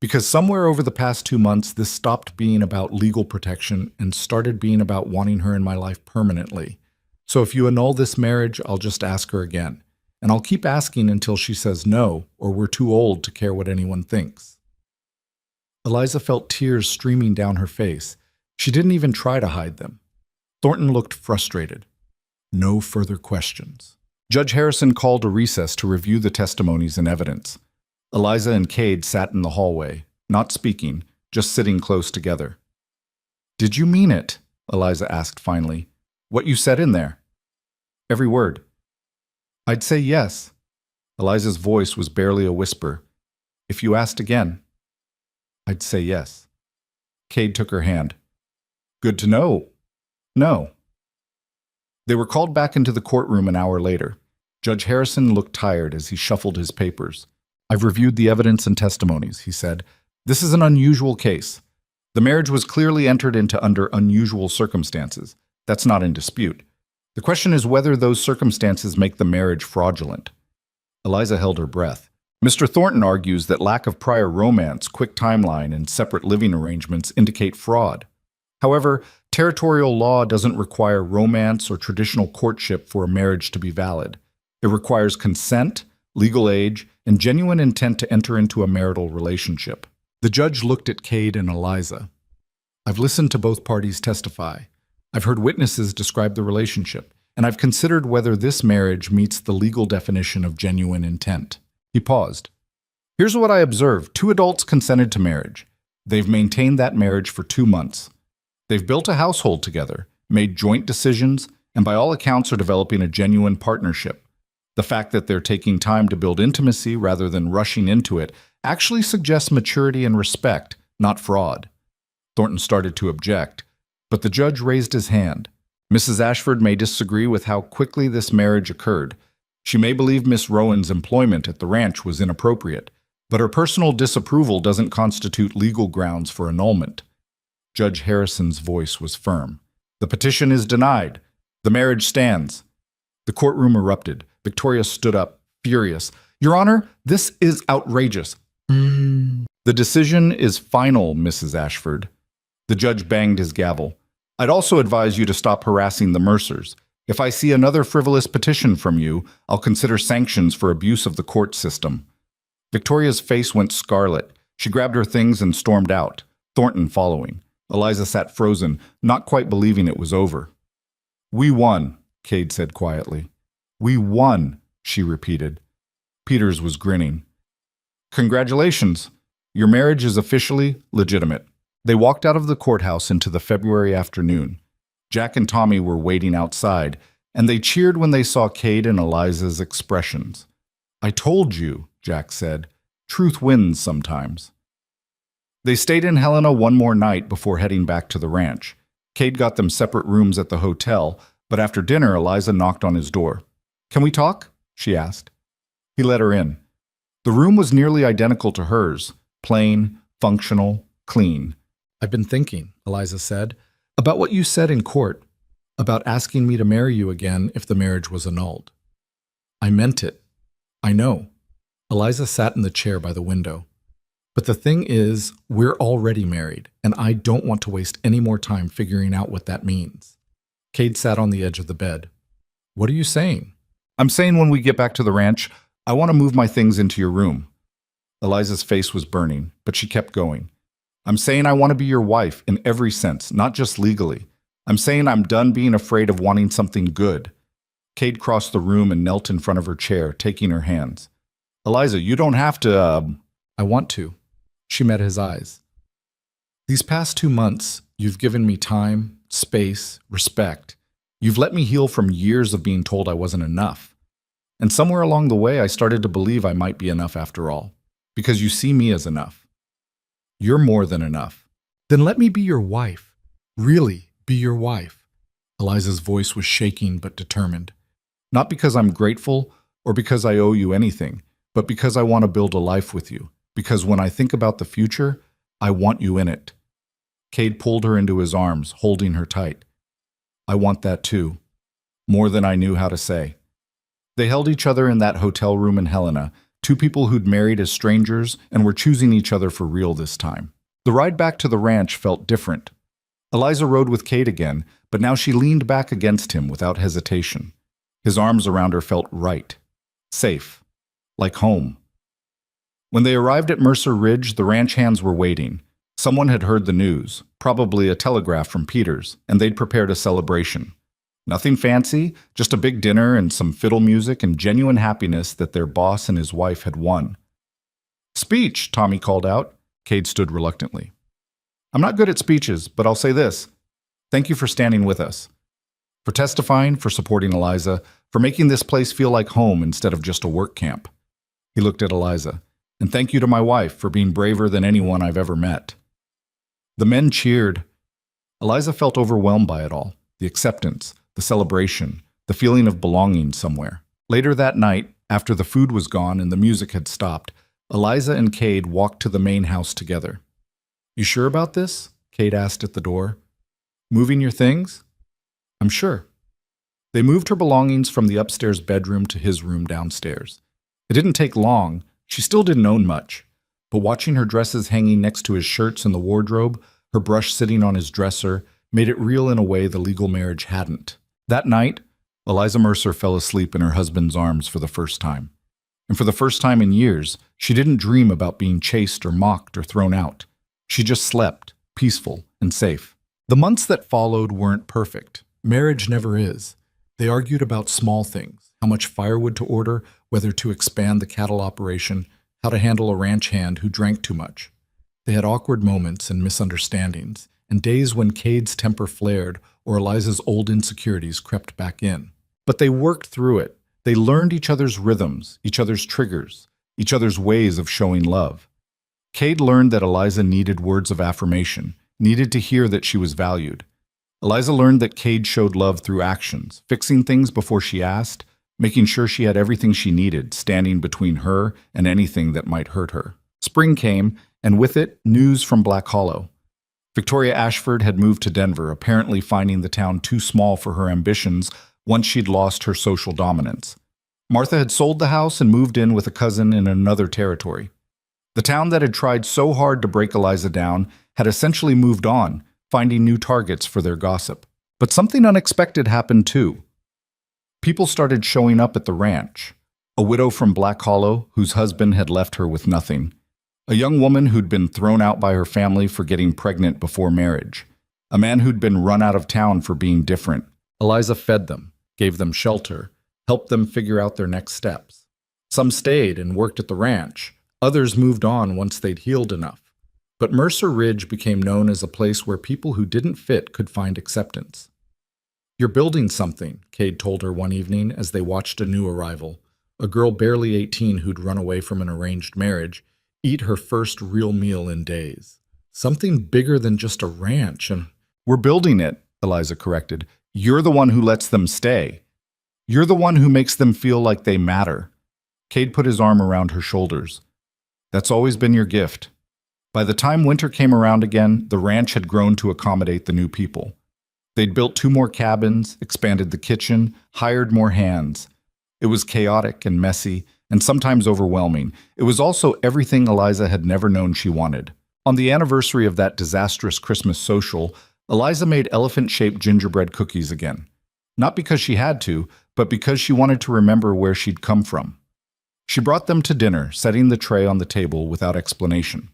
Because somewhere over the past 2 months, this stopped being about legal protection and started being about wanting her in my life permanently. So if you annul this marriage, I'll just ask her again. And I'll keep asking until she says no, or we're too old to care what anyone thinks. Eliza felt tears streaming down her face. She didn't even try to hide them. Thornton looked frustrated. No further questions. Judge Harrison called a recess to review the testimonies and evidence. Eliza and Cade sat in the hallway, not speaking, just sitting close together. Did you mean it? Eliza asked finally. What you said in there? Every word. I'd say yes. Eliza's voice was barely a whisper. If you asked again, I'd say yes. Cade took her hand. Good to know. No. They were called back into the courtroom an hour later. Judge Harrison looked tired as he shuffled his papers. I've reviewed the evidence and testimonies, he said. This is an unusual case. The marriage was clearly entered into under unusual circumstances. That's not in dispute. The question is whether those circumstances make the marriage fraudulent. Eliza held her breath. Mr. Thornton argues that lack of prior romance, quick timeline, and separate living arrangements indicate fraud. However, territorial law doesn't require romance or traditional courtship for a marriage to be valid. It requires consent, legal age, and genuine intent to enter into a marital relationship. The judge looked at Cade and Eliza. I've listened to both parties testify. I've heard witnesses describe the relationship, and I've considered whether this marriage meets the legal definition of genuine intent. He paused. Here's what I observed. 2 adults consented to marriage. They've maintained that marriage for 2 months. They've built a household together, made joint decisions, and by all accounts are developing a genuine partnership. The fact that they're taking time to build intimacy rather than rushing into it actually suggests maturity and respect, not fraud. Thornton started to object, but the judge raised his hand. Mrs. Ashford may disagree with how quickly this marriage occurred. She may believe Miss Rowan's employment at the ranch was inappropriate, but her personal disapproval doesn't constitute legal grounds for annulment. Judge Harrison's voice was firm. The petition is denied. The marriage stands. The courtroom erupted. Victoria stood up, furious. Your Honor, this is outrageous. The decision is final, Mrs. Ashford. The judge banged his gavel. I'd also advise you to stop harassing the Mercers. If I see another frivolous petition from you, I'll consider sanctions for abuse of the court system. Victoria's face went scarlet. She grabbed her things and stormed out, Thornton following. Eliza sat frozen, not quite believing it was over. We won, Cade said quietly. We won, she repeated. Peters was grinning. Congratulations. Your marriage is officially legitimate. They walked out of the courthouse into the February afternoon. Jack and Tommy were waiting outside, and they cheered when they saw Cade and Eliza's expressions. I told you, Jack said. Truth wins sometimes. They stayed in Helena one more night before heading back to the ranch. Cade got them separate rooms at the hotel, but after dinner, Eliza knocked on his door. Can we talk? She asked. He let her in. The room was nearly identical to hers, plain, functional, clean. I've been thinking, Eliza said, about what you said in court, about asking me to marry you again if the marriage was annulled. I meant it. I know. Eliza sat in the chair by the window. But the thing is, we're already married, and I don't want to waste any more time figuring out what that means. Cade sat on the edge of the bed. What are you saying? I'm saying when we get back to the ranch, I want to move my things into your room. Eliza's face was burning, but she kept going. I'm saying I want to be your wife in every sense, not just legally. I'm saying I'm done being afraid of wanting something good. Cade crossed the room and knelt in front of her chair, taking her hands. Eliza, you don't have to, I want to. She met his eyes. These past 2 months, you've given me time, space, respect. You've let me heal from years of being told I wasn't enough. And somewhere along the way, I started to believe I might be enough after all. Because you see me as enough. You're more than enough. Then let me be your wife. Really, be your wife. Eliza's voice was shaking but determined. Not because I'm grateful or because I owe you anything, but because I want to build a life with you. Because when I think about the future, I want you in it. Cade pulled her into his arms, holding her tight. I want that too. More than I knew how to say. They held each other in that hotel room in Helena, two people who'd married as strangers and were choosing each other for real this time. The ride back to the ranch felt different. Eliza rode with Cade again, but now she leaned back against him without hesitation. His arms around her felt right. Safe. Like home. When they arrived at Mercer Ridge, the ranch hands were waiting. Someone had heard the news, probably a telegraph from Peters, and they'd prepared a celebration. Nothing fancy, just a big dinner and some fiddle music and genuine happiness that their boss and his wife had won. Speech, Tommy called out. Cade stood reluctantly. I'm not good at speeches, but I'll say this. Thank you for standing with us. For testifying, for supporting Eliza, for making this place feel like home instead of just a work camp. He looked at Eliza. And thank you to my wife for being braver than anyone I've ever met. The men cheered. Eliza felt overwhelmed by it all. The acceptance, the celebration, the feeling of belonging somewhere. Later that night, after the food was gone and the music had stopped, Eliza and Cade walked to the main house together. You sure about this? Cade asked at the door. Moving your things? I'm sure. They moved her belongings from the upstairs bedroom to his room downstairs. It didn't take long. She still didn't own much, but watching her dresses hanging next to his shirts in the wardrobe, her brush sitting on his dresser, made it real in a way the legal marriage hadn't. That night, Eliza Mercer fell asleep in her husband's arms for the first time. And for the first time in years, she didn't dream about being chased or mocked or thrown out. She just slept, peaceful and safe. The months that followed weren't perfect. Marriage never is. They argued about small things, how much firewood to order, whether to expand the cattle operation, how to handle a ranch hand who drank too much. They had awkward moments and misunderstandings, and days when Cade's temper flared or Eliza's old insecurities crept back in. But they worked through it. They learned each other's rhythms, each other's triggers, each other's ways of showing love. Cade learned that Eliza needed words of affirmation, needed to hear that she was valued. Eliza learned that Cade showed love through actions, fixing things before she asked, making sure she had everything she needed, standing between her and anything that might hurt her. Spring came, and with it, news from Black Hollow. Victoria Ashford had moved to Denver, apparently finding the town too small for her ambitions once she'd lost her social dominance. Martha had sold the house and moved in with a cousin in another territory. The town that had tried so hard to break Eliza down had essentially moved on, finding new targets for their gossip. But something unexpected happened too. People started showing up at the ranch. A widow from Black Hollow, whose husband had left her with nothing. A young woman who'd been thrown out by her family for getting pregnant before marriage. A man who'd been run out of town for being different. Eliza fed them, gave them shelter, helped them figure out their next steps. Some stayed and worked at the ranch. Others moved on once they'd healed enough. But Mercer Ridge became known as a place where people who didn't fit could find acceptance. You're building something, Cade told her one evening as they watched a new arrival, a girl barely 18 who'd run away from an arranged marriage, eat her first real meal in days. Something bigger than just a ranch. And we're building it, Eliza corrected. You're the one who lets them stay. You're the one who makes them feel like they matter. Cade put his arm around her shoulders. That's always been your gift. By the time winter came around again, the ranch had grown to accommodate the new people. They'd built 2 more cabins, expanded the kitchen, hired more hands. It was chaotic and messy, and sometimes overwhelming. It was also everything Eliza had never known she wanted. On the anniversary of that disastrous Christmas social, Eliza made elephant-shaped gingerbread cookies again. Not because she had to, but because she wanted to remember where she'd come from. She brought them to dinner, setting the tray on the table without explanation.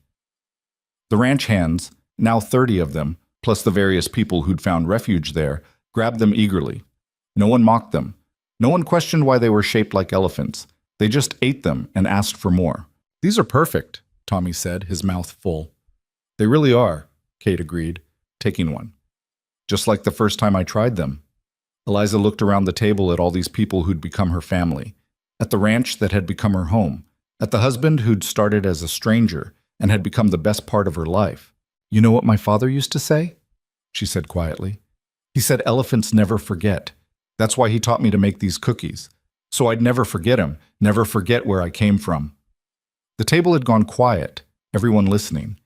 The ranch hands, now 30 of them, plus the various people who'd found refuge there, grabbed them eagerly. No one mocked them. No one questioned why they were shaped like elephants. They just ate them and asked for more. These are perfect, Tommy said, his mouth full. They really are, Cade agreed, taking one. Just like the first time I tried them. Eliza looked around the table at all these people who'd become her family. at the ranch that had become her home, at the husband who'd started as a stranger and had become the best part of her life. "You know what my father used to say?" she said quietly. "He said elephants never forget. That's why he taught me to make these cookies. So I'd never forget him, never forget where I came from." The table had gone quiet, everyone listening.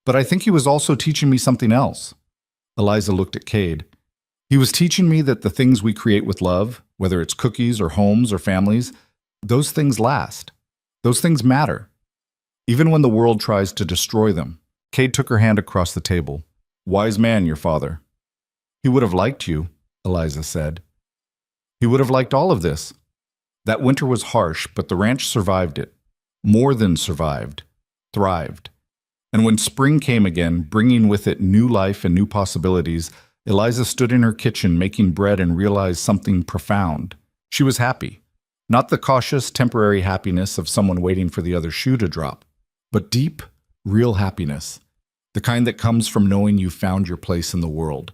"But I think he was also teaching me something else." Eliza looked at Cade. "He was teaching me that the things we create with love, whether it's cookies or homes or families, those things last. Those things matter. Even when the world tries to destroy them." Cade took her hand across the table. "Wise man, your father." "He would have liked you," Eliza said. "He would have liked all of this." That winter was harsh, but the ranch survived it. More than survived. Thrived. And when spring came again, bringing with it new life and new possibilities, Eliza stood in her kitchen making bread and realized something profound. She was happy. Not the cautious, temporary happiness of someone waiting for the other shoe to drop, but deep, real happiness. The kind that comes from knowing you've found your place in the world.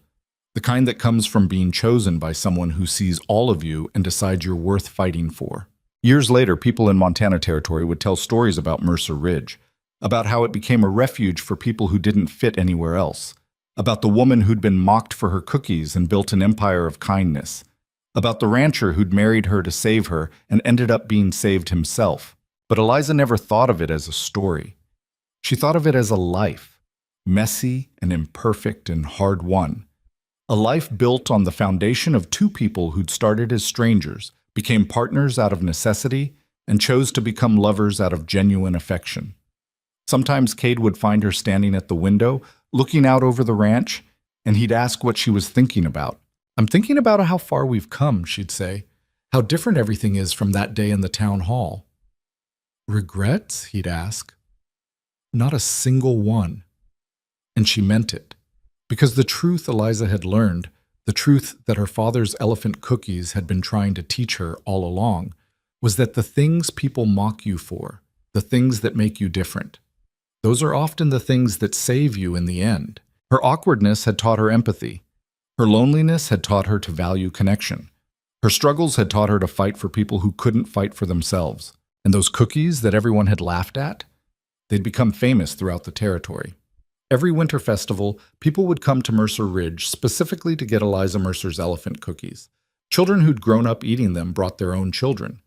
The kind that comes from being chosen by someone who sees all of you and decides you're worth fighting for. Years later, people in Montana Territory would tell stories about Mercer Ridge, about how it became a refuge for people who didn't fit anywhere else, about the woman who'd been mocked for her cookies and built an empire of kindness, about the rancher who'd married her to save her and ended up being saved himself. But Eliza never thought of it as a story. She thought of it as a life, messy and imperfect and hard-won. A life built on the foundation of two people who'd started as strangers, became partners out of necessity, and chose to become lovers out of genuine affection. Sometimes Cade would find her standing at the window, looking out over the ranch, and he'd ask what she was thinking about. "I'm thinking about how far we've come," she'd say. "How different everything is from that day in the town hall." "Regrets?" he'd ask. "Not a single one." And she meant it. Because the truth Eliza had learned, the truth that her father's elephant cookies had been trying to teach her all along, was that the things people mock you for, the things that make you different, those are often the things that save you in the end. Her awkwardness had taught her empathy. Her loneliness had taught her to value connection. Her struggles had taught her to fight for people who couldn't fight for themselves. And those cookies that everyone had laughed at, they'd become famous throughout the territory. Every winter festival, people would come to Mercer Ridge specifically to get Eliza Mercer's elephant cookies. Children who'd grown up eating them brought their own children.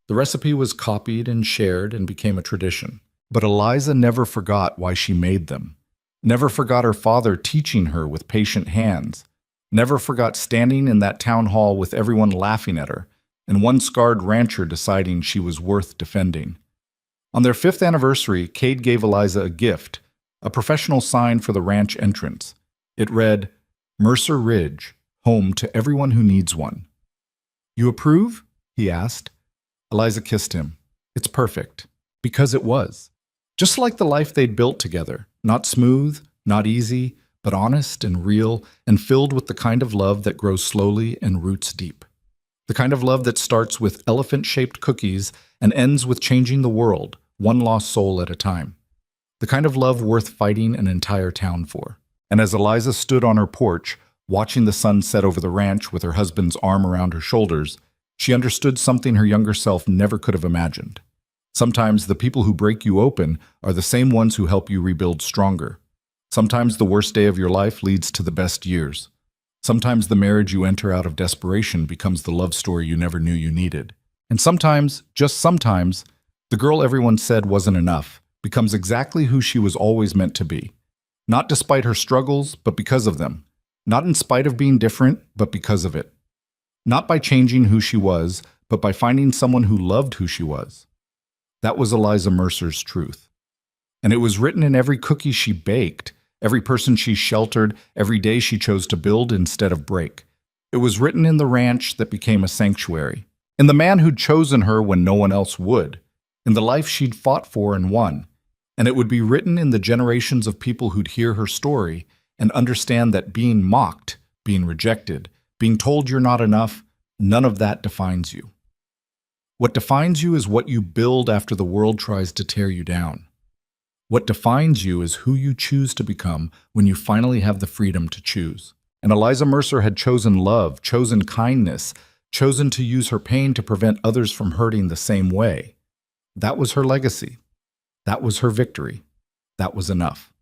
The recipe was copied and shared and became a tradition. But Eliza never forgot why she made them. Never forgot her father teaching her with patient hands. Never forgot standing in that town hall with everyone laughing at her, and one scarred rancher deciding she was worth defending. On their 5th anniversary, Cade gave Eliza a gift, a professional sign for the ranch entrance. It read, "Mercer Ridge, home to everyone who needs one." "You approve?" he asked. Eliza kissed him. "It's perfect." Because it was. Just like the life they'd built together, not smooth, not easy, but honest and real and filled with the kind of love that grows slowly and roots deep. The kind of love that starts with elephant-shaped cookies and ends with changing the world, one lost soul at a time. The kind of love worth fighting an entire town for. And as Eliza stood on her porch, watching the sun set over the ranch with her husband's arm around her shoulders, she understood something her younger self never could have imagined. Sometimes the people who break you open are the same ones who help you rebuild stronger. Sometimes the worst day of your life leads to the best years. Sometimes the marriage you enter out of desperation becomes the love story you never knew you needed. And sometimes, just sometimes, the girl everyone said wasn't enough becomes exactly who she was always meant to be. Not despite her struggles, but because of them. Not in spite of being different, but because of it. Not by changing who she was, but by finding someone who loved who she was. That was Eliza Mercer's truth. And it was written in every cookie she baked, every person she sheltered, every day she chose to build instead of break. It was written in the ranch that became a sanctuary, in the man who'd chosen her when no one else would, in the life she'd fought for and won. And it would be written in the generations of people who'd hear her story and understand that being mocked, being rejected, being told you're not enough, none of that defines you. What defines you is what you build after the world tries to tear you down. What defines you is who you choose to become when you finally have the freedom to choose. And Eliza Mercer had chosen love, chosen kindness, chosen to use her pain to prevent others from hurting the same way. That was her legacy. That was her victory. That was enough.